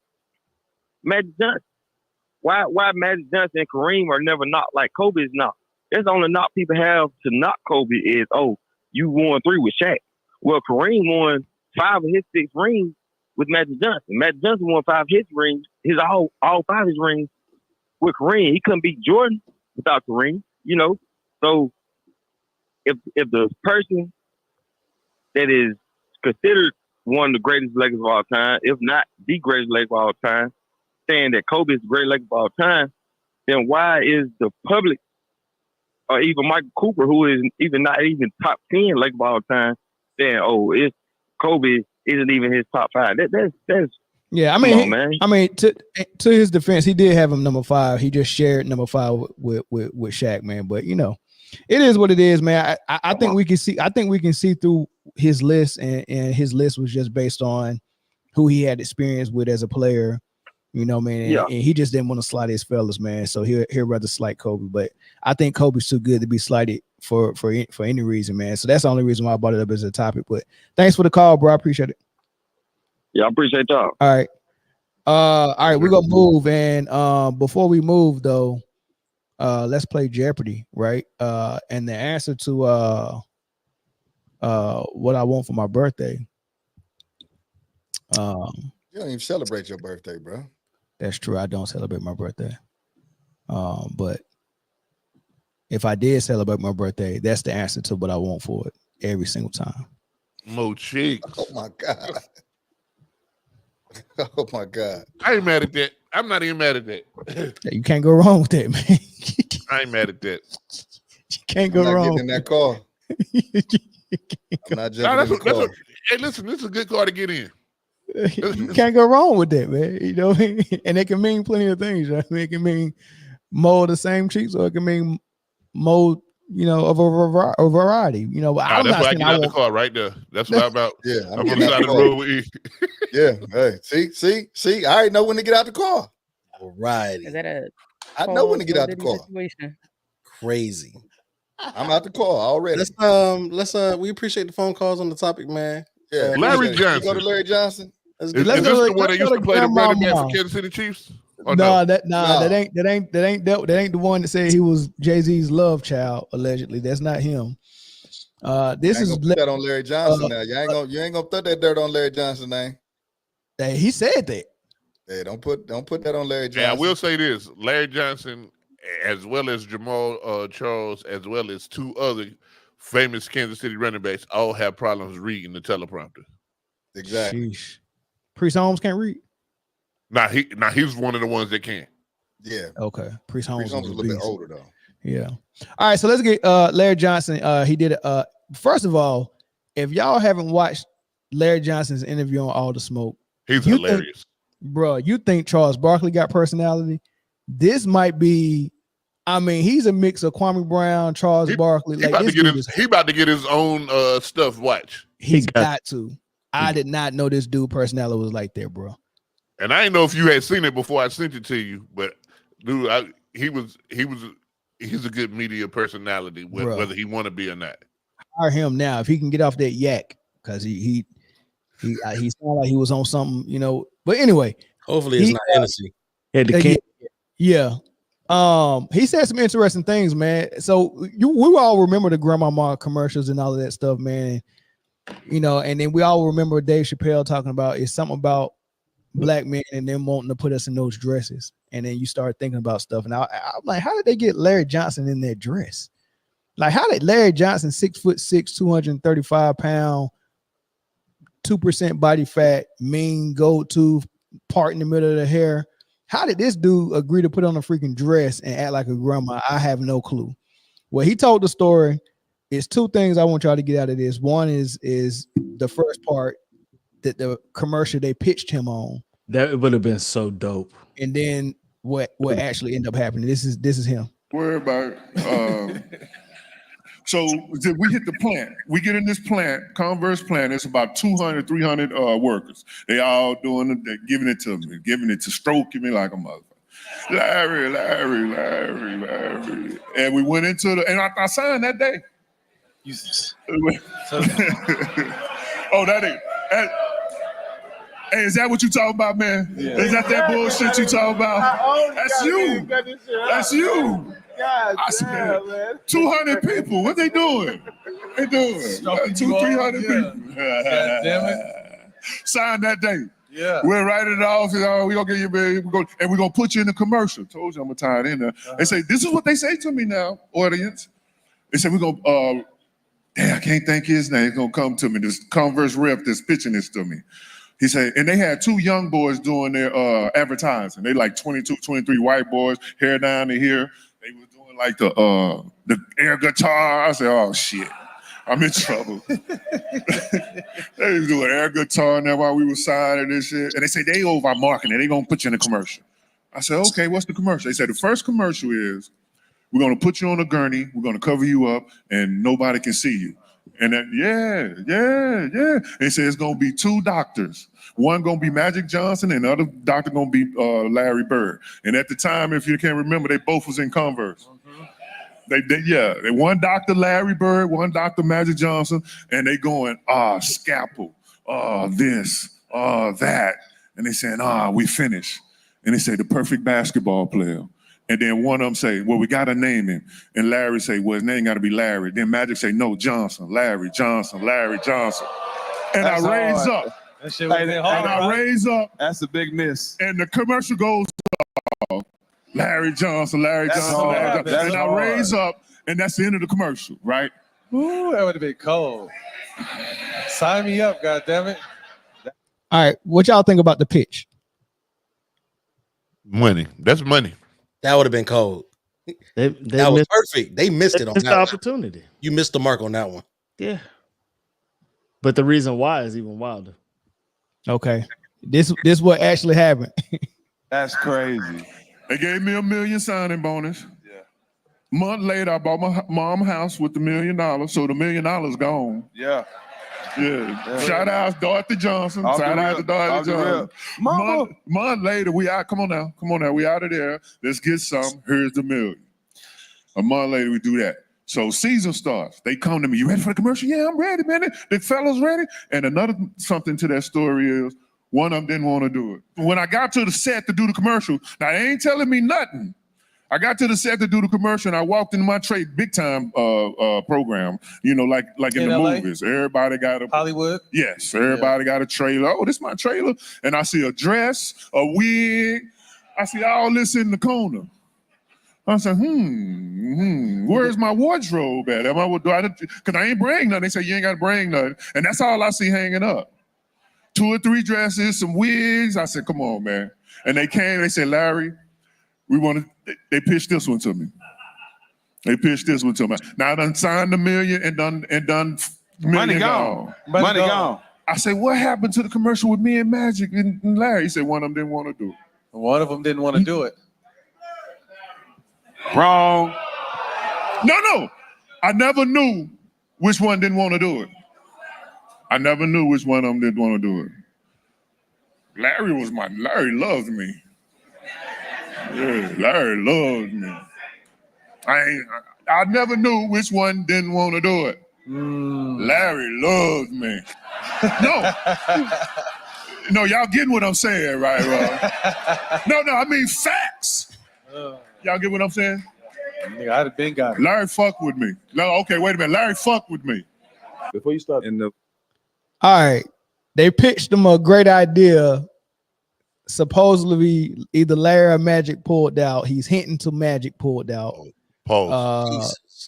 Magic Johnson? Why Magic Johnson and Kareem are never knocked like Kobe is knocked? That's the only knock people have to knock Kobe is, oh, you won 3 with Shaq. Well, Kareem won 5 of his 6 rings with Magic Johnson. Magic Johnson won 5 of his rings, all 5 of his rings with Kareem. He couldn't beat Jordan without Kareem, you know. So if the person that is considered one of the greatest Lakers of all time, if not the greatest Laker of all time, saying that Kobe is the greatest Laker of all time, then why is the public or even Michael Cooper, who is not even top 10 Laker of all time, saying, "Oh, it's Kobe isn't even his top 5." That's yeah. I mean, to his defense, he did have him number 5. He just shared number 5 with Shaq, man. But you know, it is what it is, man. I think we can see. I think we can see through his list, and his list was just based on who he had experience with as a player. You know, man, and he just didn't want to slight his fellas, man. So he'll rather slight Kobe. But I think Kobe's too good to be slighted for any reason, man. So that's the only reason why I brought it up as a topic. But thanks for the call, bro. I appreciate it. Yeah, I appreciate y'all. All right. We're gonna move. And before we move though, let's play Jeopardy, right? And the answer to what I want for my birthday. You don't even celebrate your birthday, bro. That's true. I don't celebrate my birthday. But if I did celebrate my birthday, that's the answer to what I want for it every single time. Mo cheeks. Oh my God. Oh my God. I ain't mad at that. I'm not even mad at that. You can't go wrong with that, man. I ain't mad at that. You can't go wrong. Getting in that car. I'm not jumping in the car. Hey, listen, this is a good car to get in. You can't go wrong with that, man. You know what I mean? And it can mean plenty of things, right? I mean, it can mean more of the same cheeks, or it can mean more, you know, of a variety. You know, that's why I get out the car right there. That's what I'm about. Yeah, I'm on the side of the road with you. Yeah, hey, see, I already know when to get out the car. Variety. Is that I know when to get out the car. Situation? Crazy. I'm out the car already. Let's we appreciate the phone calls on the topic, man. Yeah, Larry Johnson. You go to Larry Johnson. Is this the one that used to play the running back for Kansas City Chiefs? That ain't the one that said he was Jay-Z's love child, allegedly. That's not him. This is put that on Larry Johnson now. You ain't gonna throw that dirt on Larry Johnson name. He said that. Hey, don't put that on Larry Johnson. Yeah, I will say this: Larry Johnson, as well as Jamal Charles, as well as 2 other famous Kansas City running backs, all have problems reading the teleprompter. Exactly. Sheesh. Priest Holmes can't read. He's one of the ones that can. Yeah. Okay. Priest Holmes is a little bit older though. Yeah. All right. So let's get Larry Johnson. He did first of all, if y'all haven't watched Larry Johnson's interview on All the Smoke, he's hilarious. Bro, you think Charles Barkley got personality? This might be, I mean, he's a mix of Kwame Brown, Charles Barkley. He about to get his own stuff. Watch. He's got to. I did not know this dude personality was like that, bro. And I didn't know if you had seen it before I sent it to you, but dude, he's a good media personality, whether he want to be or not. Hire him now if he can get off that yak, because he sounded like he was on something, you know. But anyway, hopefully it's not Hennessy. Yeah. He said some interesting things, man. So we all remember the Grandmama commercials and all of that stuff, man. You know, and then we all remember Dave Chappelle talking about it's something about black men and them wanting to put us in those dresses. And then you start thinking about stuff. And I'm like, how did they get Larry Johnson in that dress? Like, how did Larry Johnson, 6'6", 235 pound, 2% body fat, mean go-to part in the middle of the hair? How did this dude agree to put on a freaking dress and act like a grandma? I have no clue. Well, he told the story. It's 2 things I want y'all to get out of this. One is the first part, that the commercial they pitched him on. That would have been so dope. And then what actually ended up happening. This is him. Worry about so we hit the plant. We get in this plant, Converse plant. It's about 200, 300 workers. They all doing it, they're giving it to me, giving it to stroking me like a mother. Larry. And we went into and I signed that day. Oh, Hey, is that what you talking about, man? Yeah. Is that bullshit you talking about? That's you. That's you. God damn, man. 200 people. What they doing? They doing 200-300 people. God damn it. Sign that day. Yeah. We'll write it off. We're going to give you a million. And we're going to put you in the commercial. Told you I'm going to tie it in there. They say, this is what they say to me now, audience. They say, we're going to, damn, I can't think his name. He's going to come to me. This Converse rep that's pitching this to me. He said, and they had 2 young boys doing their advertising. They like 22, 23 white boys, hair down to here. They was doing like the air guitar. I said, oh shit, I'm in trouble. They was doing air guitar now while we were signing this shit. And they say they over our marketing. They gonna put you in a commercial. I said, okay, what's the commercial? They said the first commercial is we're gonna put you on a gurney. We're gonna cover you up, and nobody can see you. And then, yeah. They said it's gonna be 2 doctors. One gonna be Magic Johnson, and the other doctor gonna be Larry Bird. And at the time, if you can't remember, they both was in Converse. They one Dr. Larry Bird, one Dr. Magic Johnson, and they going, scalpel, this, that. And they saying, we finished. And they say the perfect basketball player. And then one of them say, well, we got to name him. And Larry say, well, his name got to be Larry. Then Magic say, no, Johnson, Larry Johnson, Larry Johnson. And I raise up. I raise up. That's a big miss. And the commercial goes, Larry Johnson, Larry Johnson, Larry Johnson. And I raise up, and that's the end of the commercial, right? Ooh, that would have been cold. Sign me up, goddammit. All right, what y'all think about the pitch? Money. That's money. That would have been cold. That was perfect. They missed it on that the opportunity. You missed the mark on that one. Yeah. But the reason why is even wilder. Okay. This what actually happened. That's crazy. They gave me $1 million signing bonus. Yeah. Month later, I bought my mom house with $1 million. So the $1 million gone. Yeah. Yeah. Shout out to Dorothy Johnson. Shout out to Dorothy Johnson. Month later, we out. Come on now. We out of there. Let's get some. Here's the $1 million. A month later, we do that. So season starts. They come to me. You ready for the commercial? Yeah, I'm ready, man. The fellas ready. And another something to that story is one of them didn't want to do it. When I got to the set to do the commercial, now they ain't telling me nothing. I got to the set to do the commercial, and I walked into my trade big time program. You know, like in the LA? movies. Everybody got a Hollywood. Yes, everybody got a trailer. Oh, this is my trailer. And I see a dress, a wig. I see all this in the corner. I said, where's my wardrobe at? Because I ain't bring nothing. They say you ain't got to bring nothing. And that's all I see hanging up. 2 or 3 dresses, some wigs. I said, come on, man. And they came, they said, Larry, they pitched this one to me. Now I done signed $1 million and done money gone. Money gone. I said, what happened to the commercial with me and Magic and Larry? He said, one of them didn't want to do it. One of them didn't want to do it. Wrong. No. I never knew which one didn't want to do it. I never knew which one of them didn't want to do it. Larry loved me. Yeah, Larry loved me. I never knew which one didn't want to do it. Larry loved me. No, y'all getting what I'm saying, right? No, I mean facts. Y'all get what I'm saying? Nigga, I'd have been got it. Larry fucked with me. No, okay, wait a minute. Larry fucked with me. Before you start All right. They pitched them a great idea. Supposedly either Larry or Magic pulled out. He's hinting to Magic pulled out.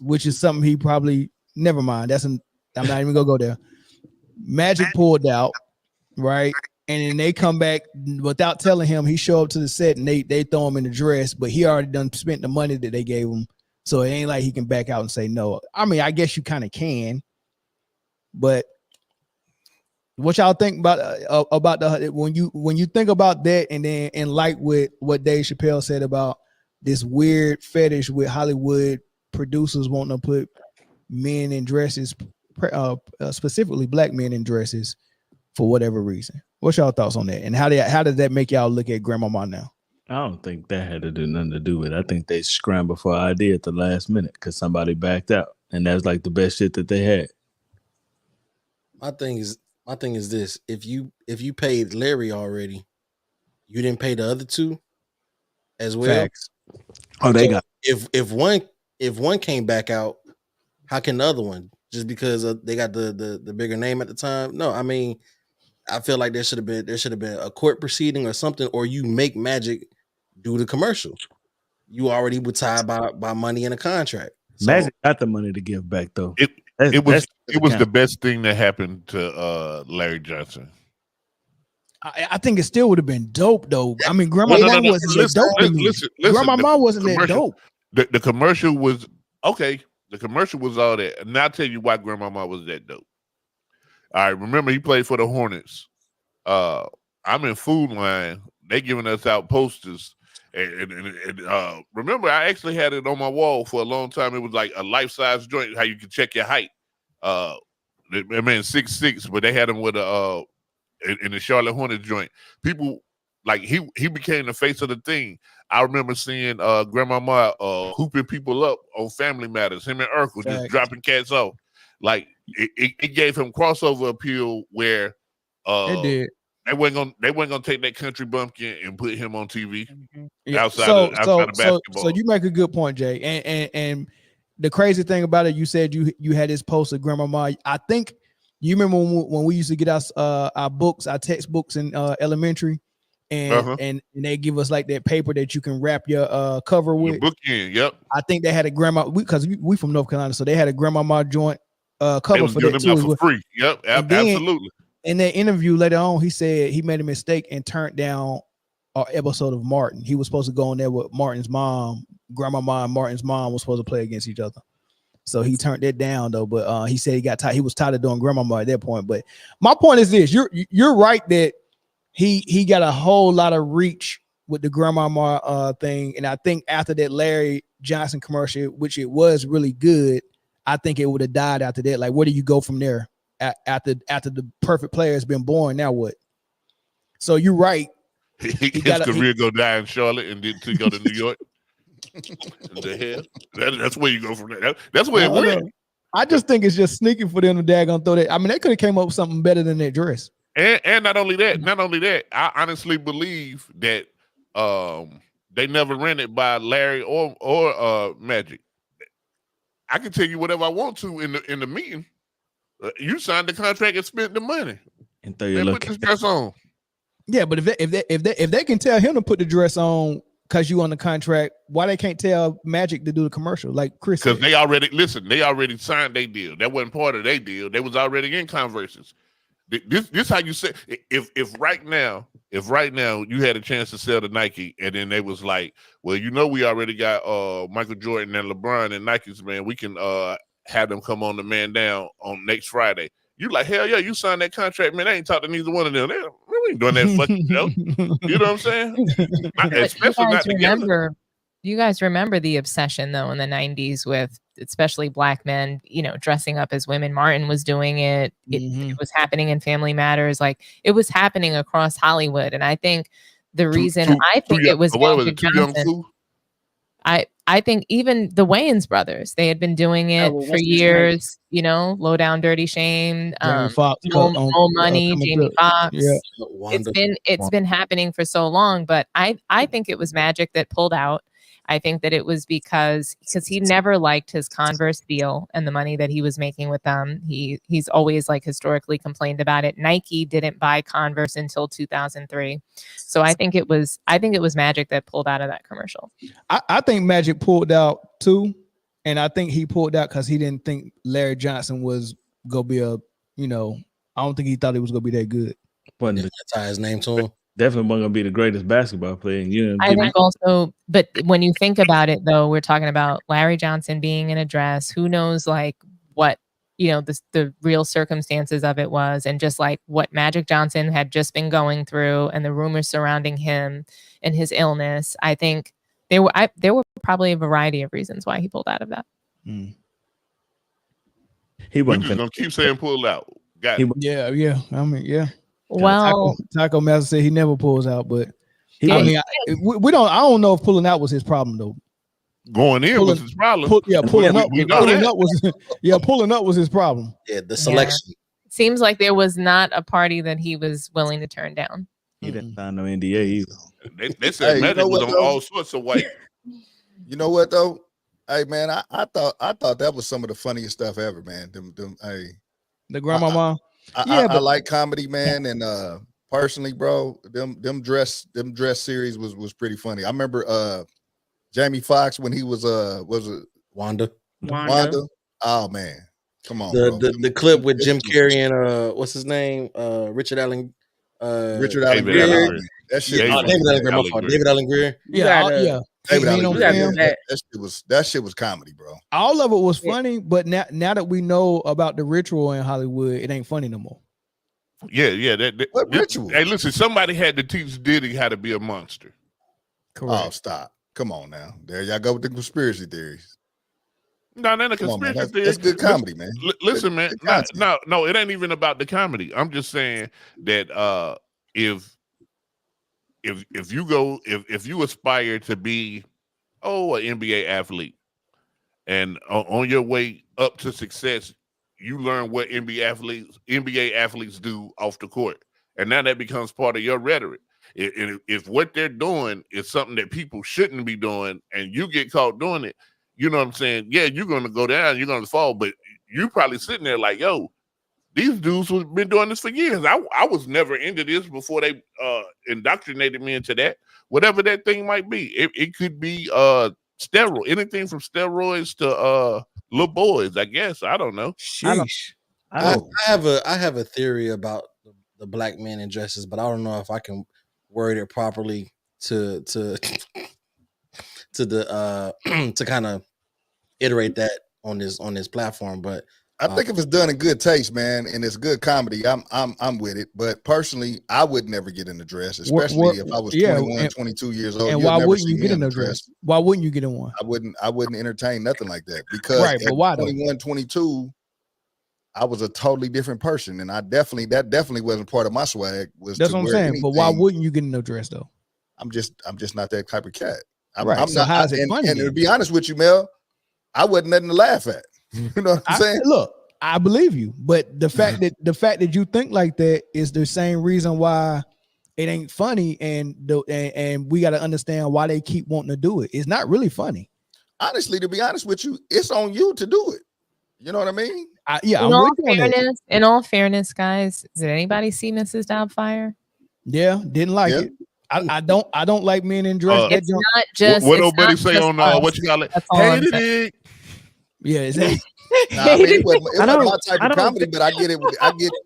Which is something he probably never mind. I'm not even gonna go there. Magic pulled out, right? And then they come back without telling him. He show up to the set and they throw him in the dress, but he already done spent the money that they gave him. So it ain't like he can back out and say no. I mean, I guess you kind of can, but what y'all think about the when you think about that, and then in light with what Dave Chappelle said about this weird fetish with Hollywood producers wanting to put men in dresses, specifically black men in dresses for whatever reason. What's y'all thoughts on that? And how did that make y'all look at Grandmama now? I don't think that had to do nothing to do with it. I think they scrambled for an idea at the last minute because somebody backed out, and that's like the best shit that they had. My thing is, My thing is this: if you paid Larry already, you didn't pay the other two as well. Facts. Oh, they got if one came back out, how can the other one? Just because they got the bigger name at the time? No, I mean, I feel like there should have been a court proceeding or something, or you make Magic do the commercial. You already were tied by money in a contract. So, Magic got the money to give back though. It was the best thing that happened to Larry Johnson. I think it still would have been dope though. I mean, Grandmama wasn't that dope. Listen, Grandmama wasn't that dope. The commercial was okay. The commercial was all that. And I'll tell you why Grandmama was that dope. All right, remember he played for the Hornets. I'm in Food Line. They giving us out posters. And remember, I actually had it on my wall for a long time. It was like a life-size joint, how you can check your height. That man 6'6", but they had him with a in the Charlotte Hornets joint. People like he became the face of the thing. I remember seeing Grandmama hooping people up on Family Matters. Him and Urkel just dropping cats off. Like it gave him crossover appeal where it did. They weren't gonna take that country bumpkin and put him on TV outside of basketball. So you make a good point, Jay. And the crazy thing about it, you said you had this post of Grandmama. I think you remember when we used to get our books, our textbooks in elementary, and they give us like that paper that you can wrap your cover with. Your book in, yep. I think they had a grandma because we from North Carolina, so they had a Grandmama joint cover for that too. For free. Yep, absolutely. In that interview later on, he said he made a mistake and turned down an episode of Martin. He was supposed to go on there with Martin's mom. Grandmama and Martin's mom was supposed to play against each other. So he turned that down though. But he said he got tired. He was tired of doing Grandmama at that point. But my point is this: you're right that he got a whole lot of reach with the Grandmama thing. And I think after that Larry Johnson commercial, which it was really good, I think it would have died after that. Like, where do you go from there? After the perfect player has been born, now what? So you're right. His career go die in Charlotte and then to go to New York. The hell? That's where you go from there. That's where it went. I just think it's just sneaky for them to daggone throw that. I mean, they could have came up with something better than that dress. And not only that, I honestly believe that they never ran it by Larry or Magic. I can tell you whatever I want to in the meeting. You signed the contract and spent the money and throw your put this dress on. Yeah, but if they can tell him to put the dress on because you on the contract, why they can't tell Magic to do the commercial like Chris? Because they already signed their deal. That wasn't part of their deal. They was already in conversations. This how you say if right now you had a chance to sell to Nike and then they was like, well, we already got Michael Jordan and LeBron and Nike's, man, we can have them come on the Man Down on next Friday. You like, hell yeah, you signed that contract, man. I ain't talked to neither one of them. We ain't doing that fucking show. You know what I'm saying? Especially not together. You guys remember the obsession though in the 90s with especially black men, dressing up as women. Martin was doing it. It was happening in Family Matters. Like it was happening across Hollywood. And I think the reason it was Magic Johnson. I think even the Wayans brothers, they had been doing it for years, Low Down Dirty Shame, Mo Money, Jamie Foxx. Yeah. It's been happening for so long, but I think it was Magic that pulled out. I think that it was because he never liked his Converse deal and the money that he was making with them. He's always like historically complained about it. Nike didn't buy Converse until 2003. So I think it was Magic that pulled out of that commercial. I think Magic pulled out too. And I think he pulled out because he didn't think Larry Johnson was gonna be I don't think he thought he was gonna be that good. That's how his name to him. Definitely wasn't gonna be the greatest basketball player. I think also, but when you think about it, though, we're talking about Larry Johnson being in a dress. Who knows, like what the real circumstances of it was, and just like what Magic Johnson had just been going through, and the rumors surrounding him and his illness. I think there were probably a variety of reasons why he pulled out of that. He wasn't gonna keep saying pull out. Got it. Yeah. I mean, yeah. Well, Taco Master said he never pulls out, but I don't know if pulling out was his problem though. Going in was his problem. Pulling up was his problem. Yeah, the selection. seems like there was not a party that he was willing to turn down. He didn't sign no NDA either. They said Magic was on all sorts of white. You know what though? Hey man, I thought that was some of the funniest stuff ever, man. The Grandmama. I like comedy, man, and personally, bro, them dress series was pretty funny. I remember Jamie Foxx when he was it Wanda? Oh man, come on, the clip with Jim Carrey and what's his name? Richard Allen. Richard Allen Greer. That shit. David Allen Greer. My fault. David Allen Greer. Yeah. David Allen Greer. That shit was comedy, bro. All of it was funny, but now that we know about the ritual in Hollywood, it ain't funny no more. Yeah. What ritual? Hey, listen, somebody had to teach Diddy how to be a monster. Correct. Oh, stop. Come on now. There y'all go with the conspiracy theories. No, that's a conspiracy theory. That's good comedy, man. Listen, man. No, it ain't even about the comedy. I'm just saying that if you aspire to be an NBA athlete, and on your way up to success, you learn what NBA athletes do off the court, and now that becomes part of your rhetoric. If what they're doing is something that people shouldn't be doing, and you get caught doing it, you know what I'm saying? Yeah, you're gonna go down, you're gonna fall, but you probably sitting there like, yo, these dudes have been doing this for years. I was never into this before they indoctrinated me into that. Whatever that thing might be. It could be steroid, anything from steroids to little boys, I guess. I don't know. Sheesh. I have a theory about the black men in dresses, but I don't know if I can word it properly to kind of iterate that on this platform. But I think if it's done in good taste, man, and it's good comedy, I'm with it. But personally, I would never get in a dress, especially if I was 21, 22 years old. And why wouldn't you get in a dress? Why wouldn't you get in one? I wouldn't entertain nothing like that because but why 21, 22, I was a totally different person, and that definitely wasn't part of my swag. That's what I'm saying. But why wouldn't you get in no dress though? I'm just not that type of cat. I'm so not. How is it funny? And to be honest with you, Mel, I wasn't nothing to laugh at. You know what I'm saying? Look, I believe you, but the fact that you think like that is the same reason why it ain't funny, and we got to understand why they keep wanting to do it. It's not really funny. Honestly, to be honest with you, it's on you to do it. You know what I mean? In all fairness, guys, did anybody see Mrs. Doubtfire? Yeah, didn't like it. I don't like men in dress. It's not just what nobody say on what you call it. Hated it. Yeah, is it? Nah, I mean, it wasn't my type of comedy, but I get it. I get it.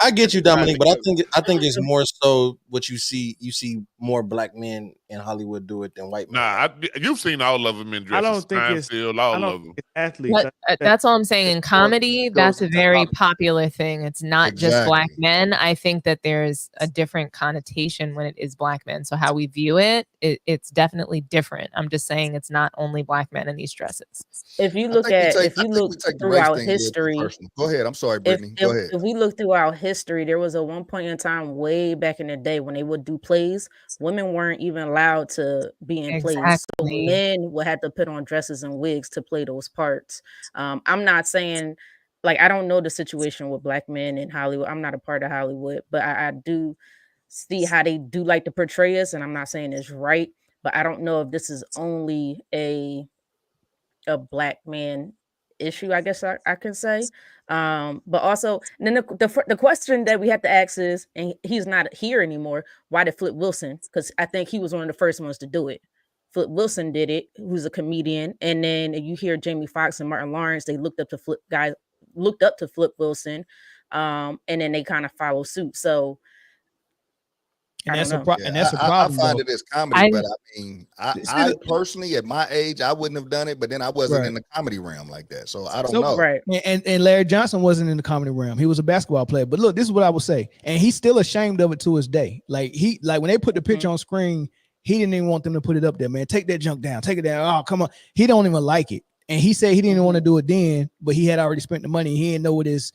I get you, Dominique, but I think it's more so what you see. You see more black men in Hollywood do it than white men. Nah, you've seen all of them in dresses. I don't think it's all of them. Athletes. That's all I'm saying. In comedy, that's a very popular thing. It's not just black men. I think that there's a different connotation when it is black men. So how we view it's definitely different. I'm just saying it's not only black men in these dresses. If you look throughout history, go ahead. I'm sorry, Britne. Go ahead. If we look throughout history, there was a one point in time way back in the day when they would do plays. Women weren't even allowed to be in plays, so men would have to put on dresses and wigs to play those parts. I'm not saying, like, I don't know the situation with black men in Hollywood. I'm not a part of Hollywood, but I do see how they do like to portray us, and I'm not saying it's right, but I don't know if this is only a black man issue, I guess I can say. But also, then the question that we have to ask is, and he's not here anymore, why did Flip Wilson? Because I think he was one of the first ones to do it. Flip Wilson did it, who's a comedian, and then you hear Jamie Foxx and Martin Lawrence, they looked up to Flip Wilson, and then they kind of follow suit. So that's a problem. I find it as comedy, but I mean, I personally, at my age, I wouldn't have done it. But then I wasn't in the comedy realm like that, so I don't know. Right. And Larry Johnson wasn't in the comedy realm. He was a basketball player. But look, this is what I would say, and he's still ashamed of it to his day. Like when they put the picture on screen, he didn't even want them to put it up there. Man, take that junk down. Take it down. Oh, come on. He don't even like it, and he said he didn't want to do it then, but he had already spent the money. He didn't know what his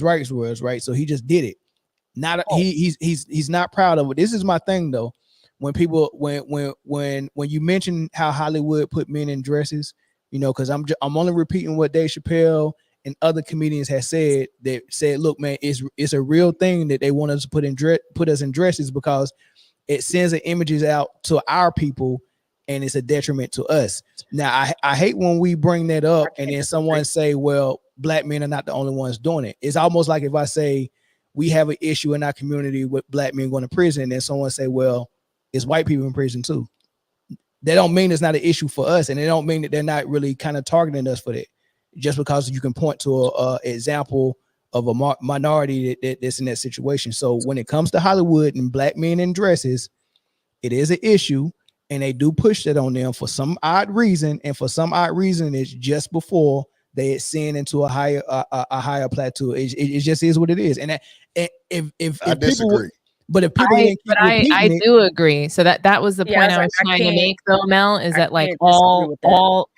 rights was, right? So he just did it. He's not proud of it. This is my thing though. When people when you mention how Hollywood put men in dresses, you know, because I'm only repeating what Dave Chappelle and other comedians have said, look, man, it's a real thing that they want us to put us in dresses because it sends the images out to our people and it's a detriment to us. Now, I hate when we bring that up and then someone say, well, black men are not the only ones doing it. It's almost like if I say we have an issue in our community with black men going to prison, and then someone say, well, it's white people in prison too. That don't mean it's not an issue for us, and it don't mean that they're not really kind of targeting us for that. Just because you can point to a example of a minority that's in that situation. So when it comes to Hollywood and black men in dresses, it is an issue, and they do push that on them for some odd reason. And for some odd reason, it's just before they ascend into a higher plateau. It just is what it is. And if I disagree. But if people I do agree. So that was the point I was trying to make, though, Mel, is that like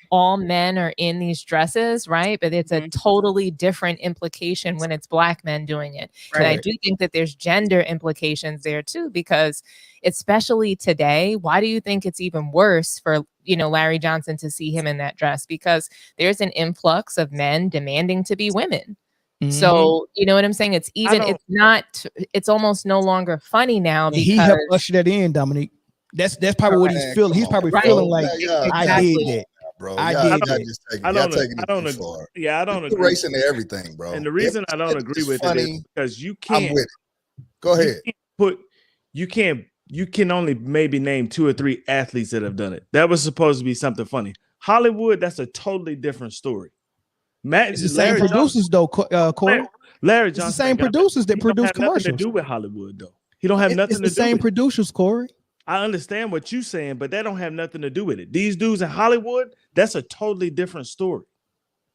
all men are in these dresses, right? But it's a totally different implication when it's black men doing it. Right. And I do think that there's gender implications there too, because especially today, why do you think it's even worse for, Larry Johnson to see him in that dress? Because there's an influx of men demanding to be women. Mm-hmm. So, you know what I'm saying? It's almost no longer funny now because he helped usher that in, Dominique. That's probably what he's feeling. He's probably feeling like I did that. Bro, I don't agree. Yeah, I don't agree. Racing to everything, bro. And the reason I don't agree with it is because you can't. I'm with it. Go ahead. You can only maybe name 2 or 3 athletes that have done it. That was supposed to be something funny. Hollywood, that's a totally different story. It's the same producers, though, Corey. Larry Johnson. It's the same producers that produce commercials. Nothing to do with Hollywood, though. He don't have nothing to do with it. It's the same producers, Corey. I understand what you're saying, but that don't have nothing to do with it. These dudes in Hollywood, that's a totally different story.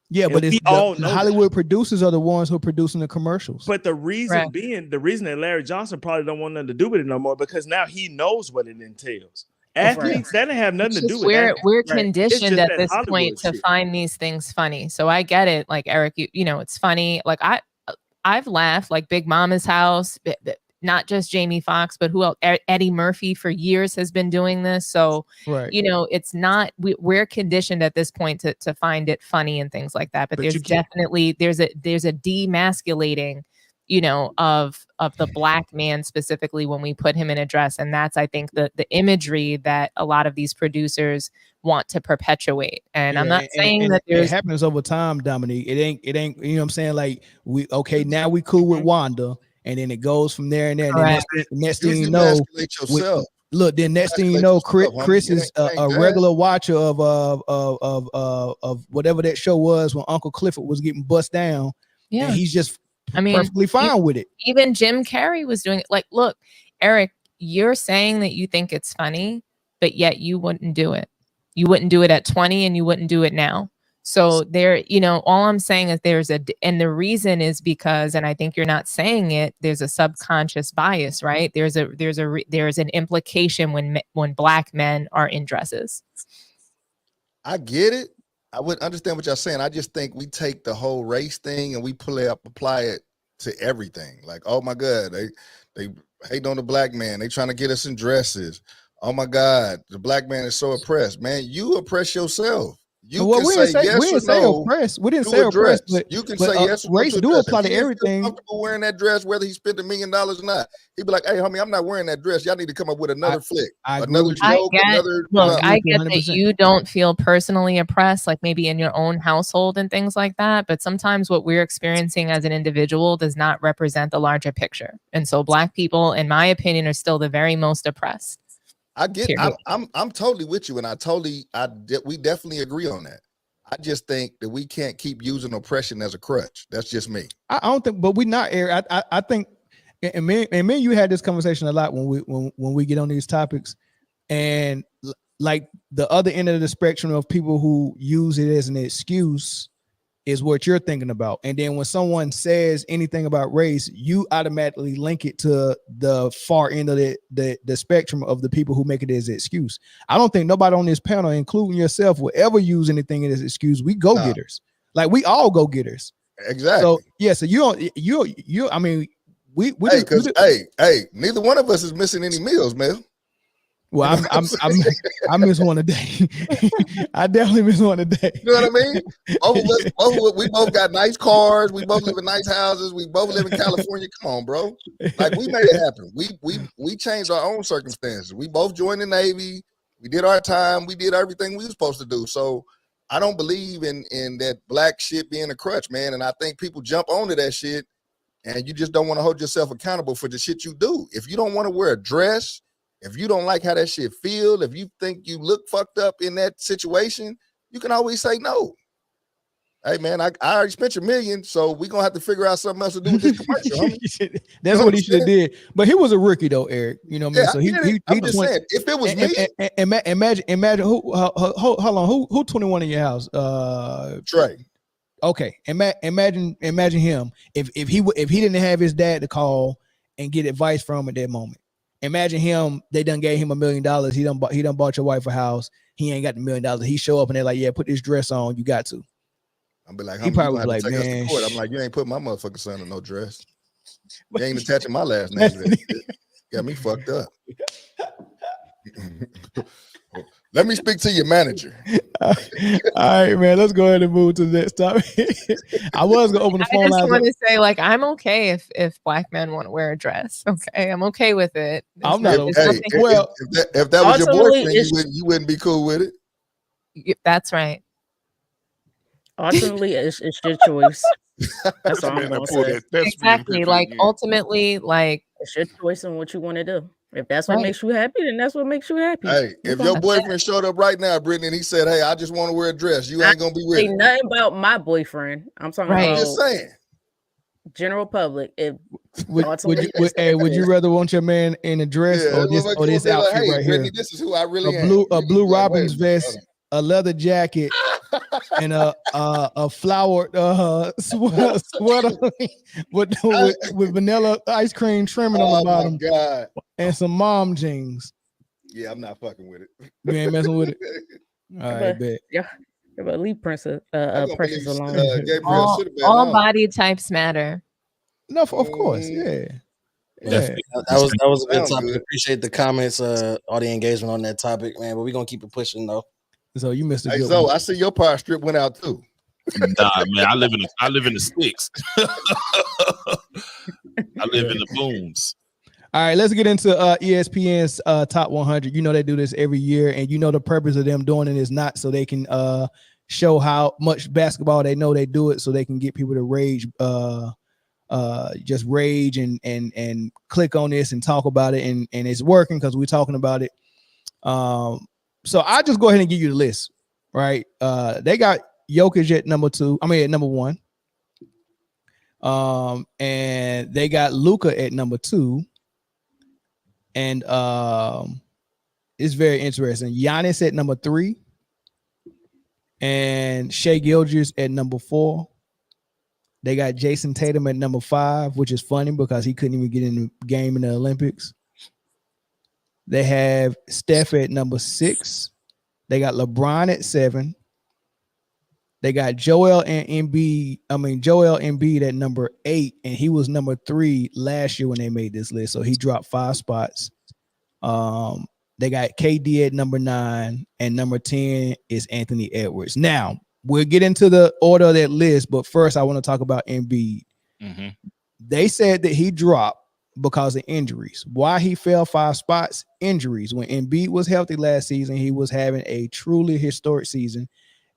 Yeah, but it's the Hollywood producers are the ones who are producing the commercials. But the reason that Larry Johnson probably don't want nothing to do with it no more, because now he knows what it entails. Athletes, that didn't have nothing to do with it. We're conditioned at this point to find these things funny. So I get it. Like, Eric, it's funny. Like I've laughed, like Big Mama's House, not just Jamie Foxx, but who else? Eddie Murphy for years has been doing this. So, it's not, we're conditioned at this point to find it funny and things like that. But there's definitely, there's a demasculating, of the black man specifically when we put him in a dress. And that's, I think, the imagery that a lot of these producers want to perpetuate. And I'm not saying that it happens over time, Dominique. It ain't, you know what I'm saying? Like now we cool with Wanda. And then it goes from there and there. And then next thing you know, then next thing you know, Chris is a regular watcher of whatever that show was when Uncle Clifford was getting bust down. Yeah, and he's just perfectly fine with it. Even Jim Carrey was doing it. Like, look, Eric, you're saying that you think it's funny, but yet you wouldn't do it. You wouldn't do it at 20, and you wouldn't do it now. So there, all I'm saying is and the reason is because, and I think you're not saying it, there's a subconscious bias, right? There's an implication when black men are in dresses. I get it. I would understand what y'all saying. I just think we take the whole race thing and we apply it to everything. Like, oh my God, they hate on the black man. They trying to get us in dresses. Oh my God, the black man is so oppressed. Man, you oppress yourself. We didn't say oppressed, but you can say yes. Race do apply to everything. Comfortable wearing that dress, whether he spent $1 million or not. He'd be like, "Hey, homie, I'm not wearing that dress. Y'all need to come up with another flick, another joke, I get that you don't feel personally oppressed, like maybe in your own household and things like that. But sometimes what we're experiencing as an individual does not represent the larger picture, and so black people, in my opinion, are still the very most oppressed. I get. I'm totally with you, and we definitely agree on that. I just think that we can't keep using oppression as a crutch. That's just me. I don't think, but we not, Eric. I think, and me and you had this conversation a lot when we get on these topics, and like the other end of the spectrum of people who use it as an excuse is what you're thinking about. And then when someone says anything about race, you automatically link it to the far end of the spectrum of the people who make it as an excuse. I don't think nobody on this panel, including yourself, will ever use anything as an excuse. We go getters. Like, we all go getters. Exactly. So yeah, so you I mean, hey, neither one of us is missing any meals, man. Well, I miss one a day. I definitely miss one a day. You know what I mean? We both got nice cars. We both live in nice houses. We both live in California. Come on, bro. Like we made it happen. We changed our own circumstances. We both joined the Navy. We did our time. We did everything we were supposed to do. So I don't believe in that black shit being a crutch, man. And I think people jump onto that shit, and you just don't want to hold yourself accountable for the shit you do. If you don't want to wear a dress, if you don't like how that shit feel, if you think you look fucked up in that situation, you can always say no. Hey man, I already spent $1 million, so we're gonna have to figure out something else to do with this commercial, homie. That's what he should have did. But he was a rookie though, Eric. You know what I mean? So I'm just saying, if it was me, imagine hold on, who 21 in your house? Trey. Okay, imagine him if he didn't have his dad to call and get advice from at that moment. Imagine him. They done gave him $1 million. He done bought your wife a house. He ain't got the $1 million. He show up and they're like, yeah, put this dress on. You got to. I'll be like, he probably was like, man, I'm like, you ain't put my motherfucking son in no dress. You ain't attaching my last name to that. Got me fucked up. Let me speak to your manager. All right, man. Let's go ahead and move to the next topic. I was gonna open the phone line. I just want to say, like, I'm okay if black men want to wear a dress. Okay, I'm okay with it. I'm not okay. If that was your boyfriend, you wouldn't be cool with it. That's right. Ultimately, it's your choice. That's all I'm gonna say. Exactly. Like ultimately, like it's your choice on what you want to do. If that's what makes you happy, then that's what makes you happy. Hey, if your boyfriend showed up right now, Britne, and he said, "Hey, I just want to wear a dress," you ain't gonna be with it. Nothing about my boyfriend. I'm talking about. I'm just saying. General public. If would you rather want your man in a dress or this outfit like, hey, right Britne, here? This is who I really am. A blue Robbins vest, a leather jacket, and a flowered sweater with vanilla ice cream trimming on the bottom. God. And some mom jeans. Yeah, I'm not fucking with it. You ain't messing with it. All right, bet. Yeah, but leave Princess alone. All body types matter. No, of course, yeah. That was a good topic. Appreciate the comments, all the engagement on that topic, man. But we're gonna keep it pushing though. So you missed a good one. I see your power strip went out too. Nah, man, I live in the sticks. I live in the booms. All right, let's get into ESPN's top 100. You know they do this every year, and you know the purpose of them doing it is not so they can show how much basketball they know they do it, so they can get people to rage, just rage and click on this and talk about it, and it's working because we're talking about it. So I just go ahead and give you the list, right? They got Jokic at number 2. I mean at number 1. And they got Luka at number 2. And it's very interesting. Giannis at number 3. And Shai Gilgeous at number 4. They got Jason Tatum at number 5, which is funny because he couldn't even get in the game in the Olympics. They have Steph at number 6. They got LeBron at 7. They got Joel Embiid at number 8, and he was number 3 last year when they made this list. So he dropped 5 spots. They got KD at number 9, and number 10 is Anthony Edwards. Now, we'll get into the order of that list, but first I want to talk about Embiid. Mm-hmm. They said that he dropped because of injuries. Why he fell 5 spots? Injuries. When Embiid was healthy last season, he was having a truly historic season,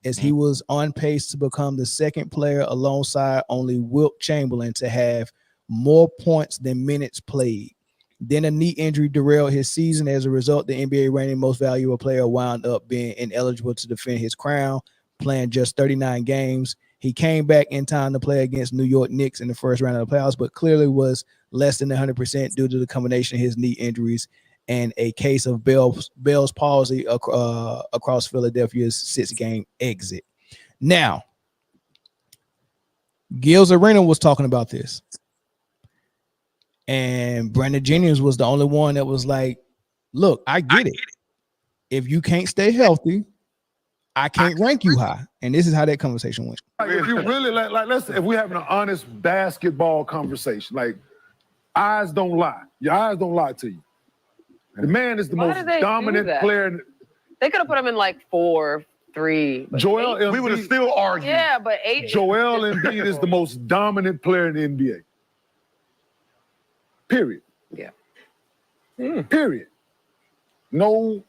as he was on pace to become the second player alongside only Wilt Chamberlain to have more points than minutes played. Then a knee injury derailed his season. As a result, the NBA reigning most valuable player wound up being ineligible to defend his crown, playing just 39 games. He came back in time to play against New York Knicks in the first round of the playoffs, but clearly was less than 100% due to the combination of his knee injuries and a case of Bell's palsy across Philadelphia's 6-game exit. Now, Gil's Arena was talking about this, and Brandon Jennings was the only one that was like, look, I get it. If you can't stay healthy, I can't rank you high. And this is how that conversation went. Like if you really if we're having an honest basketball conversation, like eyes don't lie. Your eyes don't lie to you. The man is the Why most did they do dominant that? player. They could have put him in like 4, 3. but Joel 8? Embiid. We would have still argued. Yeah, but 8. Joel Embiid is the most dominant player in the NBA. Period. Yeah. Period. No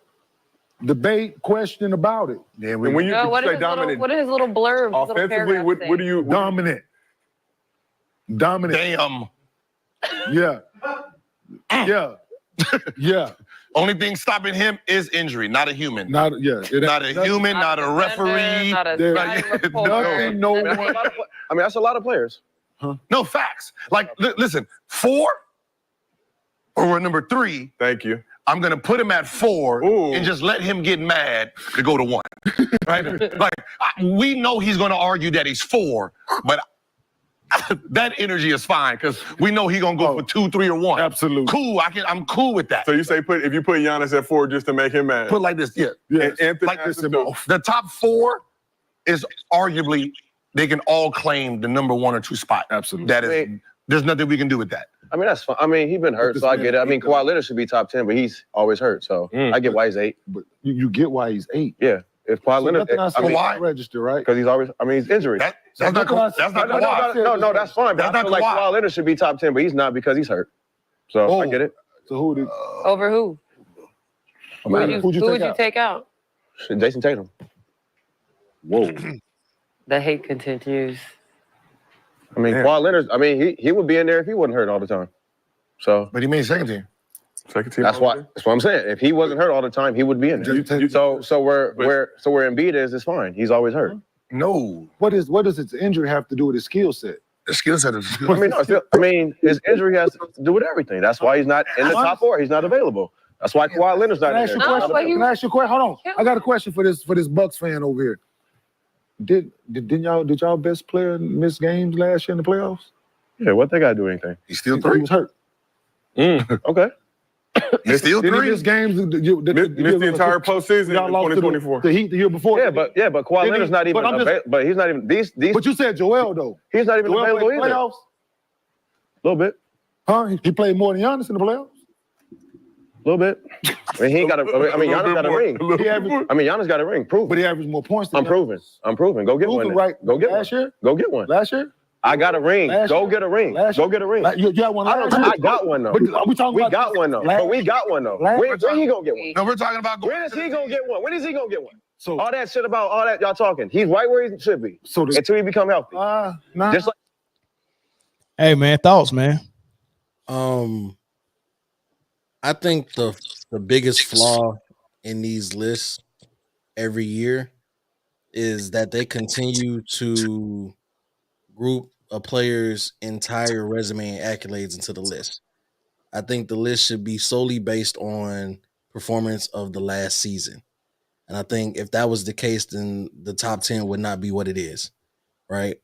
debate, question about it. Yeah, when you What say is dominant, what are his little blurbs? His little offensively, what paragraphs do you dominant? Dominant. Damn. Yeah. Yeah. Yeah. Only thing stopping him is injury, not a human. Not a human, not a referee. Nothing, no one. I mean, that's a lot of players. No facts. Like, listen, 4 or number 3. Thank you. I'm gonna put him at 4 and just let him get mad to go to 1. Right? Like, we know he's gonna argue that he's 4, but that energy is fine because we know he's gonna go for 2, 3, or 1. Absolutely. Cool. I'm cool with that. So you say if you put Giannis at 4 just to make him mad. Put like this, yeah. Like this. The top 4 is arguably they can all claim the number 1 or 2 spot. Absolutely. That is, there's nothing we can do with that. I mean, that's fine. I mean, he's been hurt, so I get it. I mean, Kawhi Leonard should be top 10, but he's always hurt, so I get why he's 8. But you get why he's 8. Yeah. If Kawhi Leonard, I mean, why register, right? Because he's always, I mean, he's injured. That's not Kawhi. No, that's fine. But I feel like Kawhi Leonard should be top 10, but he's not because he's hurt. So I get it. So who did? Over who? Who would you take out? Jason Tatum. Whoa. The hate continues. I mean, Kawhi Leonard. I mean, he would be in there if he wasn't hurt all the time. So, but he made second team. Second team. That's what I'm saying. If he wasn't hurt all the time, he would be in there. So where Embiid is fine. He's always hurt. No. What does his injury have to do with his skill set? The skill set is. I mean, his injury has to do with everything. That's why he's not in the top 4. He's not available. That's why Kawhi Leonard's not in there. Can I ask you a question? Hold on. I got a question for this Bucks fan over here. Did y'all best player miss games last year in the playoffs? Yeah, what they got to do anything? He's still 3. He was hurt. Okay. He's still 3. Did he miss games? Missed the entire postseason in 2024. The Heat the year before. Yeah, but Kawhi Leonard's not even. But he's not even these. But you said Joel though. He's not even available either. Playoffs. A little bit. Huh? He played more than Giannis in the playoffs. A little bit. I mean, he ain't got a. I mean, Giannis got a ring. Giannis got a ring. Prove. But he averaged more points. I'm proving. Go get one. Right. Go get one. Last year. Go get one. Last year. I got a ring. Go get a ring. Go get a ring. You got one last year. I got one though. We got one though. But we got one though. When he gonna get one? No, we're talking about. When is he gonna get one? When is he gonna get one? So all that shit about all that y'all talking. He's right where he should be. So until he become healthy. Nah. Just like. Hey man, thoughts, man. I think the biggest flaw in these lists every year is that they continue to group a player's entire resume and accolades into the list. I think the list should be solely based on performance of the last season. And I think if that was the case, then the top 10 would not be what it is, right?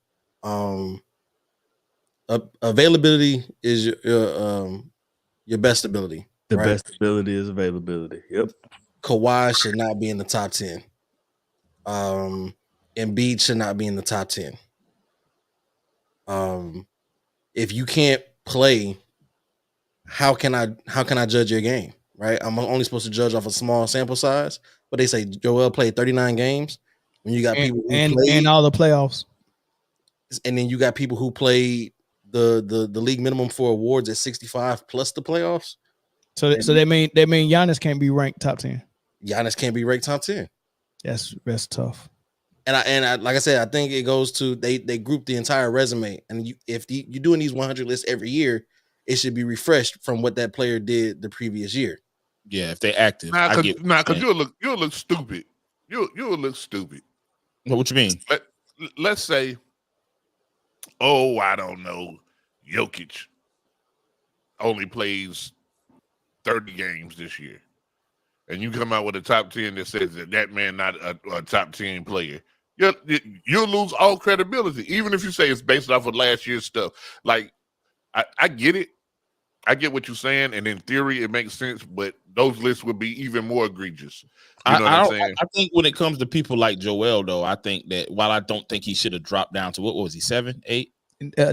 Availability is your best ability. The right? best ability is availability. Yep. Kawhi should not be in the top 10. Embiid should not be in the top 10. If you can't play, how can I judge your game? Right? I'm only supposed to judge off a small sample size. But they say Joel played 39 games. When you got people who and all the playoffs, and then you got people who played the league minimum for awards at 65 plus the playoffs. So they mean Giannis can't be ranked top 10. Giannis can't be ranked top 10. That's tough. And I like I said, I think it goes to they group the entire resume. And if you're doing these 100 lists every year, it should be refreshed from what that player did the previous year. Yeah, if they active. Because you'll look stupid. You'll look stupid. What you mean? Let's say, I don't know, Jokic only plays 30 games this year. And you come out with a top 10 that says that man not a top 10 player. You'll lose all credibility, even if you say it's based off of last year's stuff. Like, I get it. I get what you're saying, and in theory, it makes sense, but those lists would be even more egregious. You know what I'm saying? I think when it comes to people like Joel, though, I think that while I don't think he should have dropped down to what was he, 7, 8?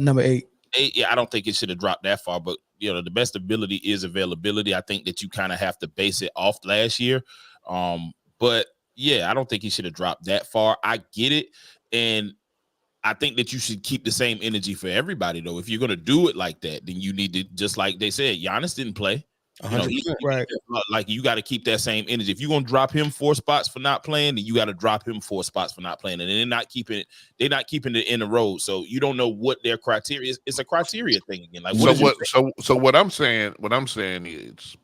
Number 8. I don't think it should have dropped that far, but the best ability is availability. I think that you kind of have to base it off last year. But yeah, I don't think he should have dropped that far. I get it. And I think that you should keep the same energy for everybody, though. If you're going to do it like that, then you need to, just like they said, Giannis didn't play. 100%. Right. Like you got to keep that same energy. If you're going to drop him 4 spots for not playing, then you got to drop him 4 spots for not playing. And they're not keeping it in the road. So you don't know what their criteria is. It's a criteria thing again. Like what I'm saying is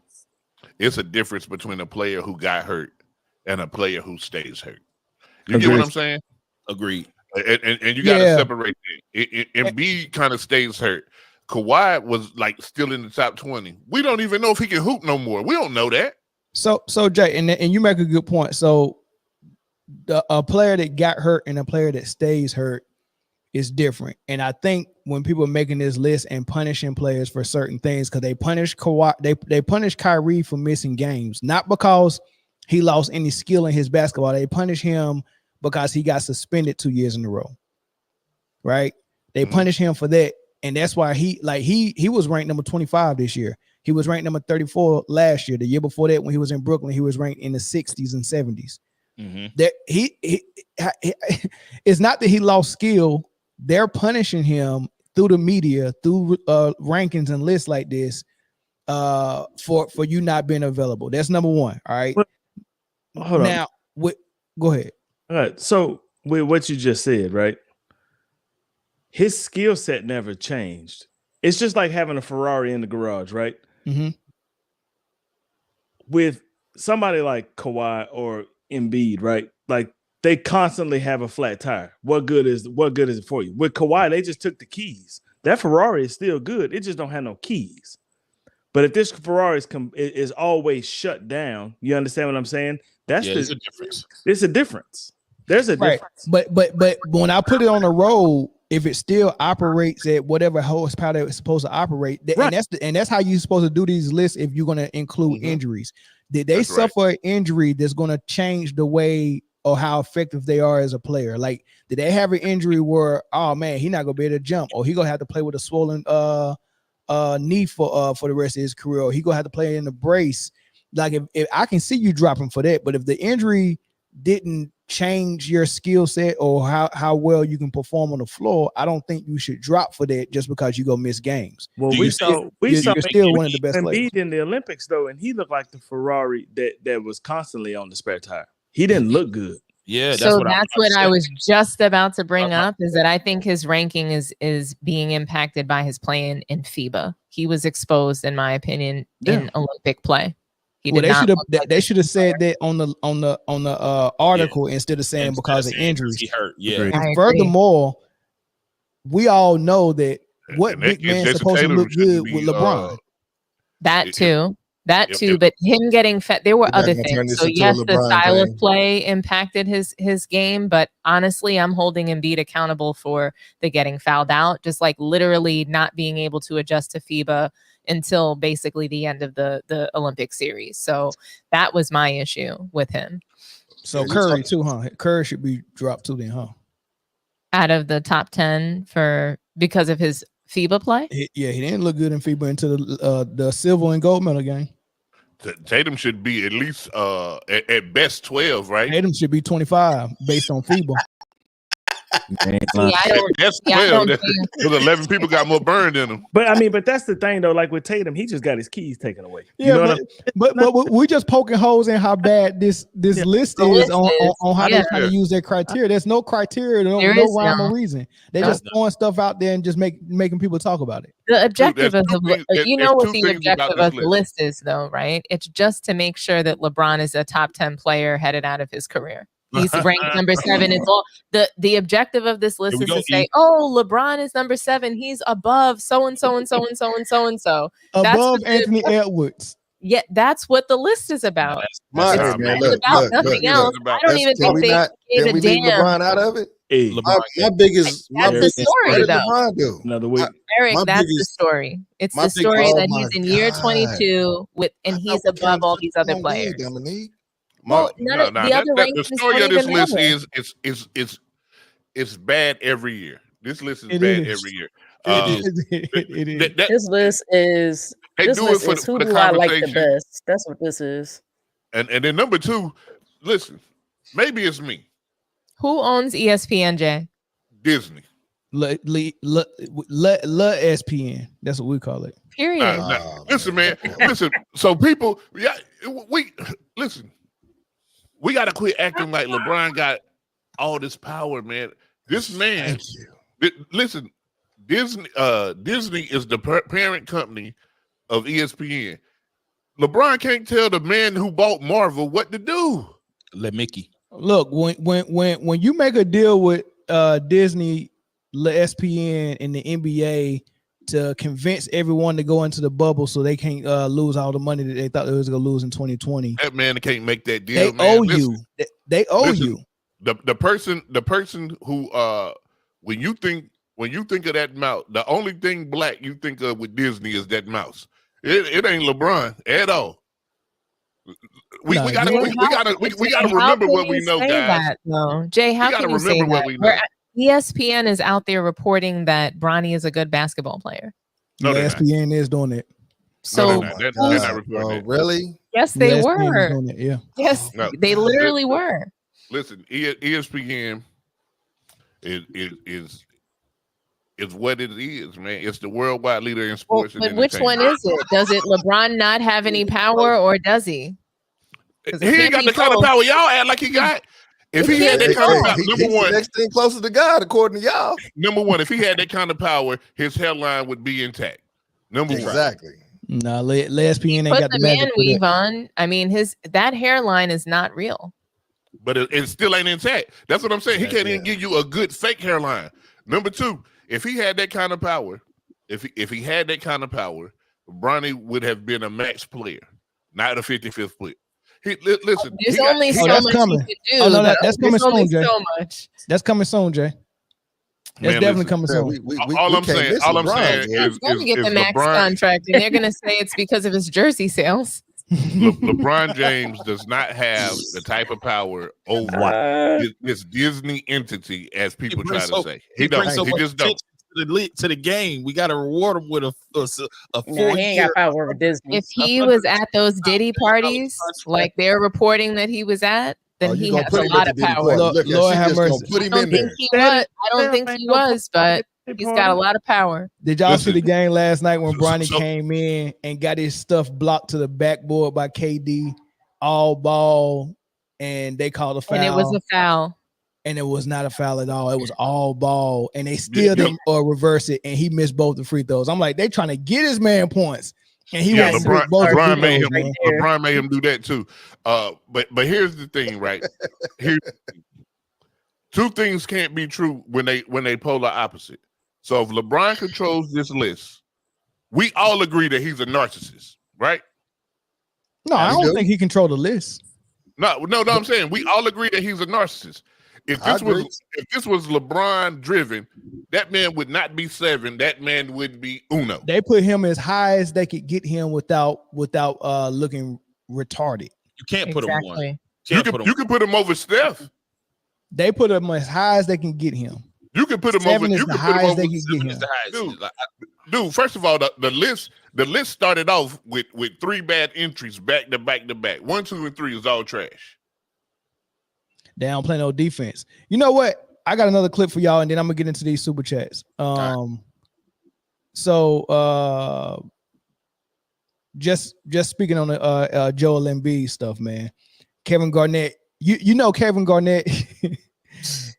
it's a difference between a player who got hurt and a player who stays hurt. You get what I'm saying? Agreed. And you got to separate it. Embiid kind of stays hurt. Kawhi was like still in the top 20. We don't even know if he can hoop no more. We don't know that. So Jay, and you make a good point. So a player that got hurt and a player that stays hurt is different. And I think when people are making this list and punishing players for certain things, because they punish Kawhi, they punish Kyrie for missing games, not because he lost any skill in his basketball. They punish him because he got suspended 2 years in a row. Right? They punish him for that. And that's why he was ranked number 25 this year. He was ranked number 34 last year. The year before that, when he was in Brooklyn, he was ranked in the 60s and 70s. That it's not that he lost skill. They're punishing him through the media, through rankings and lists like this, for you not being available. That's number one. All right. Hold on. Go ahead. All right. So with what you just said, right? His skill set never changed. It's just like having a Ferrari in the garage, right? Mm-hmm. With somebody like Kawhi or Embiid, right? Like they constantly have a flat tire. What good is it for you? With Kawhi, they just took the keys. That Ferrari is still good. It just don't have no keys. But if this Ferrari is always shut down, you understand what I'm saying? There's a difference. It's a difference. There's a difference. But when I put it on the road, if it still operates at whatever horsepower it's supposed to operate, and that's how you're supposed to do these lists if you're going to include injuries. Did they suffer an injury that's going to change the way or how effective they are as a player? Like, did they have an injury where, oh man, he's not going to be able to jump, or he going to have to play with a swollen knee for the rest of his career, or he going to have to play in the brace? Like, if I can see you dropping for that, but if the injury didn't change your skill set or how well you can perform on the floor, I don't think you should drop for that just because you go miss games. Well, we saw still one of the best players in the Olympics though, and he looked like the Ferrari that was constantly on the spare tire. He didn't look good. Yeah, that's what I was just about to bring up, is that I think his ranking is being impacted by his play in FIBA. He was exposed, in my opinion, in Olympic play. They should have said that on the article instead of saying because of injuries. He hurt. Yeah. And furthermore, we all know that what big man supposed to look good with LeBron. That too. But him getting fat, there were other things. So yes, the style of play impacted his game, but honestly, I'm holding Embiid accountable for the getting fouled out, just like literally not being able to adjust to FIBA until basically the end of the Olympic series. So that was my issue with him. So Curry too, huh? Curry should be dropped too then, huh? Out of the top 10 because of his FIBA play? He didn't look good in FIBA until the silver and gold medal game. Tatum should be at least at best 12, right? Tatum should be 25 based on FIBA. That's 12. Because 11 people got more burned in them. But that's the thing though. Like with Tatum, he just got his keys taken away. Yeah, but we're just poking holes in how bad this list is on how they're trying to use their criteria. There's no criteria, no rhyme or reason. They're just throwing stuff out there and just making people talk about it. The objective of the objective of the list is though, right? It's just to make sure that LeBron is a top 10 player headed out of his career. He's ranked number 7. It's all the objective of this list is to say, oh, LeBron is number 7. He's above so and so and so and so and so and so. Above Anthony Edwards. Yeah, that's what the list is about. Look, nothing else. I don't even think they gave a damn. LeBron out of it. Hey, my biggest the story though. Another week. Eric, that's the story. It's the story that he's in year 22 and he's above all these other players. Well, the story of this list is it's bad every year. This list is bad every year. It is. This list is They this do list it for is the, who for the do I like the conversation. best. That's what this is. And then number 2, listen, maybe it's me. Who owns ESPN, Jay? Disney. ESPN. That's what we call it. Period. Listen, man. Listen. So people, listen. We got to quit acting like LeBron got all this power, man. This man. Listen, Disney is the parent company of ESPN. LeBron can't tell the man who bought Marvel what to do. Let Mickey. Look, when you make a deal with Disney, ESPN, and the NBA to convince everyone to go into the bubble so they can't lose all the money that they thought they was gonna lose in 2020. That man can't make that deal. They man. owe you. They owe you. The person who when you think of that mouse, the only thing black you think of with Disney is that mouse. It ain't LeBron at all. We gotta remember what we know, guys. No, Jay, how can you say that? ESPN is out there reporting that Bronny is a good basketball player. No, ESPN is doing it. So they're not reporting it. Really? Yes, they ESPN were. is doing it, yeah. Yes, they literally were. Listen, ESPN is what it is, man. It's the worldwide leader in sports. But which one is it? Does it LeBron not have any power, or does he? He ain't got the kind of power y'all act like he got. If he had that kind of power, number one, next thing closer to God, according to y'all. Number one, if he had that kind of power, his hairline would be intact. Number one, exactly. No, ESPN ain't Put got the the magic man for weave that. on. I mean, that hairline is not real. But it still ain't intact. That's what I'm saying. He can't even give you a good fake hairline. Number two, if he had that kind of power, if he had that kind of power, Bronny would have been a max player, not a 55th player. Listen, there's only so much coming. he could do. Oh, no, that's coming soon, Jay. So much. That's coming soon, Jay. That's definitely coming soon. All I'm saying is going to get the max contract, and they're going to say it's because of his jersey sales. LeBron James does not have the type of power over this Disney entity as people try to say. He don't. He just don't. To the game, we got to reward him with a 4 he ain't got power over Disney. If he was at those Diddy parties, like they're reporting that he was at, then he has a lot of power. Lord have mercy. I don't think he was, but he's got a lot of power. Did y'all see the game last night when Bronny came in and got his stuff blocked to the backboard by KD, all ball, and they called a foul? And it was a foul. And it was not a foul at all. It was all ball, and they still didn't reverse it, and he missed both the free throws. I'm like, they trying to get his man points, and he went LeBron made him. LeBron made him do that too. But here's the thing, right? Two things can't be true when they polar opposite. So if LeBron controls this list, we all agree that he's a narcissist, right? No, I don't think he controlled the list. No, I'm saying we all agree that he's a narcissist. If this was LeBron driven, that man would not be 7. That man would be uno. They put him as high as they could get him without looking retarded. You can't put him one. You can put him over Steph. They put him as high as they can get him. You can put him 7 over. is You the can put him highest over. they can get him. Dude. First of all, the list started off with 3 bad entries back to back to back. 1, 2, and 3 is all trash. They don't play no defense. You know what? I got another clip for y'all, and then I'm gonna get into these super chats. So just speaking on the Joel Embiid stuff, man. Kevin Garnett, you know Kevin Garnett,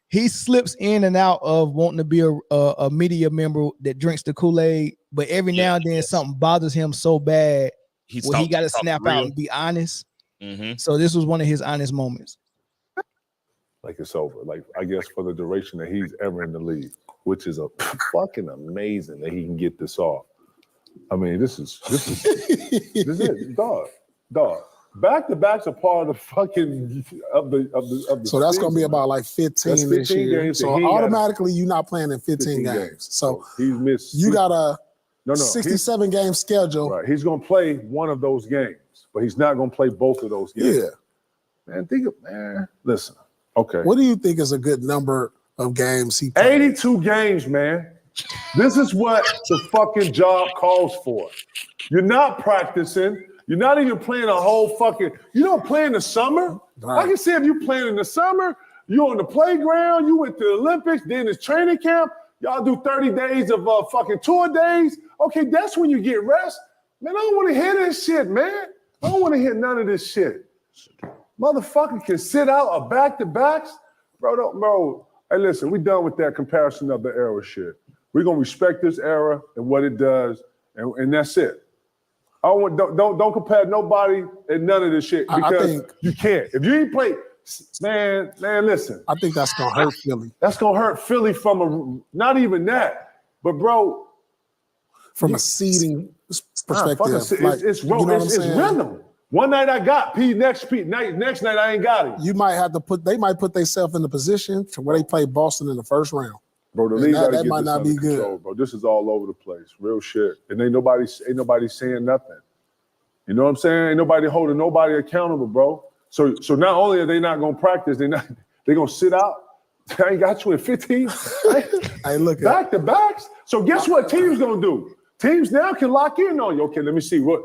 he slips in and out of wanting to be a media member that drinks the Kool-Aid, but every now and then something bothers him so bad where he got to snap out and be honest. Mm-hmm. So this was one of his honest moments. Like it's over. Like I guess for the duration that he's ever in the league, which is a fucking amazing that he can get this off. I mean, this is it, dog. Back to backs are part of the fucking of the. So that's gonna be about like 15 this year. Games so automatically you're not playing in 15 games. So he's missed. You got a 67 game schedule. Right. He's gonna play one of those games, but he's not gonna play both of those games. Yeah. Man, listen. Okay. What do you think is a good number of games he played? 82 games, man. This is what the fucking job calls for. You're not practicing. You're not even playing a whole fucking. You don't play in the summer. Right. I can see if you playing in the summer. You on the playground. You went to the Olympics. Then it's training camp. Y'all do 30 days of fucking tour days. Okay, that's when you get rest. Man, I don't want to hear this shit, man. I don't want to hear none of this shit. Motherfucker can sit out a back-to-backs. Bro. Hey, listen, we done with that comparison of the era shit. We're gonna respect this era and what it does, and that's it. Don't compare nobody and none of this shit because you can't. If you ain't play, man, listen. I think that's gonna hurt Philly. That's gonna hurt Philly from not even that, but bro, from a seeding perspective, it's rhythm. One night I got P. Next night I ain't got it. You might have to they might put themselves in the position to where they play Boston in the first round. Bro, the league that might not be good. Bro, this is all over the place. Real shit. And ain't nobody saying nothing. You know what I'm saying? Ain't nobody holding nobody accountable, bro. So not only are they not gonna practice, they gonna sit out. I ain't got you in 15. Hey, look back to backs. So guess what teams gonna do? Teams now can lock in on you. Okay, let me see what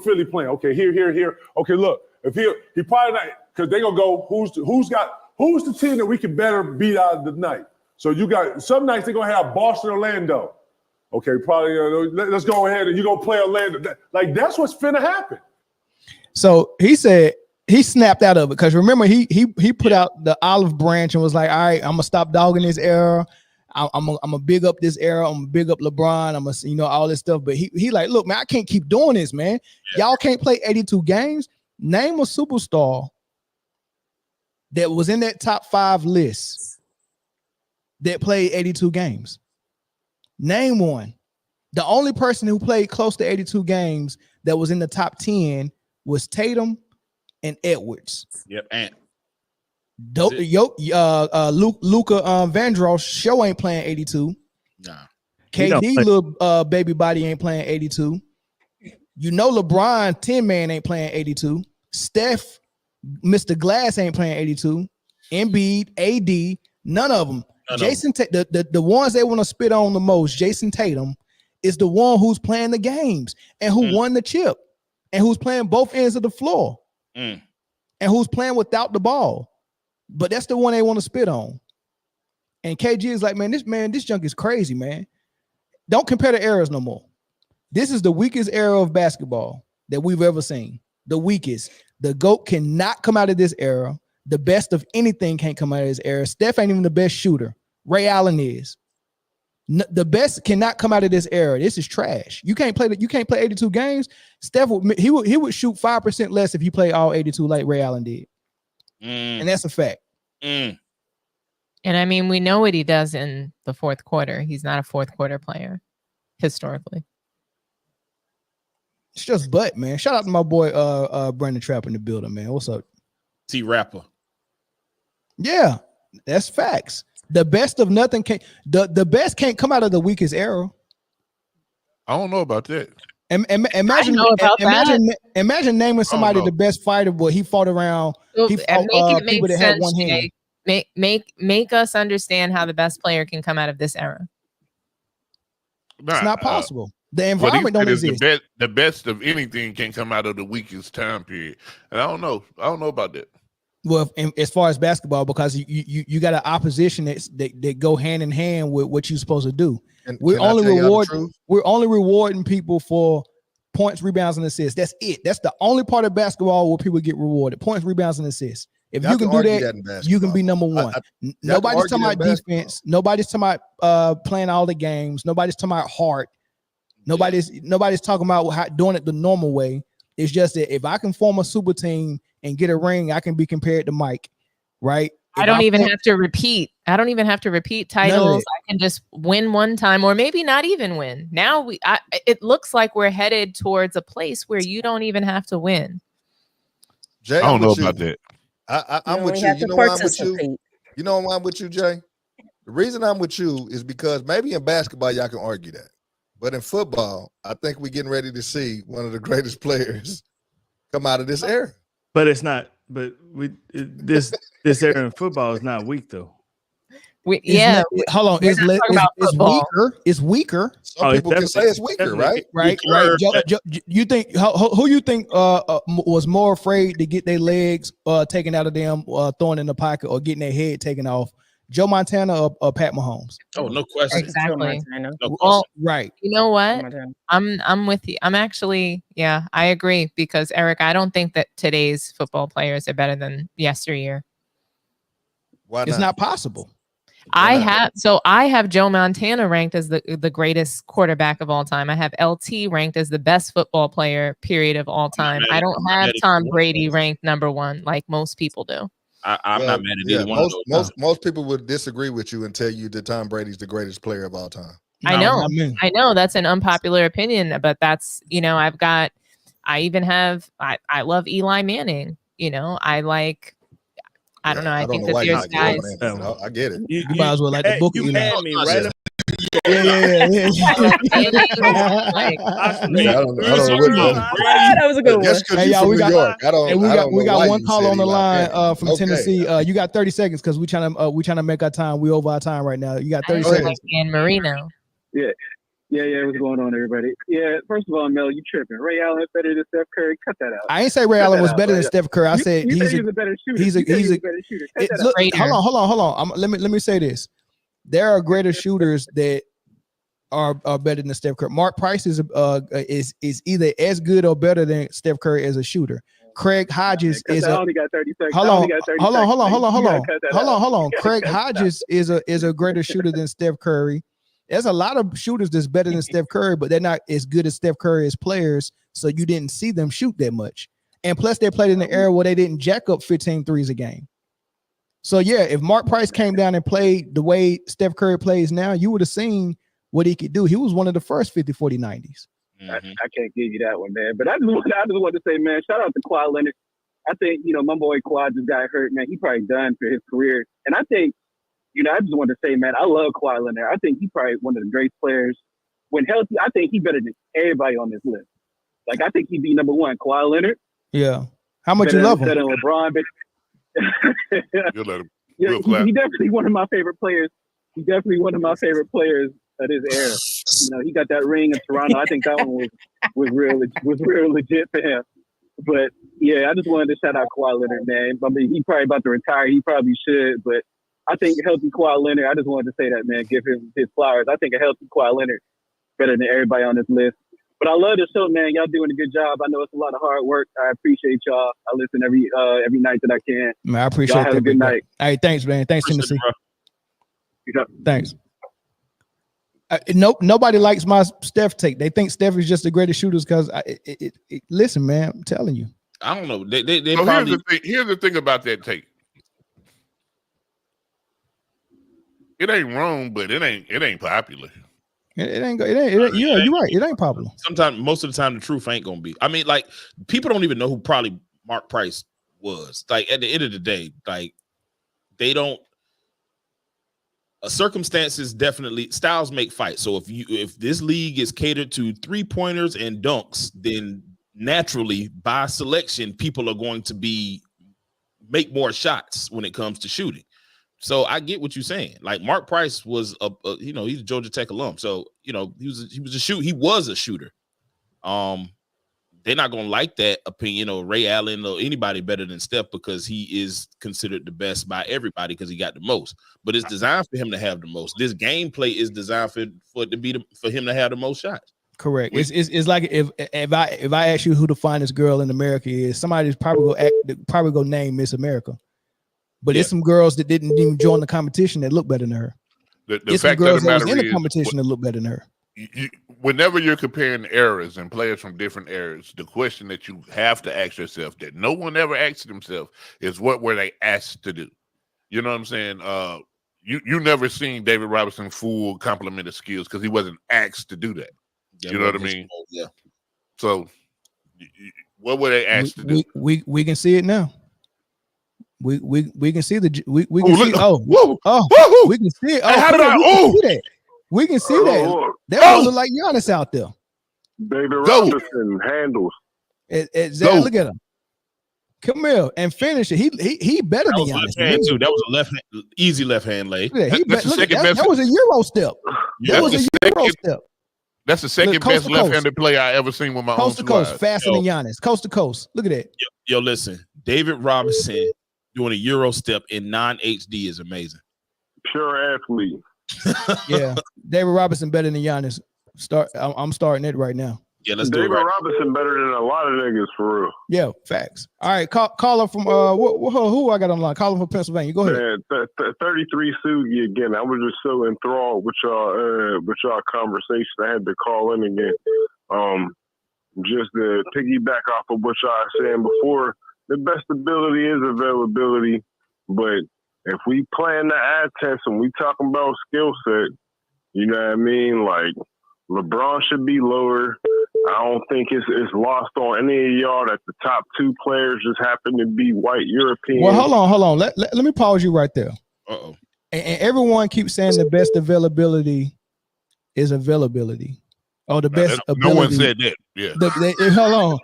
Philly playing. Okay, here. Okay, look, if he probably not, because they gonna go, who's the team that we can better beat out of the night? So you got some nights they're gonna have Boston, Orlando. Okay, probably let's go ahead and you're gonna play Orlando. Like that's what's finna happen. So he said he snapped out of it because remember he put out the olive branch and was like, all right, I'm gonna stop dogging this era. I'm gonna big up this era. I'm gonna big up LeBron. I'm gonna all this stuff. But he like, look, man, I can't keep doing this, man. Y'all can't play 82 games. Name a superstar that was in that top 5 list that played 82 games. Name one. The only person who played close to 82 games that was in the top 10 was Tatum and Edwards. Yep, and Luka Vandross show ain't playing 82. Nah. KD little baby body ain't playing 82. You know LeBron 10 man ain't playing 82. Steph, Mr. Glass ain't playing 82. Embiid, AD, none of them. The ones they want to spit on the most, Jason Tatum, is the one who's playing the games and who won the chip and who's playing both ends of the floor and who's playing without the ball. But that's the one they want to spit on. And KG is like, this junk is crazy, man. Don't compare the eras no more. This is the weakest era of basketball that we've ever seen. The weakest. The GOAT cannot come out of this era. The best of anything can't come out of this era. Steph ain't even the best shooter. Ray Allen is. The best cannot come out of this era. This is trash. You can't play 82 games. Steph would shoot 5% less if he played all 82 like Ray Allen did. And that's a fact. And I mean, we know what he does in the fourth quarter. He's not a fourth quarter player historically. It's just man. Shout out to my boy Brandon Trapp in the building, man. What's up? T Rapper. Yeah, that's facts. The best of nothing can't the best can't come out of the weakest era. I don't know about that. Imagine naming somebody the best fighter, but he fought around. He fought people that had one hand. Make us understand how the best player can come out of this era. It's not possible. The environment don't exist. The best of anything can come out of the weakest time period, and I don't know about that. Well, as far as basketball, because you got an opposition that go hand in hand with what you're supposed to do. And we're only rewarding people for points, rebounds, and assists. That's it. That's the only part of basketball where people get rewarded: points, rebounds, and assists. If you can do that, you can be number one. Nobody's talking about defense. Nobody's talking about playing all the games. Nobody's talking about heart. Nobody's talking about doing it the normal way. It's just that if I can form a super team and get a ring, I can be compared to Mike, right? I don't even have to repeat titles. I can just win one time, or maybe not even win. Now it looks like we're headed towards a place where you don't even have to win. Jay, I don't know about that. I'm with you. You know why I'm with you? You know why I'm with you, Jay? The reason I'm with you is because maybe in basketball y'all can argue that, but in football, I think we're getting ready to see one of the greatest players come out of this era. But it's not. But this era in football is not weak though. Hold on. It's weaker. It's weaker. Some people can say it's weaker, right? Right. You think who you think was more afraid to get their legs taken out of them, thrown in the pocket, or getting their head taken off? Joe Montana or Pat Mahomes? Oh, no question. Exactly. No Well, right. You know what? I'm with you. I'm actually, yeah, I agree, because Eric, I don't think that today's football players are better than yesteryear. Why It's not possible. I have Joe Montana ranked as the greatest quarterback of all time. I have LT ranked as the best football player, period, of all time. I don't have Tom Brady ranked number one like most people do. I'm not mad at either one of those. Most people would disagree with you and tell you that Tom Brady's the greatest player of all time. I know that's an unpopular opinion, but that's, I love Eli Manning. I don't know. I think that there's guys. I get it. You might as well like the book. You had me right. Yeah. That was a good one. Hey, y'all, we got one call on the line from Tennessee. You got 30 seconds because we trying to make our time. We over our time right now. You got 30 seconds. Like Dan Marino. Yeah. What's going on, everybody? Yeah. First of all, Mel, you tripping? Ray Allen better than Steph Curry? Cut that out. I ain't say Ray Allen was better than Steph Curry. I said he's a better shooter. He's a better shooter. Hold on. Let me say this. There are greater shooters that are better than Steph Curry. Mark Price is either as good or better than Steph Curry as a shooter. Craig Hodges is I only got 30 seconds. Hold on. Craig Hodges is a greater shooter than Steph Curry. There's a lot of shooters that's better than Steph Curry, but they're not as good as Steph Curry as players, so you didn't see them shoot that much. And plus, they played in the era where they didn't jack up 15 threes a game. So, yeah, if Mark Price came down and played the way Steph Curry plays now, you would have seen what he could do. He was one of the first 50, 40, 90s. I can't give you that one, man. But I just want to say, man, shout out to Kawhi Leonard. I think, my boy Kawhi just got hurt, man. He probably done for his career. And I think, I just want to say, man, I love Kawhi Leonard. I think he's probably one of the great players. When healthy, I think he's better than everybody on this list. Like, I think he'd be number one, Kawhi Leonard. Yeah. How much you love him? Better than LeBron, but You'll let him. He definitely one of my favorite players. He's definitely one of my favorite players of this era. He got that ring in Toronto. I think that one was real legit for him. But yeah, I just wanted to shout out Kawhi Leonard, man. I mean, he's probably about to retire. He probably should, but I think a healthy Kawhi Leonard, I just wanted to say that, man, give him his flowers. I think a healthy Kawhi Leonard better than everybody on this list. But I love the show, man. Y'all doing a good job. I know it's a lot of hard work. I appreciate y'all. I listen every night that I can. Man, I appreciate y'all. Have a good night. Hey, thanks, man. Thanks, Tennessee. Yep. Thanks. Nobody likes my Steph take. They think Steph is just the greatest shooters because listen, man, I'm telling you. I don't know. They so probably... here's the thing about that take. It ain't wrong, but it ain't popular. It ain't. Yeah, you're right. It ain't popular. Sometimes, most of the time, the truth ain't gonna be. I mean, like, people don't even know who probably Mark Price was. Like, at the end of the day, like, they don't. Circumstances definitely, styles make fights. So if this league is catered to 3-pointers and dunks, then naturally, by selection, people are going to make more shots when it comes to shooting. So I get what you're saying. Like, Mark Price was he's a Georgia Tech alum. So, he was a shooter. They're not gonna like that opinion or Ray Allen or anybody better than Steph because he is considered the best by everybody because he got the most. But it's designed for him to have the most. This gameplay is designed for him to have the most shots. Correct. It's like if I ask you who the finest girl in America is, somebody's probably go name Miss America. But it's some girls that didn't even join the competition that look better than her. The fact of the matter in the competition that look better than her. Whenever you're comparing eras and players from different eras, the question that you have to ask yourself that no one ever asks themselves is what were they asked to do? You know what I'm saying? You never seen David Robinson full complement of skills because he wasn't asked to do that. You know what I mean? Yeah. So what were they asked to do? We can see it now. We can see we can see we can see it. We can see that. That look like Giannis out there. David Robinson handles. Look at him. Come here and finish it. He better That than was Giannis. left hand too. That was a easy left hand lay. Yeah, That's the second best. that was a Euro step. That was a Euro step. That's the second Look, coast best to coast. left-handed player I ever seen with my Coast own to coast, eyes. faster than Giannis. Coast to coast. Look at that. Yo, listen, David Robinson doing a Euro step in non-HD is amazing. Pure athlete. Yeah, David Robinson better than Giannis. I'm starting it right now. Yeah, let's do it. David Right. Robinson better than a lot of niggas for real. Yeah, facts. All right, caller from who I got on the line? Caller from Pennsylvania. Go ahead. Man, 33 Sugi again. I was just so enthralled with y'all conversation. I had to call in again. Just to piggyback off of what y'all were saying before, the best ability is availability. But if we playing the eye test and we talking about skill set, you know what I mean? Like LeBron should be lower. I don't think it's lost on any of y'all that the top two players just happen to be white Europeans. Well, hold on. Let me pause you right there. Uh-oh. And everyone keeps saying the best availability is availability. Or the best ability. No one said that. Yeah. Hold on.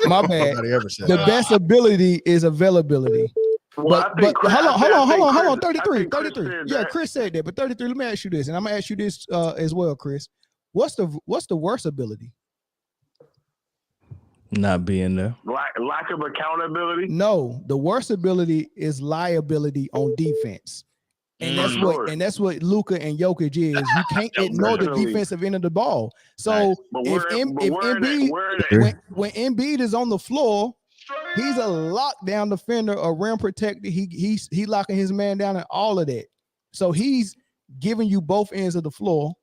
My bad. Nobody ever said The that. best ability is availability. Well, but hold on. 33. Chris Yeah, Chris said that. But 33, let me ask you this, and I'm gonna ask you this as well, Chris. What's the worst ability? Not being there. Lack of accountability? No, the worst ability is liability on defense. And that's what Luka and Jokic is. You can't ignore the defensive end of the ball. So when Embiid is on the floor, he's a lockdown defender, a rim protector. He locking his man down and all of that. So he's giving you both ends of the floor,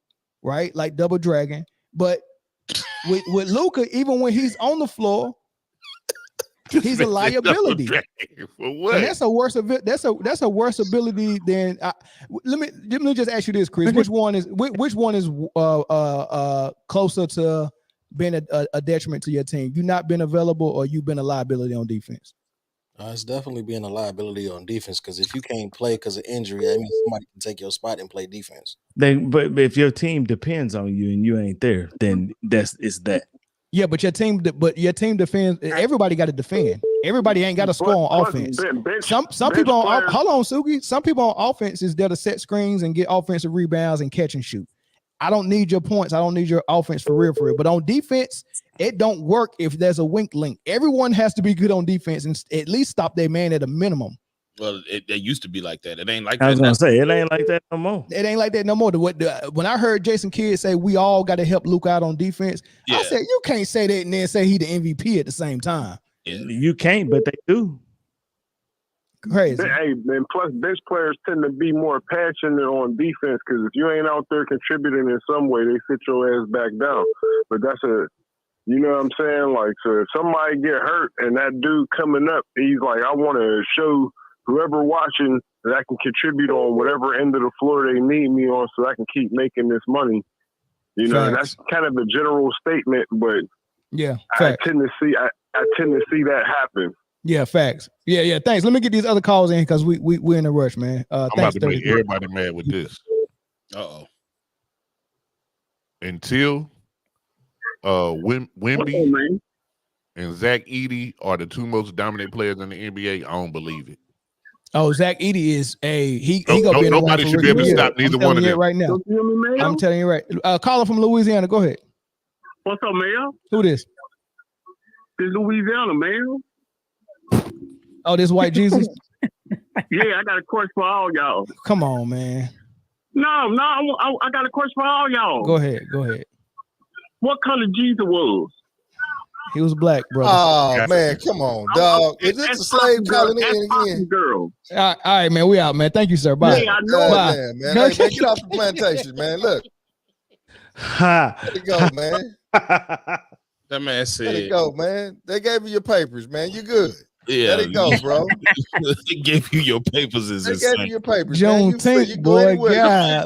right? Like double dragon. But with Luka, even when he's on the floor, he's a liability. And that's a worse ability than let me just ask you this, Chris. Which one is closer to being a detriment to your team? You not been available or you been a liability on defense? It's definitely being a liability on defense because if you can't play because of injury, that means somebody can take your spot and play defense. But if your team depends on you and you ain't there, then it's that. Yeah, but your team defends. Everybody got to defend. Everybody ain't got to score on offense. Some people on hold on, Sugi. Some people on offense is there to set screens and get offensive rebounds and catch and shoot. I don't need your points. I don't need your offense for real. But on defense, it don't work if there's a weak link. Everyone has to be good on defense and at least stop their man at a minimum. Well, it used to be like that. It ain't like I that. was gonna say it ain't like that no more. It ain't like that no more. When I heard Jason Kidd say we all got to help Luke out on defense, I said you can't say that and then say he the MVP at the same time. Yeah. You can't, but they do. Crazy. Hey, and plus bench players tend to be more passionate on defense because if you ain't out there contributing in some way, they sit your ass back down. But that's you know what I'm saying? Like, so if somebody get hurt and that dude coming up, he's like, I want to show whoever watching that I can contribute on whatever end of the floor they need me on so I can keep making this money. You know, that's kind of a general statement, but I tend to see that happen. Yeah, facts. Yeah. Thanks. Let me get these other calls in because we're in a rush, man. I'm thanks, about to make everybody mad with this. Until Wemby and Zach Edey are the two most dominant players in the NBA, I don't believe it. Oh, Zach Edey is he gonna be nobody should be able to stop neither one of them right now. I'm telling you right. Caller from Louisiana, go ahead. What's up, man? Who this? This Louisiana, man. Oh, this white Jesus? Yeah, I got a question for all y'all. Come on, man. No, I got a question for all y'all. Go ahead. What color Jesus was? He was black, brother. Oh man, come on, dog. Is this a slave colony again? Girl. All right, man. We out, man. Thank you, sir. Bye. Yeah, I know. Bye. Man. Hey, man, get off the plantation, man. Look. Let it go, man. That man said. Let it go, man. They gave you your papers, man. You good. Yeah. Let it go, bro. They gave you your papers. They gave you your papers, Juneteenth, man. boy, God.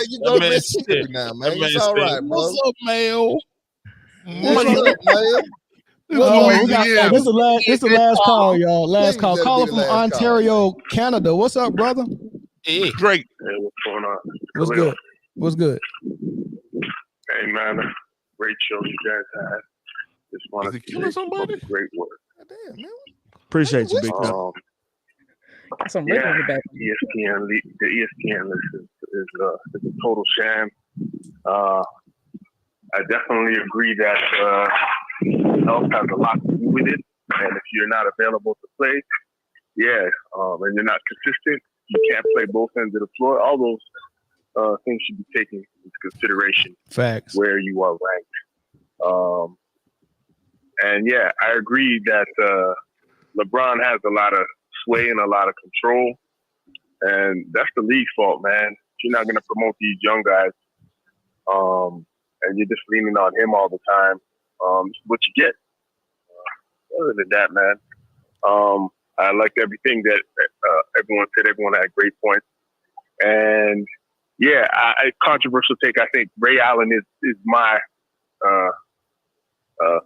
You go to Mississippi now, man. It's all right, bro. What's up, Mel? What's up, man? This is the last call, y'all. Last call. Caller from Ontario, Canada. What's up, brother? Hey, great. Hey, what's going on? What's good? Hey, man. Great show you guys had. Just want to say somebody? great work. Damn, man. Appreciate you, big dog. Some yeah, ESPN, the ESPN list is a total sham. I definitely agree that health has a lot to do with it, and if you're not available to play, and you're not consistent, you can't play both ends of the floor. All those things should be taken into consideration. Facts. Where you are ranked. And yeah, I agree that LeBron has a lot of sway and a lot of control, and that's the league's fault, man. You're not going to promote these young guys, and you're just leaning on him all the time. This is what you get. Other than that, man, I liked everything that everyone said. Everyone had great points, and yeah, controversial take. I think Ray Allen is my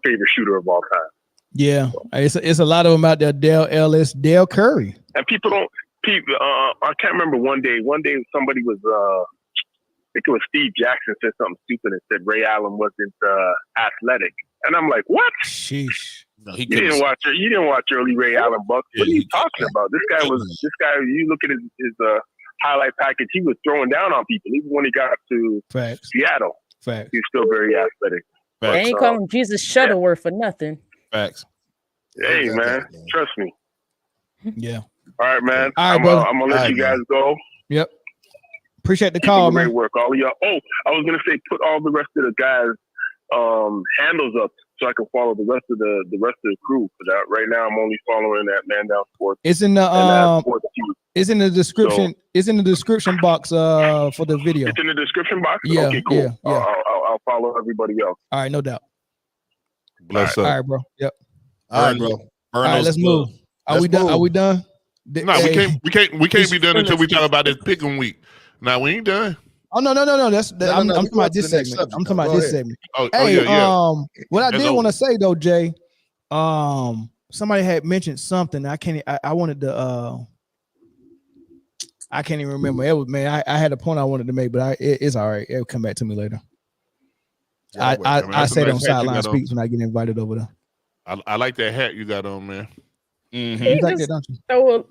favorite shooter of all time. Yeah, it's a lot of them out there. Dale Ellis, Dale Curry, and people don't. I can't remember one day somebody was. I think it was Steve Jackson said something stupid and said Ray Allen wasn't athletic, and I'm like, what? Sheesh. No, you didn't watch early Ray Allen Bucks. What are you talking about? This guy. You look at his highlight package. He was throwing down on people even when he got to Seattle. Facts. He's still very athletic. They ain't call him Jesus Shuttleworth for nothing. Facts. Hey, man, trust me. Yeah. All right, man. All right, brother. I'm gonna let you guys go. Yep. Appreciate the call, man. Great work, all of y'all. Oh, I was gonna say, put all the rest of the guys' handles up so I can follow the rest of the crew. Because right now I'm only following that Man Down Sports. It's in the it's in the description. So, it's in the description box for the video. It's in the description box. Yeah. Okay, cool. Yeah. I'll follow everybody else. All right, no doubt. Bless All up. right, bro. Yep. All right, bro. All right, let's move. Are we done? Are we done? No, we can't be done until we talk about this pick'em week. Now we ain't done. Oh no. I'm talking about this segment. I'm talking about this segment. Yeah. What I did want to say though, Jay, somebody had mentioned something. I wanted to. I can't even remember. It was, man. I had a point I wanted to make, but it's all right. It'll come back to me later. I say it on Sideline Speaks when I get invited over there. I like that hat you got on, man. Mm-hmm. You like that, don't you? Throw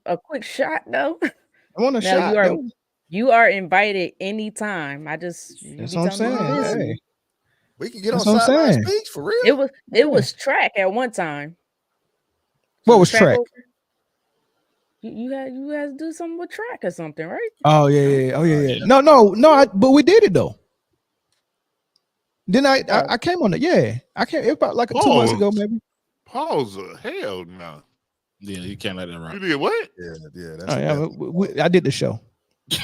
a quick shot though. I want a shot. You are invited anytime. That's what I'm saying. Hey. We can get on Sideline Speaks for real. It was track at one time. What was track? You had to do something with track or something, right? Oh yeah. No. But we did it though. Then I came on it. Yeah, I came. It about like 2 months ago, maybe. Pause. Hell no. Yeah, you can't let that run. You did what? Yeah. That's I did the show. Jay,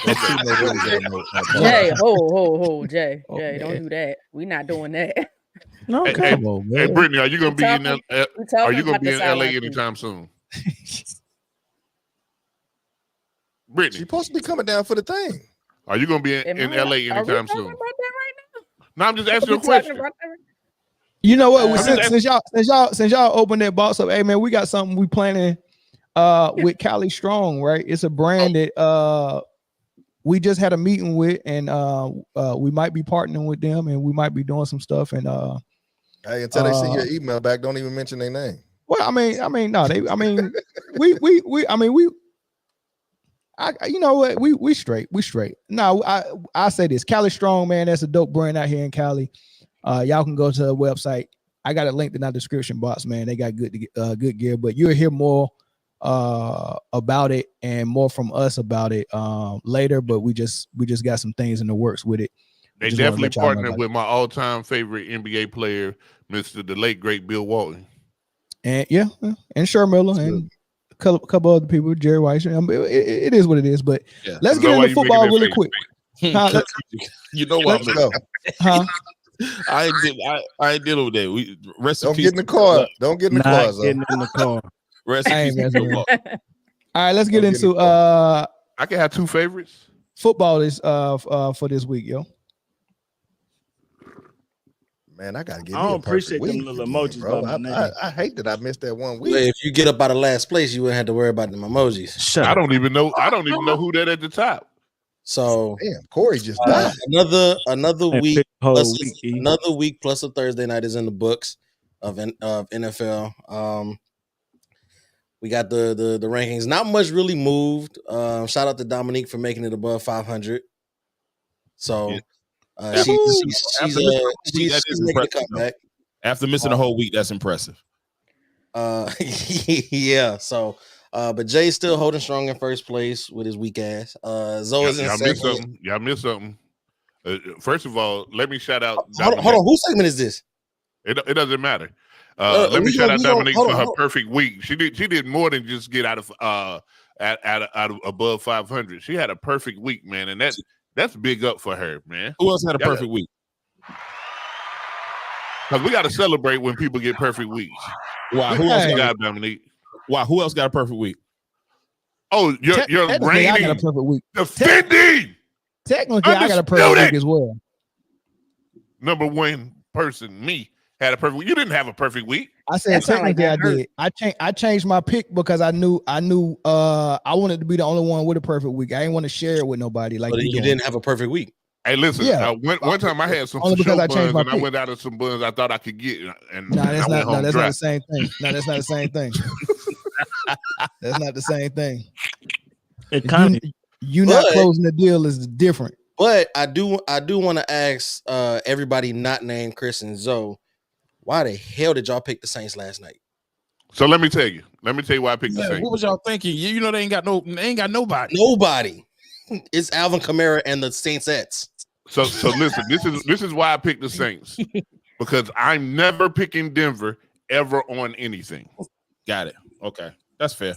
Jay, don't do that. We're not doing that. No, come on, man. Hey, Britne, are you gonna be in LA anytime soon? Britne, she's supposed to be coming down for the thing. Are you gonna be in LA anytime soon? No, I'm just asking a question. You know what? Since y'all opened that box up, hey man, we got something we planning with CALI Strong, right? It's a brand that we just had a meeting with, and we might be partnering with them, and we might be doing some stuff. And hey, until they see your email back, don't even mention their name. Well, I mean, you know what? We straight. No, I say this, CALI Strong, man. That's a dope brand out here in Cali. Y'all can go to the website. I got it linked in our description box, man. They got good gear, but you'll hear more about it and more from us about it later. But we just got some things in the works with it. They definitely partnered with my all-time favorite NBA player, the late great Bill Walton. And and Sher Miller and a couple other people, Jerry Weiss. It is what it is. But let's get into football really quick. You know what? Let's go. I ain't dealing with that. Don't get in the car. Don't get in the car. Getting in the car. All right, let's get into I can have two favorites. Football is for this week, yo. Man, I gotta get. I don't appreciate them little emojis, bro. I hate that I missed that 1 week. If you get up out of last place, you wouldn't have to worry about them emojis. I don't even know who that at the top. So damn, Corey just died. Another week plus a Thursday night is in the books of NFL. We got the rankings. Not much really moved. Shout out to Dominique for making it above 500. So she's making a comeback. After missing a whole week, that's impressive. Yeah. So, but Jay's still holding strong in first place with his weak ass. Zoe's in second. Y'all missed something. First of all, let me shout out. Hold on. Whose segment is this? It doesn't matter. Let me shout out Dominique for her perfect week. She did more than just get out of above 500. She had a perfect week, man, and that's big up for her, man. Who else had a perfect week? Because we got to celebrate when people get perfect weeks. Why? Who else got Dominique? Why? Who else got a perfect week? Oh, you're reigning, I got a perfect week. Defending. Technically, I got a perfect week as well. Number one person, me, had a perfect week. You didn't have a perfect week. I said technically I did. I changed my pick because I knew I wanted to be the only one with a perfect week. I didn't want to share it with nobody. Like you didn't have a perfect week. Hey, listen. Yeah. One time I had some Only because I changed buns my and pick. I went out of some buns I thought I could get, and that's I not the same thing. No, that's not the same thing. That's not the same thing. You not closing the deal is different. But I do want to ask everybody not named Chris and Zoe, why the hell did y'all pick the Saints last night? So let me tell you why I picked the Saints. What was y'all thinking? You know they ain't got nobody. Nobody. It's Alvin Kamara and the Saints-ettes. So listen, this is why I picked the Saints. Because I'm never picking Denver ever on anything. Got it. Okay. That's fair.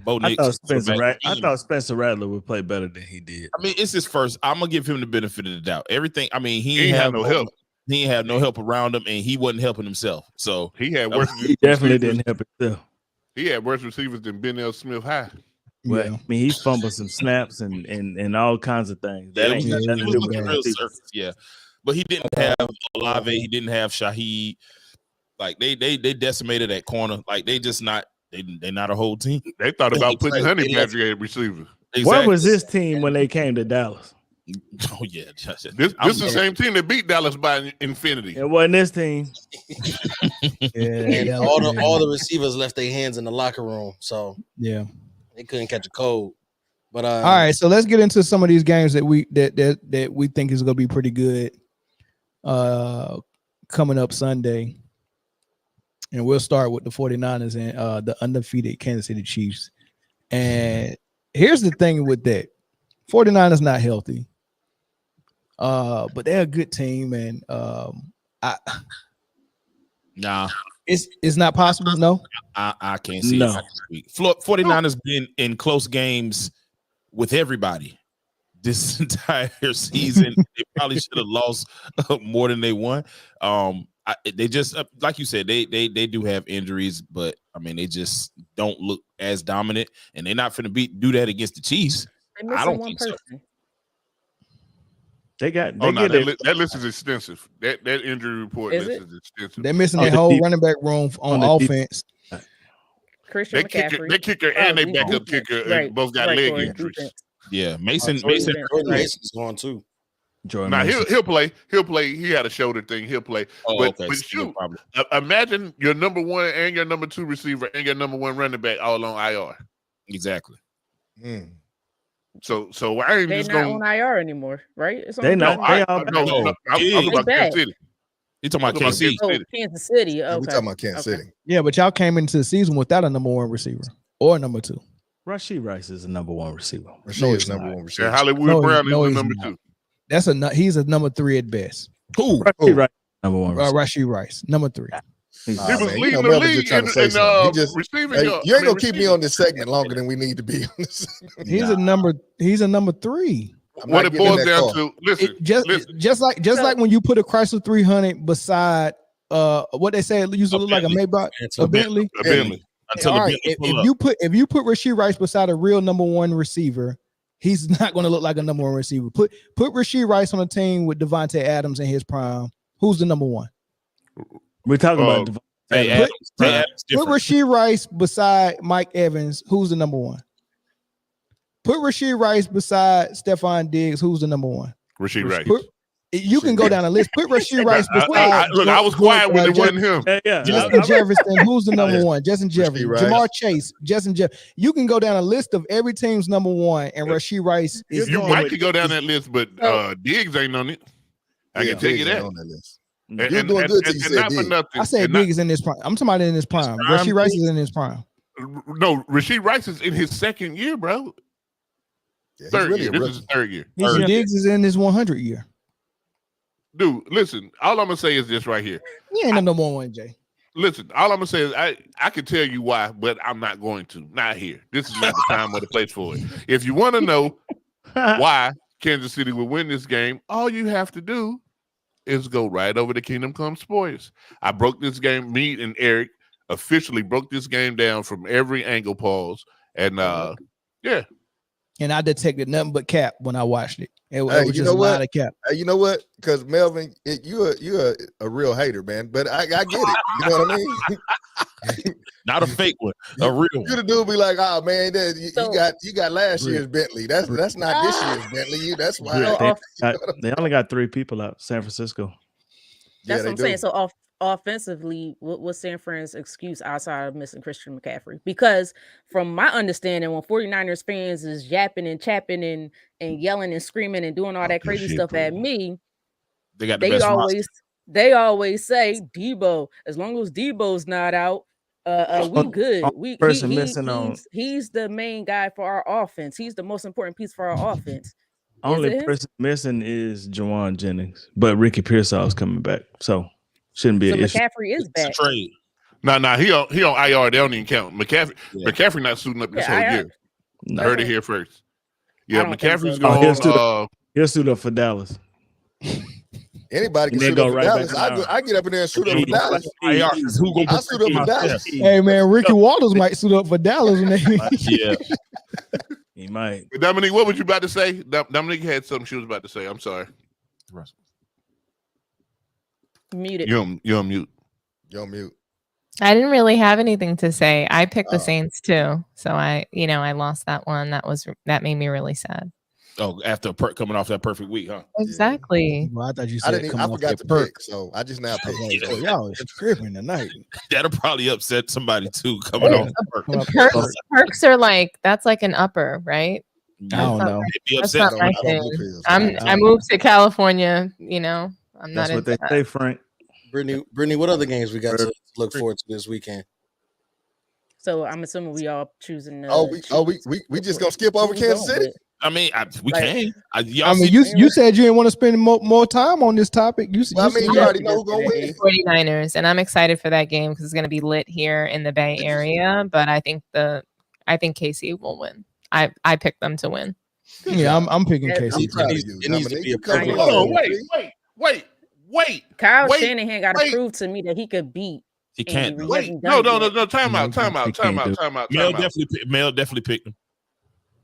I thought Spencer Rattler would play better than he did. I mean, it's his first. I'm gonna give him the benefit of the doubt. Everything. I mean, he ain't had have no help. He ain't have no help around him, and he wasn't helping himself. So he had worse. He definitely didn't help himself. He had worse receivers than Ben L. Smith High. Well, I mean, he fumbled some snaps and all kinds of things. That ain't got nothing to do with real circus. Yeah, but he didn't have Olave. He didn't have Shaheed. Like they decimated that corner. Like they just not. They're not a whole team. They thought about putting Honey Badger at receiver. Exactly. Where was this team when they came to Dallas? Oh yeah, this is the same team that beat Dallas by infinity. It wasn't this team. And all the receivers left their hands in the locker room, so yeah, they couldn't catch a cold. But all right, so let's get into some of these games that we think is going to be pretty good. Coming up Sunday. And we'll start with the 49ers and the undefeated Kansas City Chiefs. And here's the thing with that. 49ers not healthy. But they're a good team. And it's not possible, no? I can't see it. 49ers been in close games with everybody this entire season. They probably should have lost more than they won. They just like you said, they do have injuries, but I mean they just don't look as dominant, and they're not going to do that against the Chiefs. I don't think so. That list is extensive. That injury report list is extensive. They're missing their whole running back room on offense. Christian McCaffrey. They kicker and they backup kicker both got leg injuries. Yeah, Mason's gone too. Now he'll play. He'll play. He had a shoulder thing. He'll play. But shoot, imagine your number one and your number two receiver and your number one running back all on IR. Exactly. So I ain't They're just not going on IR anymore, right? They're not. I'm talking about Kansas City. You talking about Kansas City? Kansas City. Okay. We're talking about Kansas City. Yeah, but y'all came into the season without a number one receiver or number two. Rashee Rice is a number one receiver. Rashee is number one receiver. And Hollywood Brown is the number two. He's a number three at best. Who? Rashee Rice, number one. Rashee Rice, number three. He was leading the league in receiving. You ain't gonna keep me on this segment longer than we need to be on this. He's a number three. What it boils down to, listen, just like when you put a Chrysler 300 beside what they say it used to look like a Maybach, a Bentley. A Bentley. All right, if you put Rashee Rice beside a real number one receiver, he's not going to look like a number one receiver. Put Rashee Rice on a team with Devontae Adams in his prime. Who's the number one? We're talking about Devontae Adams. Put Rashee Rice beside Mike Evans. Who's the number one? Put Rashee Rice beside Stephon Diggs. Who's the number one? Rashee Rice. You can go down the list. Put Rashee Rice beside. I was quiet when it wasn't him. Yeah. Justin Jefferson, who's the number one? Justin Jefferson, Jamar Chase, Justin Jeff. You can go down a list of every team's number one, and Rashee Rice is. You might could go down that list, but Diggs ain't on it. I can tell you that. On that list. And not for nothing. I said Diggs is in this prime. I'm talking about in his prime. Rashee Rice is in his prime. No, Rashee Rice is in his second year, bro. Third year. This is his third year. Diggs is in his 100 year. Dude, listen. All I'm gonna say is this right here. You ain't no number one, Jay. Listen, all I'm gonna say is I can tell you why, but I'm not going to. Not here. This is not the time or the place for it. If you want to know why Kansas City will win this game, all you have to do is go right over to Kingdom Come Sports. I broke this game. Me and Eric officially broke this game down from every angle, pause, and yeah. And I detected nothing but cap when I watched it. It was just a lot of cap. You know what? Because Melvin, you're a real hater, man. But I get it. You know what I mean? Not a fake one, a real one. You the dude be like, oh man, you got last year's Bentley. That's not this year's Bentley. That's why they only got 3 people out. San Francisco. That's what I'm saying. So offensively, what's San Fran's excuse outside of missing Christian McCaffrey? Because from my understanding, when 49ers fans is yapping and chapping and yelling and screaming and doing all that crazy stuff at me, they always say Debo. As long as Debo's not out, we good. He's the main guy for our offense. He's the most important piece for our offense. Only person missing is Jawan Jennings, but Ricky Pearsall's coming back, so shouldn't be an issue. McCaffrey is back. Trade. No, he on IR. They don't even count. McCaffrey not suiting up this whole year. No. Heard it here first. Yeah, McCaffrey's going. He'll suit up for Dallas. Anybody can shoot up for Dallas. I get up in there and shoot up for Dallas. I suit up for Dallas. Hey man, Ricky Watters might suit up for Dallas. Yeah. He might. Dominique, what was you about to say? Dominique had something she was about to say. I'm sorry. Muted. You're on mute. You're on mute. I didn't really have anything to say. I picked the Saints too, so I lost that one. That made me really sad. Oh, after coming off that perfect week, huh? Exactly. Well, I thought you said I forgot to pick, so I just now picked. Oh, y'all is tripping tonight. That'll probably upset somebody too coming off. Perks are that's like an upper, right? I don't know. That's not my thing. I moved to California. I'm That's not. what they say, Frank. Brittany, what other games we got to look forward to this weekend? So I'm assuming we all choosing. We just gonna skip over Kansas City. I mean, we can. You said you didn't want to spend more time on this topic. You already know who's gonna win. 49ers, and I'm excited for that game because it's going to be lit here in the Bay Area. But I think KC will win. I picked them to win. Yeah, I'm picking KC. It needs to be a perfect. Hold on, wait. Kyle Shanahan got to prove to me that he could beat. He can't. Wait, no. Time out. Mel definitely picked him.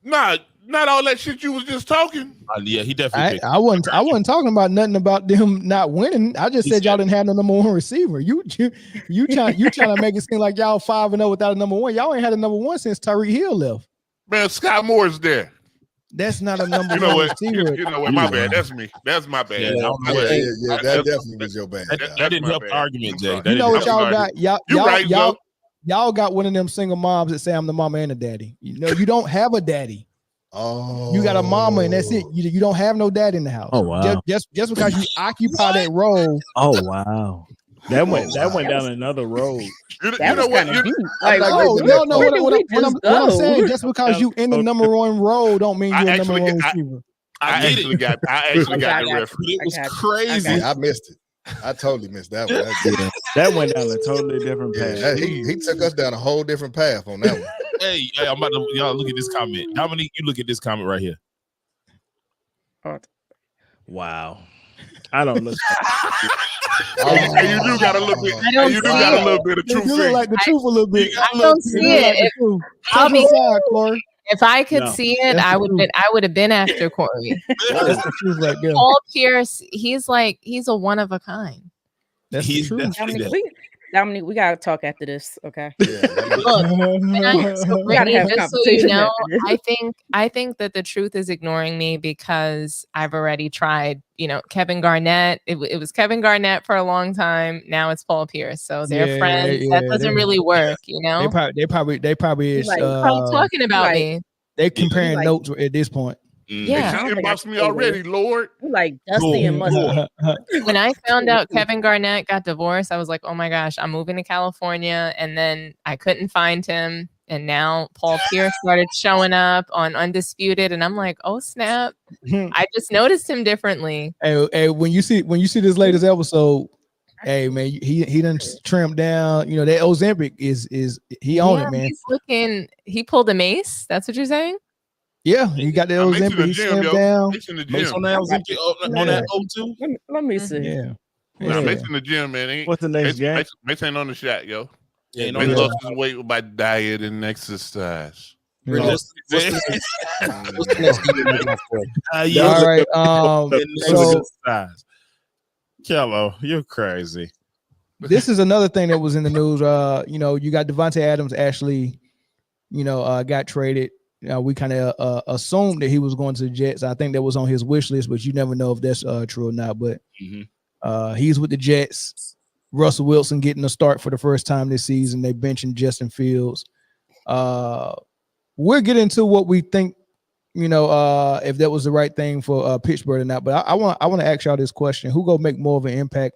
Nah, not all that shit you was just talking. Yeah, he definitely. I wasn't talking about nothing about them not winning. I just said y'all didn't have no number one receiver. You trying to make it seem like y'all 5-0 without a number one. Y'all ain't had a number one since Tyreek Hill left. Man, Scott Moore's there. That's not a number one receiver. You know what? My bad. That's me. That's my bad. Yeah, that definitely was your bad. That didn't help the argument, Jay. You know what y'all got? Y'all got one of them single moms that say I'm the mama and the daddy. You don't have a daddy. Oh, you got a mama and that's it. You don't have no dad in the house. Oh wow! Just because you occupy that role. Oh wow! That went down another road. What I'm saying, just because you in the number one role don't mean you're a number one receiver. I actually got the reference. It was crazy. I missed it. I totally missed that one. That went down a totally different path. Yeah, he took us down a whole different path on that one. Hey, I'm about to y'all look at this comment. Dominique, you look at this comment right here. Wow. I don't look. And you do got a little bit. You do got a little bit of truth. You look like the truth a little bit. I don't see it. If I could see it, I would have been after Corey. That's the truth right there. Paul Pierce, he's a one of a kind. That's the truth. Dominique, we gotta talk after this, okay? Look, so We gotta Britne, have a just so you conversation know, after this. I think that the truth is ignoring me because I've already tried. Kevin Garnett. It was Kevin Garnett for a long time. Now it's Paul Pierce. So they're friends. That doesn't really work. They probably is. Like, talking about me. They comparing notes at this point. Yeah. She inboxed me already, Lord. Like Dusty and Mustard. When I found out Kevin Garnett got divorced, I was like, oh my gosh, I'm moving to California. And then I couldn't find him. And now Paul Pierce started showing up on Undisputed. And I'm like, oh snap. I just noticed him differently. Hey, when you see this latest episode, hey man, he done trimmed down. That Ozempic is he on it, man. He's looking, he pulled a mace. That's what you're saying? Yeah, he got the Ozempic. He slimmed down. Mace on that Ozempic on that O2. Let me see. Yeah. Nah, Mace in the gym, man. What's the next game? Mace ain't on the shot, yo. Yeah, Mace lost his weight by diet and exercise. What's the next All right. So Kello, you're crazy. This is another thing that was in the news. You got Devontae Adams actually, got traded. We kind of assumed that he was going to the Jets. I think that was on his wish list, but you never know if that's true or not. But he's with the Jets. Russell Wilson getting a start for the first time this season. They benching Justin Fields. We'll get into what we think, if that was the right thing for Pittsburgh or not. But I want to ask y'all this question: who gonna make more of an impact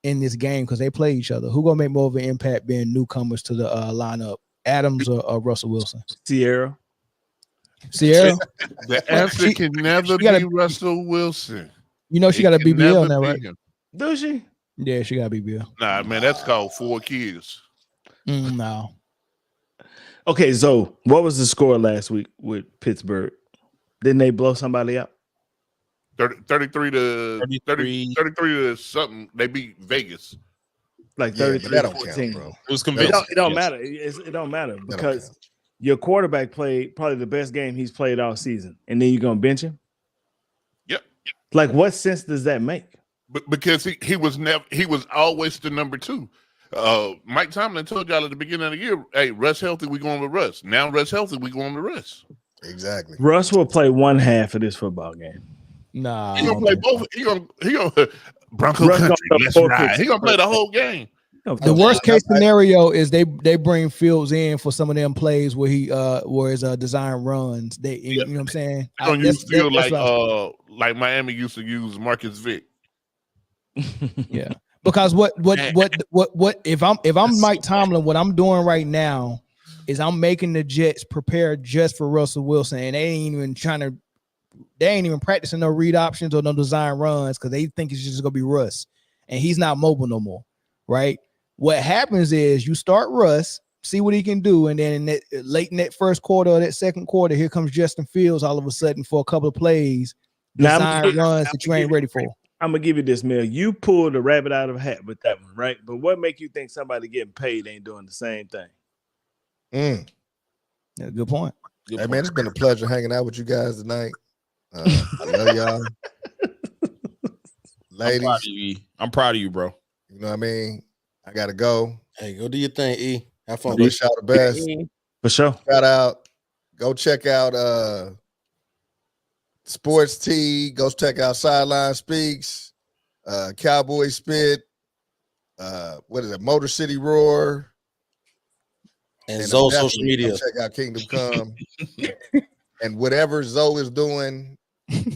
in this game because they play each other? Who gonna make more of an impact being newcomers to the lineup, Adams or Russell Wilson? Sierra. The answer can never be Russell Wilson. She got a BBL now, right? Does she? Yeah, she got a BBL. Nah, man, that's called 4 kids. No. Okay, so what was the score last week with Pittsburgh? Didn't they blow somebody up? 33 to something. They beat Vegas. Like 33 to 14. Bro. It was convincing. It don't matter. It don't matter because your quarterback played probably the best game he's played all season, and then you're gonna bench him. Yep. Like, what sense does that make? Because he was always the number 2. Mike Tomlin told y'all at the beginning of the year, hey, Russ healthy, we going with Russ. Now Russ healthy, we going with Russ. Exactly. Russ will play one half of this football game. Nah. He gonna play both. He gonna Bronco Russ country. gonna Let's play ride. He gonna play the whole game. The worst case scenario is they bring Fields in for some of them plays where his design runs. You know what I'm saying? They're gonna use Field like Miami used to use Marcus Vick. Yeah. Because what if I'm Mike Tomlin, what I'm doing right now is I'm making the Jets prepare just for Russell Wilson, and they ain't even practicing no read options or no design runs because they think it's just gonna be Russ, and he's not mobile no more, right? What happens is you start Russ, see what he can do, and then late in that first quarter or that second quarter, here comes Justin Fields all of a sudden for a couple of plays, design runs that you ain't ready for. I'm gonna give you this, Mill. You pulled a rabbit out of a hat with that one, right? But what make you think somebody getting paid ain't doing the same thing? Yeah, good point. Hey man, it's been a pleasure hanging out with you guys tonight. I love y'all. Ladies, I'm proud of you, bro. You know what I mean? I gotta go. Hey, go do your thing, E. Have fun. Wish y'all the best. For sure. Shout out. Go check out Sports T. Go check out Sideline Speaks. Cowboy Spit. What is it? Motor City Roar. And Zoe social media. Check out Kingdom Come. And whatever Zoe is doing,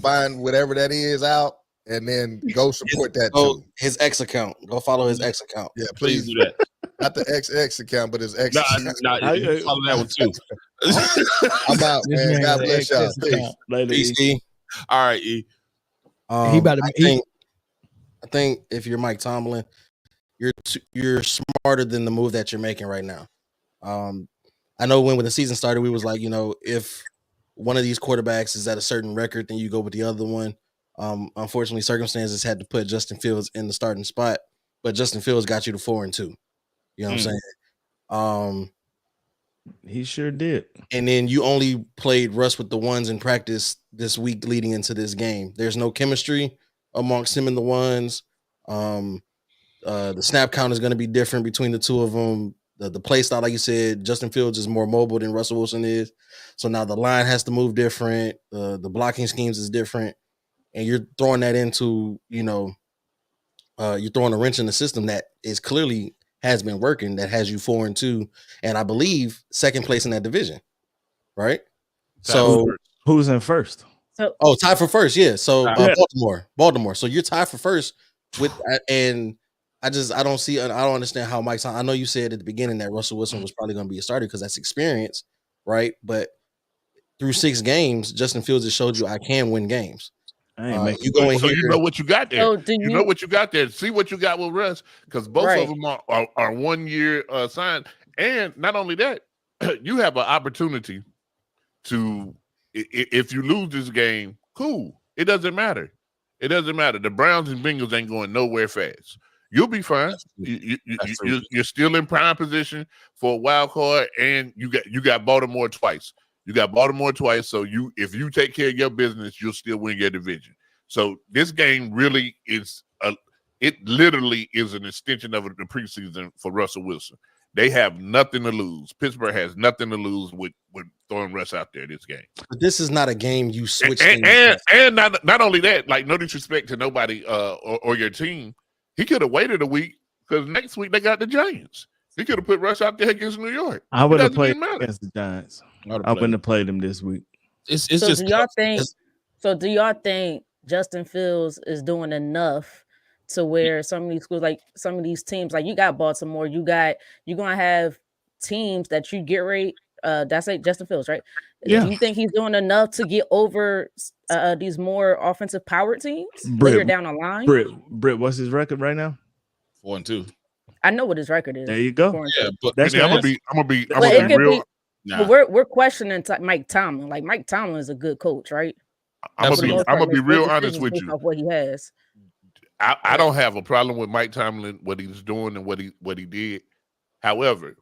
find whatever that is out, and then go support that too. His X account. Go follow his X account. Yeah, please do that. Not the XX account, but his X. Nah, follow that one too. I'm out, man. God bless y'all. Peace, E. All right, E. I think if you're Mike Tomlin, you're smarter than the move that you're making right now. I know when the season started, we was like, if one of these quarterbacks is at a certain record, then you go with the other one. Unfortunately, circumstances had to put Justin Fields in the starting spot, but Justin Fields got you to 4-2. You know what I'm saying? He sure did. And then you only played Russ with the ones in practice this week leading into this game. There's no chemistry amongst him and the ones. The snap count is going to be different between the two of them. The play style, like you said, Justin Fields is more mobile than Russell Wilson is. So now the line has to move different. The blocking schemes is different. And you're throwing that into, you're throwing a wrench in the system that is clearly has been working, that has you 4-2. And I believe second place in that division, right? So who's in first? So tied for first, yeah. So Baltimore. So you're tied for first with, and I don't understand how Mike. I know you said at the beginning that Russell Wilson was probably going to be a starter because that's experience, right? But through 6 games, Justin Fields has showed you I can win games. You know what you got there. So you know what you got there. See what you got with Russ, because both of them are 1 year signed, and not only that, you have an opportunity to. If you lose this game, cool. It doesn't matter. It doesn't matter. The Browns and Bengals ain't going nowhere fast. You'll be fine. You're still in prime position for a wild card, and you got Baltimore twice. You got Baltimore twice, so if you take care of your business, you'll still win your division. So this game really is it literally is an extension of the preseason for Russell Wilson. They have nothing to lose. Pittsburgh has nothing to lose with throwing Russ out there this game. But this is not a game you switch. And not only that, like, no disrespect to nobody or your team, he could have waited a week because next week they got the Giants. He could have put Russ out there against New York. I would have played against the Giants. I wouldn't have played him this week. It's so just. Do y'all think Justin Fields is doing enough to where some of these schools, like some of these teams, like you got Baltimore, you're gonna have teams that you get ready. That's like Justin Fields, right? Yeah. Do you think he's doing enough to get over these more offensive power teams later down the line? Britt, what's his record right now? 4-2. I know what his record is. There you go. Yeah, but I'm gonna be real. But we're questioning Mike Tomlin. Like Mike Tomlin is a good coach, right? I'm gonna be real honest with you. Off what he has. I don't have a problem with Mike Tomlin, what he's doing and what he did. However,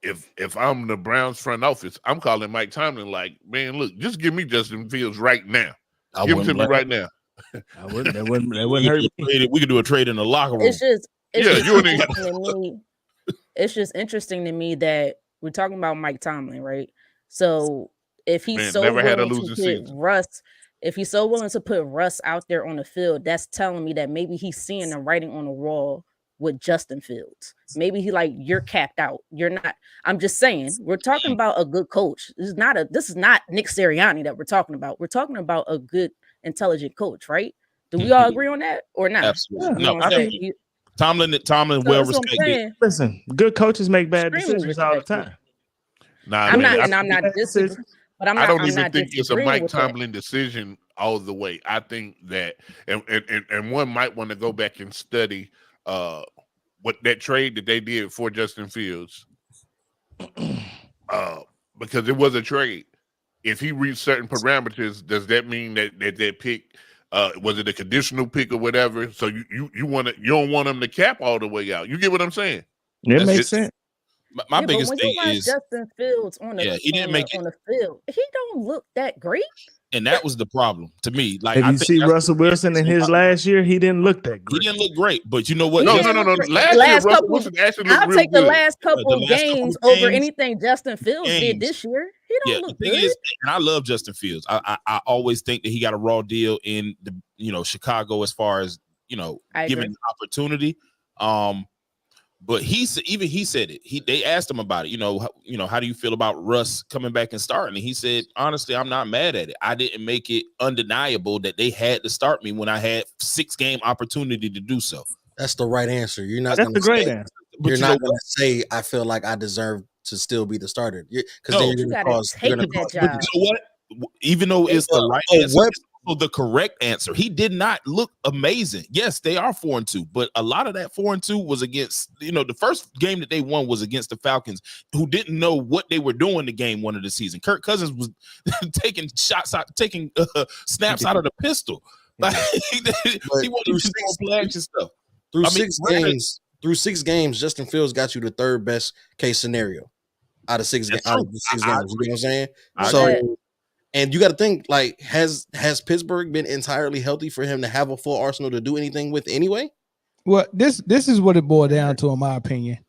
if I'm the Browns front office, I'm calling Mike Tomlin like, man, look, just give me Justin Fields right now. Give him to me right now. That wouldn't hurt me. We could do a trade in the locker room. It's just interesting to me that we're talking about Mike Tomlin, right? So if he's if he's so willing to put Russ out there on the field, that's telling me that maybe he's seeing the writing on the wall with Justin Fields. Maybe you're capped out. You're not. I'm just saying, we're talking about a good coach. This is not Nick Sirianni that we're talking about. We're talking about a good, intelligent coach, right? Do we all agree on that or not? Absolutely. No, I think Tomlin well respected. Listen, good coaches make bad decisions all the time. I'm not disagreeing. But I don't even think it's a Mike Tomlin decision all the way. I think that, and one might want to go back and study what that trade that they did for Justin Fields, because it was a trade. If he reached certain parameters, does that mean that pick was it a conditional pick or whatever? So you don't want him to cap all the way out. You get what I'm saying? It makes sense. My biggest thing is Justin Fields on the he didn't make it on the field. He don't look that great. And that was the problem to me. Like, if you see Russell Wilson in his last year, he didn't look that great. He didn't look great, but you know what? No. Last year, Russell Wilson actually looked I'll real take the good. last couple of games over anything Justin Fields did this year. He don't look good. And I love Justin Fields. I always think that he got a raw deal in the Chicago as far as given the opportunity. But he said it. They asked him about it. How do you feel about Russ coming back and starting? And he said, honestly, I'm not mad at it. I didn't make it undeniable that they had to start me when I had 6-game opportunity to do so. That's the right answer. You're not. That's the great answer. You're not going to say I feel like I deserve to still be the starter because then you're going to cause. Take that job. But you know what? Even though it's the right answer. The correct answer. He did not look amazing. Yes, they are 4-2, but a lot of that 4-2 was against, the first game that they won was against the Falcons, who didn't know what they were doing the game 1 of the season. Kirk Cousins was taking snaps out of the pistol. Like, he wasn't even doing flags and stuff. Through 6 games, Justin Fields got you the 3rd best case scenario out of 6 games. You know what I'm saying? And you got to think, like, has Pittsburgh been entirely healthy for him to have a full arsenal to do anything with anyway? Well, this is what it boiled down to, in my opinion.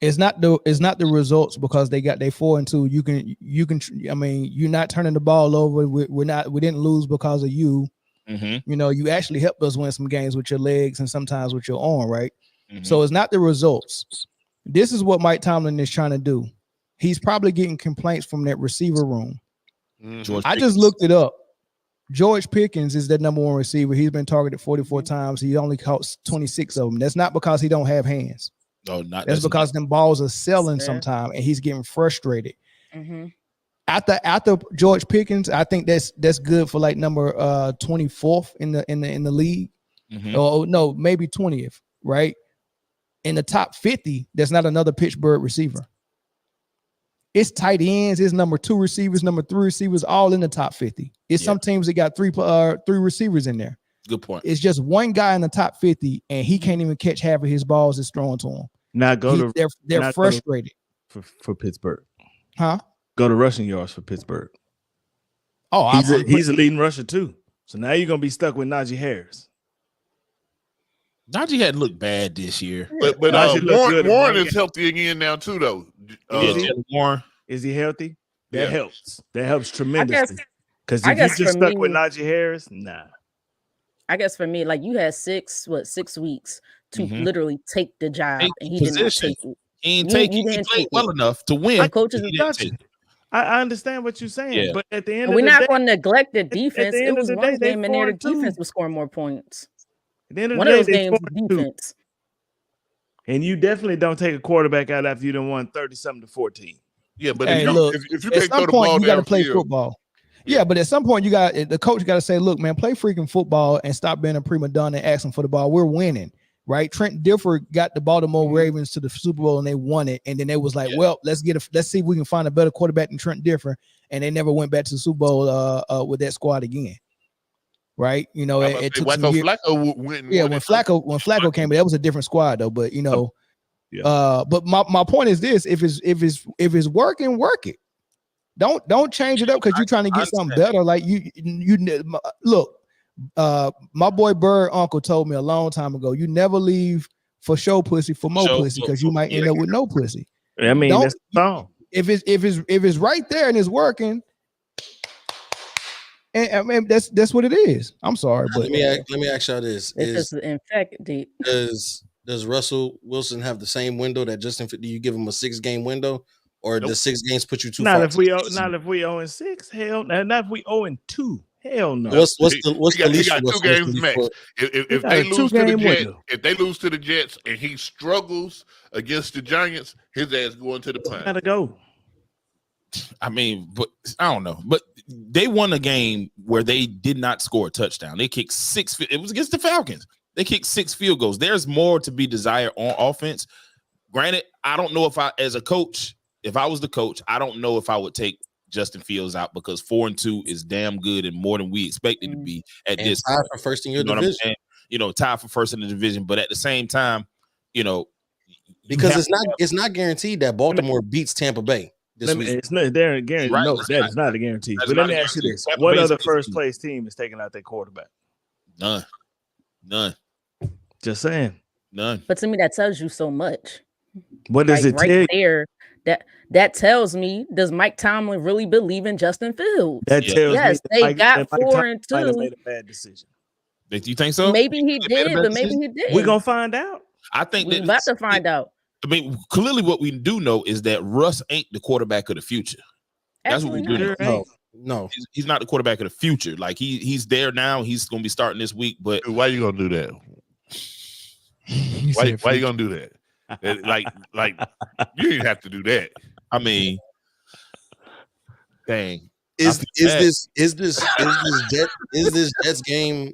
It's not the results because they 4-2. You can. I mean, you're not turning the ball over. We didn't lose because of you. Mm-hmm. You know, you actually helped us win some games with your legs and sometimes with your arm, right? Mm-hmm. So it's not the results. This is what Mike Tomlin is trying to do. He's probably getting complaints from that receiver room. George I just looked it up. George Pickens is their number one receiver. He's been targeted 44 times. He only caught 26 of them. That's not because he don't have hands. No, not that's because them balls are selling sometime, and he's getting frustrated. Mm-hmm. After George Pickens, I think that's good for like number 24th in the league. Mm-hmm. Oh no, maybe 20th, right? In the top 50, there's not another Pittsburgh receiver. It's tight ends, it's number 2 receivers, number 3 receivers, all in the top 50. It's some teams that got three receivers in there. Good point. It's just one guy in the top 50, and he can't even catch half of his balls that's thrown to him. Now They're frustrated for Pittsburgh. Huh? Go to rushing yards for Pittsburgh. Oh, he's a leading rusher too. So now you're gonna be stuck with Najee Harris. Najee hadn't looked bad this year, but Warren is healthy again now too, though. Warren, is he healthy? That helps. That helps tremendously. Because I if you guess just for stuck me- with Najee Harris, nah. I guess for me, like you had 6 weeks to Mhm. literally take the job, Take and the he did not position. take it. He ain't You- take you it. He didn't played take well it. enough to win. The coaches He is didn't got take you. it. I understand what you're saying, Yeah. but at the end And of we're the not day, going to neglect the defense. the end It of was the one day, they game in there the 4-2. defense was scoring more points. at the end of One the of day, those they games was 4-2. defense. And you definitely don't take a quarterback out after you done won 30-something to 14. Yeah, but Hey, if you look, if you at can't some throw the point ball you got to play downfield, football. Yeah, but at some point the coach got to say, look, man, play freaking football and stop being a prima donna and asking for the ball. We're winning, right? Trent Dilfer got the Baltimore Ravens to the Super Bowl and they won it. And then they was like, well, let's see if we can find a better quarterback than Trent Dilfer. And they never went back to the Super Bowl with that squad again. Right? You know, it took some years. Flacco went and Yeah, won when it. Flacco came, that was a different squad though. But you know, but my point is this: if it's working, work it. Don't change it up because you're trying to get something better. Like you look, my boy Bird uncle told me a long time ago, you never leave for show pussy for more pussy because you might end up with no pussy. I mean, that's the song. If it's right there and it's working, and I mean that's what it is. I'm sorry, but let me ask y'all this: It's just infected. Does Russell Wilson have the same window that Justin? Do you give him a 6-game window, or does 6 games put you too Not far? if we 0-6, hell, not if we 0-2, hell no. What's the least? He got 2 games max. If got they a lose to the 2-game Jets, window. if they lose to the Jets and he struggles against the Giants, his ass going to the pine. Gotta go. I mean, but I don't know. But they won a game where they did not score a touchdown. They kicked 6. It was against the Falcons. They kicked 6 field goals. There's more to be desired on offense. Granted, I don't know if as a coach, if I was the coach, I don't know if I would take Justin Fields out because 4-2 is damn good and more than we expected to be at this tied point. for first in your You know what I'm division. saying? You know, tied for first in the division. But at the same time, you know, Because it's not guaranteed that Baltimore beats Tampa Bay this week. It's not there guaranteed. Right, No, it's that not. is not a guarantee. That's But not let me a ask you guarantee. this: Tampa what Bay's other the first team. place team is taking out their quarterback? None. Just saying. None. But to me, that tells you so much. What does it right tell you? there? That tells me, does Mike Tomlin really believe in Justin Fields? That tells yes, me they Mike got Tomlin 4-2. might have made a bad decision. Do you think so? Maybe he They made a did, bad but maybe decision? he didn't. We're gonna find out. I think We're about to find out. I mean, clearly what we do know is that Russ ain't the quarterback of the future. That's what we do know. No. He's not the quarterback of the future. Like he's there now. He's going to be starting this week. But why you going to do that? Why you going to do that? Like you didn't have to do that. I mean, dang. Is this Jets game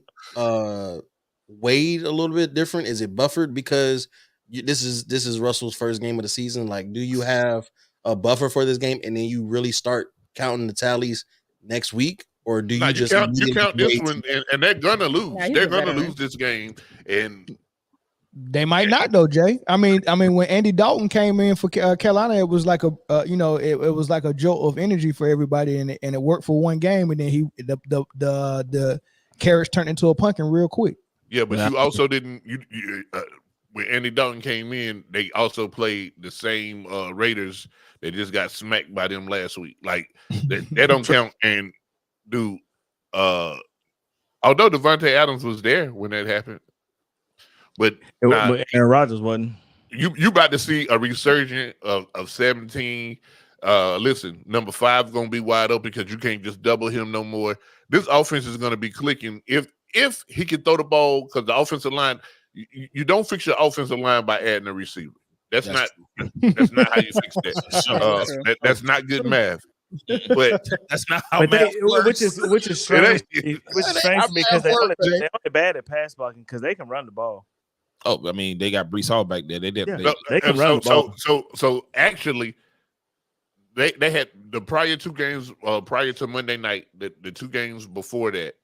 weighed a little bit different? Is it buffered because this is Russell's first game of the season? Like, do you have a buffer for this game and then you really start counting the tallies next week, or do you just count this one and they're gonna lose? Yeah, they're gonna lose this game, and they might not though, Jay. I mean, when Andy Dalton came in for Carolina, it was like it was like a jolt of energy for everybody, and it worked for one game, and then the carrots turned into a pumpkin real quick. Yeah, but you also didn't. When Andy Dalton came in, they also played the same Raiders. They just got smacked by them last week. Like they don't count. And dude, although Devontae Adams was there when that happened, but Aaron Rodgers wasn't. You about to see a resurgence of 17. Listen, number 5 is gonna be wide open because you can't just double him no more. This offense is gonna be clicking if he can throw the ball, because the offensive line. You don't fix your offensive line by adding a receiver. That's not how you fix that. That's not good math. But that's not how math works. Which is strange. Which is strange because they're only bad at pass blocking because they can run the ball. Oh, I mean, they got Brees Hall back there. They can run the ball. So actually, they had the prior 2 games prior to Monday night. The 2 games before that,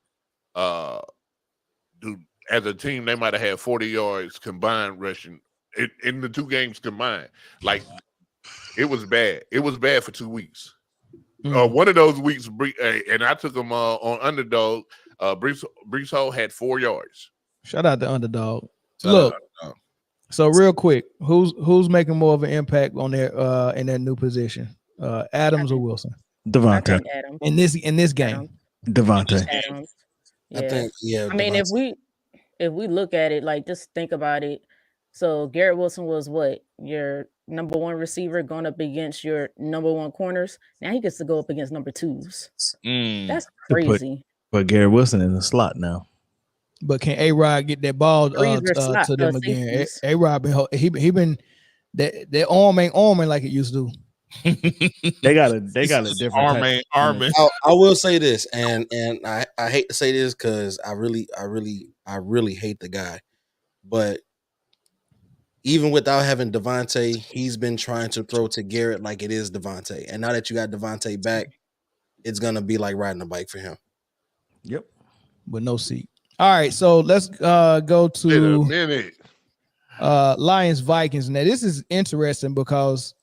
dude. As a team, they might have had 40 yards combined rushing in the 2 games combined. Like, it was bad. It was bad for 2 weeks. One of those weeks, and I took them on underdog. Brees Hall had 4 yards. Shout out to underdog. Look, so real quick, who's making more of an impact on their in their new position? Adams or Wilson? Devontae. In this game, Devontae. Adams. I think, I mean, if we look at it, like, just think about it. So Garrett Wilson was what? Your number 1 receiver going up against your number 1 corners. Now he gets to go up against number 2s. That's crazy. Put Garrett Wilson in the slot now. But can A-Rod get that ball to them again? A-Rod been that arm ain't arming like it used to. They got a different arming. I will say this, and I hate to say this because I really hate the guy, but even without having Devontae, he's been trying to throw to Garrett like it is Devontae, and now that you got Devontae back, it's gonna be like riding a bike for him. Yep, with no seat. All right, so let's go to Lions Vikings. Now this is interesting because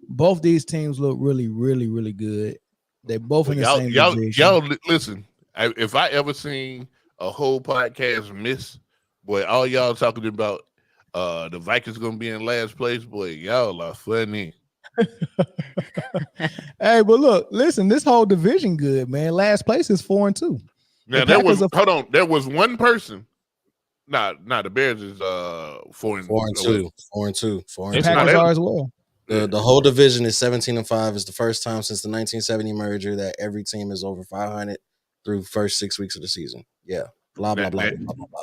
both these teams look really, really, really good. They're both in the same division. Y'all listen. If I ever seen a whole podcast miss, boy, all y'all talking about the Vikings gonna be in last place, boy, y'all are funny. Hey, but look, listen, this whole division good, man. Last place is 4-2. Now there was there was one person. The Bears is 4-2. 4-2. Packers are as well. The whole division is 17-5. It's the first time since the 1970 merger that every team is over 500 through first 6 weeks of the season. Yeah. Blah blah blah.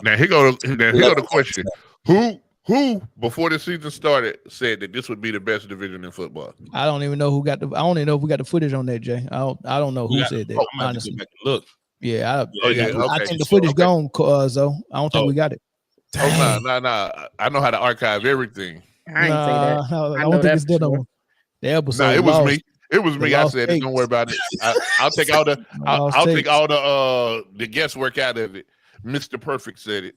Now here go the question. Who before the season started said that this would be the best division in football? I don't even know who got I don't even know if we got the footage on that, Jay. I don't know who said that. Honestly, look. Yeah, I think the footage gone, though. I don't think we got it. Oh no. I know how to archive everything. I ain't say that. I don't think it's still on the episode. It was me. It was me. I said it. Don't worry about it. I'll take all the I'll take all the guesswork out of it. Mr. Perfect said it.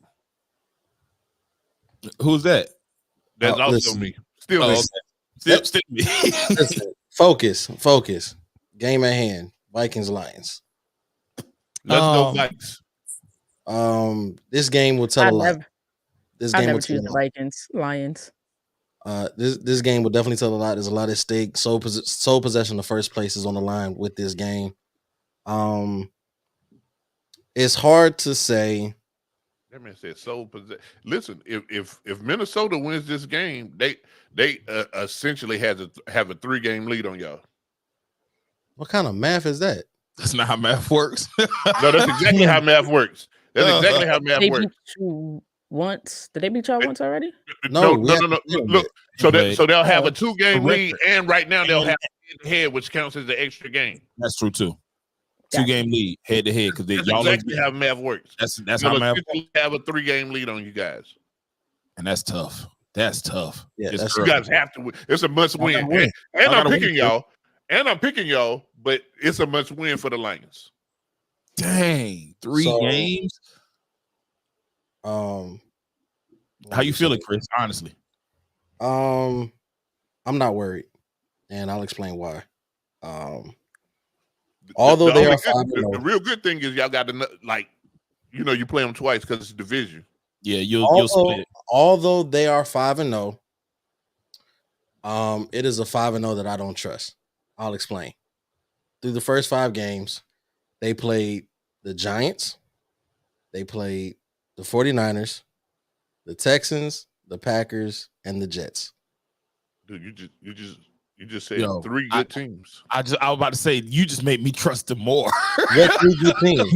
Who's that? That's also me. Still me. Still me. Listen, focus. Game at hand. Vikings Lions. Let's go Vikes. This game will tell a lot. I never choose the Vikings. Lions. This game will definitely tell a lot. There's a lot at stake. Sole possession of first place is on the line with this game. It's hard to say. That man said sole possession. Listen, if Minnesota wins this game, they essentially have a 3-game lead on y'all. What kind of math is that? That's not how math works. No, that's exactly how math works. That's exactly how math works. Once? Did they beat y'all once already? No. Look, so they'll have a 2-game lead, and right now they'll have head, which counts as the extra game. That's true too. 2-game lead, head to head, because that's y'all exactly how math works. That's how math works. Have a 3-game lead on you guys, and that's tough. That's tough. Yeah, you guys have to win. It's a must win, and I'm picking y'all. And I'm picking y'all, but it's a must win for the Lions. Dang, 3 games. How you feeling, Chris? Honestly, I'm not worried, and I'll explain why. Although they are 5-0, the real good thing is y'all got to you play them twice because it's division. Yeah, you'll split. Although they are 5-0, it is a 5-0 that I don't trust. I'll explain. Through the first 5 games, they played the Giants, they played the 49ers, the Texans, the Packers, and the Jets. Dude, you just said 3 good teams. I was about to say, you just made me trust them more. What 3 good teams?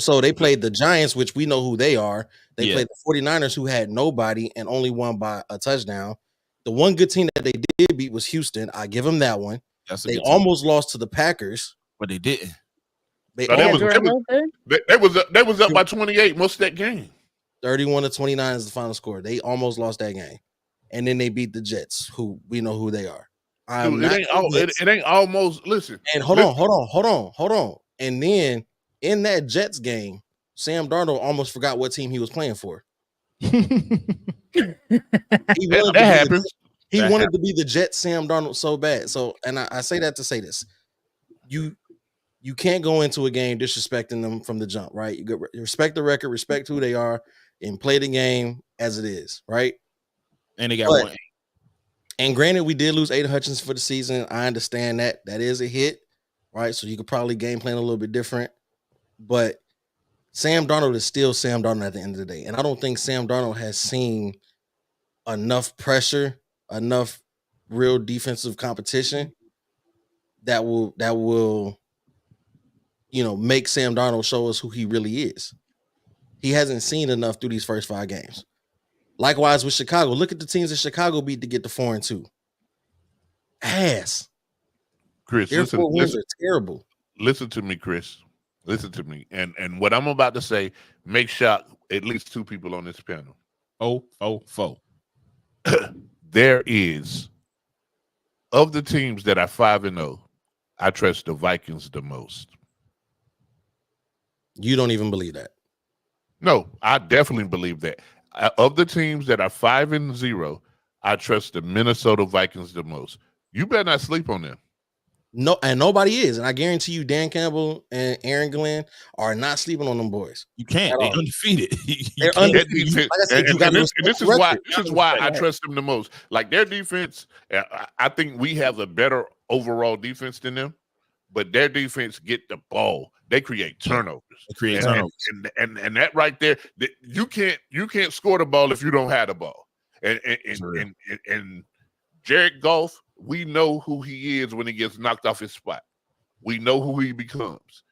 So they played the Giants, which we know who they are. They played the 49ers, who had nobody and only won by a touchdown. The one good team that they did beat was Houston. I give them that one. They almost lost to the Packers, but they didn't. They was up by 28 most of that game. 31-29 is the final score. They almost lost that game. And then they beat the Jets, who we know who they are. Dude, it ain't almost. Listen. And hold on. And then in that Jets game, Sam Darnold almost forgot what team he was playing for. That happens. He wanted to be the Jets Sam Darnold so bad. So, and I say that to say this. You can't go into a game disrespecting them from the jump, right? You respect the record, respect who they are, and play the game as it is, right? And they got one. And granted, we did lose Aiden Hutchins for the season. I understand that. That is a hit, right? So you could probably game plan a little bit different. But Sam Darnold is still Sam Darnold at the end of the day. And I don't think Sam Darnold has seen enough pressure, enough real defensive competition that will make Sam Darnold show us who he really is. He hasn't seen enough through these first 5 games. Likewise with Chicago. Look at the teams that Chicago beat to get to 4-2. Ass. Chris, their 4 wins are terrible. Listen to me, Chris. Listen to me. And what I'm about to say may shock at least 2 people on this panel. There is, of the teams that are 5-0, I trust the Vikings the most. You don't even believe that? No, I definitely believe that. Of the teams that are 5-0, I trust the Minnesota Vikings the most. You better not sleep on them. No, and nobody is. And I guarantee you, Dan Campbell and Aaron Glenn are not sleeping on them boys. You can't. They're undefeated. They're undefeated. This is why I trust them the most. Like their defense, I think we have a better overall defense than them, but their defense get the ball. They create turnovers. And that right there, you can't score the ball if you don't have the ball. And Jared Goff, we know who he is when he gets knocked off his spot. We know who he becomes.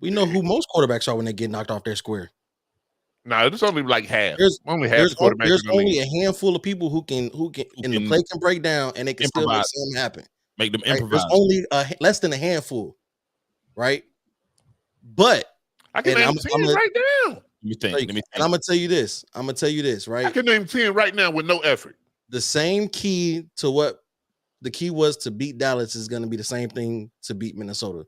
We know who most quarterbacks are when they get knocked off their square. No, it's only like half. There's only only a handful of people who can and the play can break down and they can still make something happen. Make them right? improvise. There's only less than a handful, right? But I can name 10 right now. Let me think. And I'm gonna tell you this. Right? I can name 10 right now with no effort. The same key to what the key was to beat Dallas is going to be the same thing to beat Minnesota.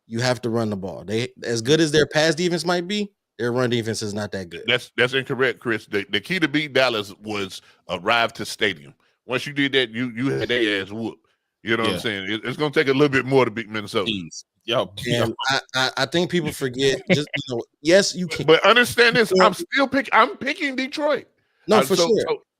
You have to run the ball. They, as good as their pass defense might be, their run defense is not that good. That's incorrect, Chris. The key to beat Dallas was arrive to stadium. Once you did that, you had their ass whooped. You know what I'm saying? It's going to take a little bit more to beat Minnesota. And I think people forget. Just yes, you can. But understand this: I'm picking Detroit. No, for sure.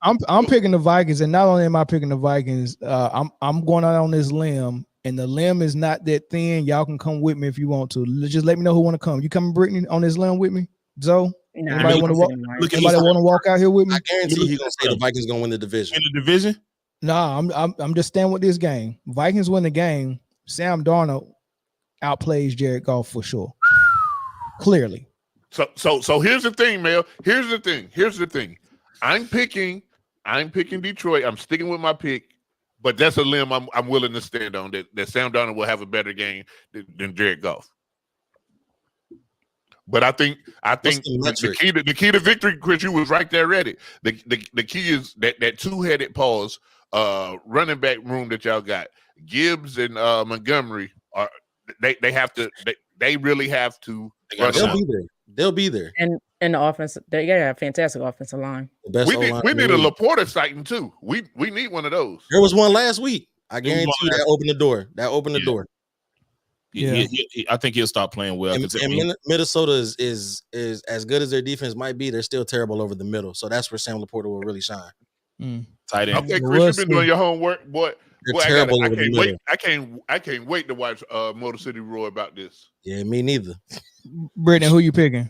I'm picking the Vikings, and not only am I picking the Vikings, I'm going out on this limb, and the limb is not that thin. Y'all can come with me if you want to. Just let me know who want to come. You coming, Britne, on this limb with me, Zoe? Anybody want to walk? Anybody want to walk out here with me? I guarantee he's gonna say the Vikings gonna win the division. In the division? Nah, I'm just staying with this game. Vikings win the game. Sam Darnold outplays Jared Goff for sure. Clearly. So here's the thing, Mel. Here's the thing. I'm picking Detroit. I'm sticking with my pick, but that's a limb I'm willing to stand on that Sam Darnold will have a better game than Jared Goff. But I think the key to victory, Chris, you was right there at it. The key is that two-headed pause running back room that y'all got. Gibbs and Montgomery they really have to. They'll be there. And the offense, they got a fantastic offensive line. We need a Laporta sighting too. We need one of those. There was one last week. I guarantee you that opened the door. I think he'll start playing well. And Minnesota is as good as their defense might be. They're still terrible over the middle. So that's where Sam Laporta will really shine. Tight end. Okay, Chris, you've been doing your homework, boy. They're terrible over the middle. I can't wait to watch Motor City Roar about this. Yeah, me neither. Britne, who you picking?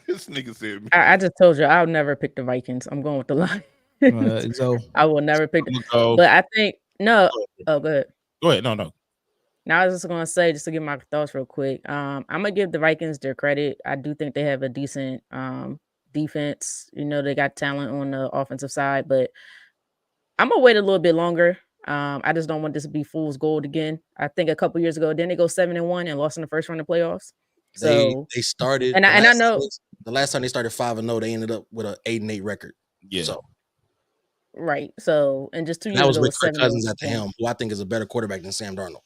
This nigga said. I just told you I'll never pick the Vikings. I'm going with the Lions. So I will never pick them. But I think no. Oh, go ahead. Go ahead. No. Now I was just gonna say, just to give my thoughts real quick. I'm gonna give the Vikings their credit. I do think they have a decent defense. You know, they got talent on the offensive side, but I'm gonna wait a little bit longer. I just don't want this to be fool's gold again. I think a couple years ago, didn't they go 7-1 and lost in the first round of playoffs? So they started, and I know the last time they started 5-0, they ended up with an 8-8 record. Yeah. So, right. So and just 2 years that was ago, with Kirk Cousins at the helm, who I think is a better quarterback than Sam Darnold.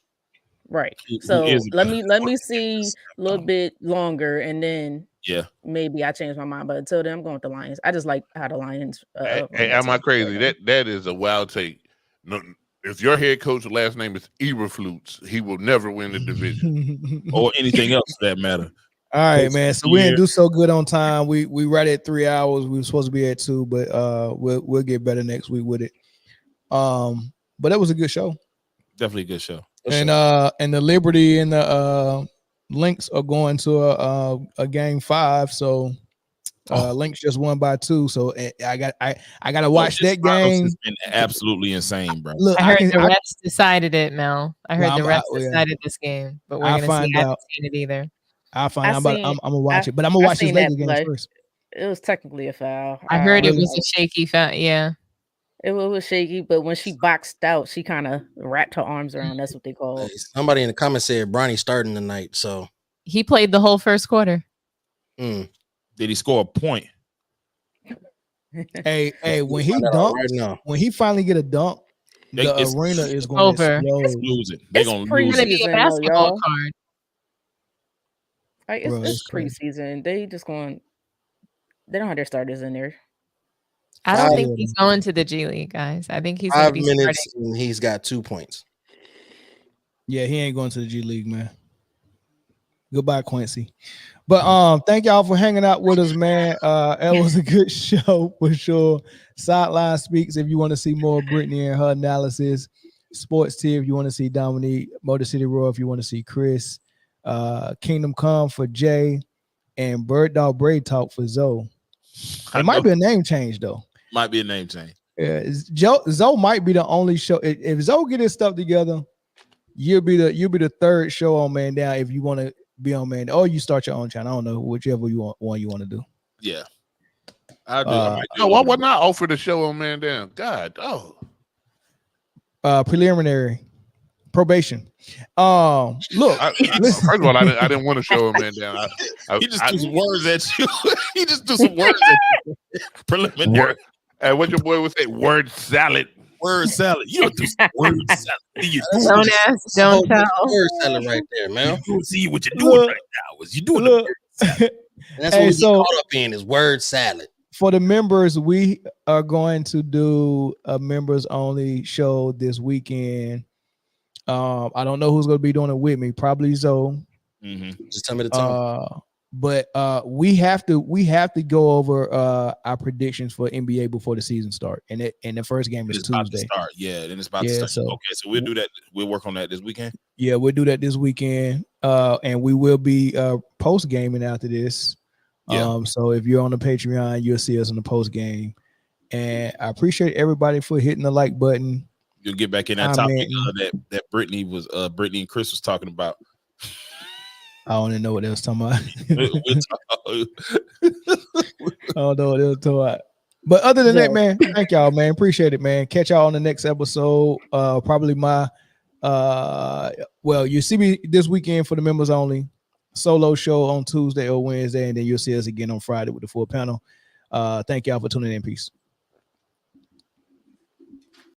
Right. So let me see a little bit longer, and then maybe I change my mind. But until then, I'm going with the Lions. I just like how the Lions. Hey, am I crazy? That is a wild take. No, if your head coach's last name is Eberflutz, he will never win the division or anything else for that matter. All right, man. So we didn't do so good on time. We right at 3 hours. We were supposed to be at 2, but we'll get better next week with it. But that was a good show. Definitely a good show. And the Liberty and the Lynx are going to a game 5. So Lynx just won by 2. So I gotta watch that game. Has been absolutely insane, bro. Look, I heard the refs decided it, Mel. I heard the refs decided this game, but we're gonna see. I haven't seen it either. I'll find out. I'm gonna watch it, but I'm gonna watch this Lakers game first. It was technically a foul. I heard it was a shaky foul. Yeah. It was shaky, but when she boxed out, she kind of wrapped her arms around. That's what they call it. Somebody in the comments said Bronny starting tonight, so he played the whole first quarter. Did he score a point? Hey, when he dunked, when he finally get a dunk, the arena is going to lose it. They're going to lose it. It's a basketball card. Like, it's preseason. They just going. They don't have their starters in there. I don't think he's going to the G League, guys. I think he's 5 minutes and he's got 2 points. Yeah, he ain't going to the G League, man. Goodbye, Quincy. But thank y'all for hanging out with us, man. It was a good show for sure. Sideline Speaks if you want to see more of Britne and her analysis. Sports Tea if you want to see Dominque. Motor City Roar if you want to see Chris. Kingdom Come for Jay. And Bird Dog Braid Talk for Zoe. It might be a name change, though. Might be a name change. Yeah, Zoe might be the only show. If Zoe get his stuff together, you'll be the third show on Man Down if you want to be on Man Down. Or you start your own channel. I don't know, whichever you want to do. Yeah. I do. No, why wouldn't I offer the show on Man Down? God, preliminary probation. Look, first of all, I didn't want to show him Man Down. He just threw some words at you. He just threw some words at you. Preliminary. And what your boy would say, word salad. Word salad. You don't do some word salad. Don't ask, don't tell. Word salad right there, man. You see what you're doing right now is you're doing the word salad. That's what we get caught up in is word salad. For the members, we are going to do a members only show this weekend. I don't know who's going to be doing it with me. Probably Zoe. Just tell me the time. But we have to go over our predictions for NBA before the season starts. And the first game is Tuesday. Yeah, then it's about to start. Okay, so we'll do that. We'll work on that this weekend. Yeah, we'll do that this weekend. And we will be post gaming after this. Yeah. So if you're on the Patreon, you'll see us in the post game. And I appreciate everybody for hitting the like button. You'll get back in that topic that Britne and Chris was talking about. I don't even know what they was talking about. I don't know what they was talking about. But other than that, man, thank y'all, man. Appreciate it, man. Catch y'all on the next episode. Probably my you see me this weekend for the members only solo show on Tuesday or Wednesday, and then you'll see us again on Friday with the full panel. Thank y'all for tuning in. Peace.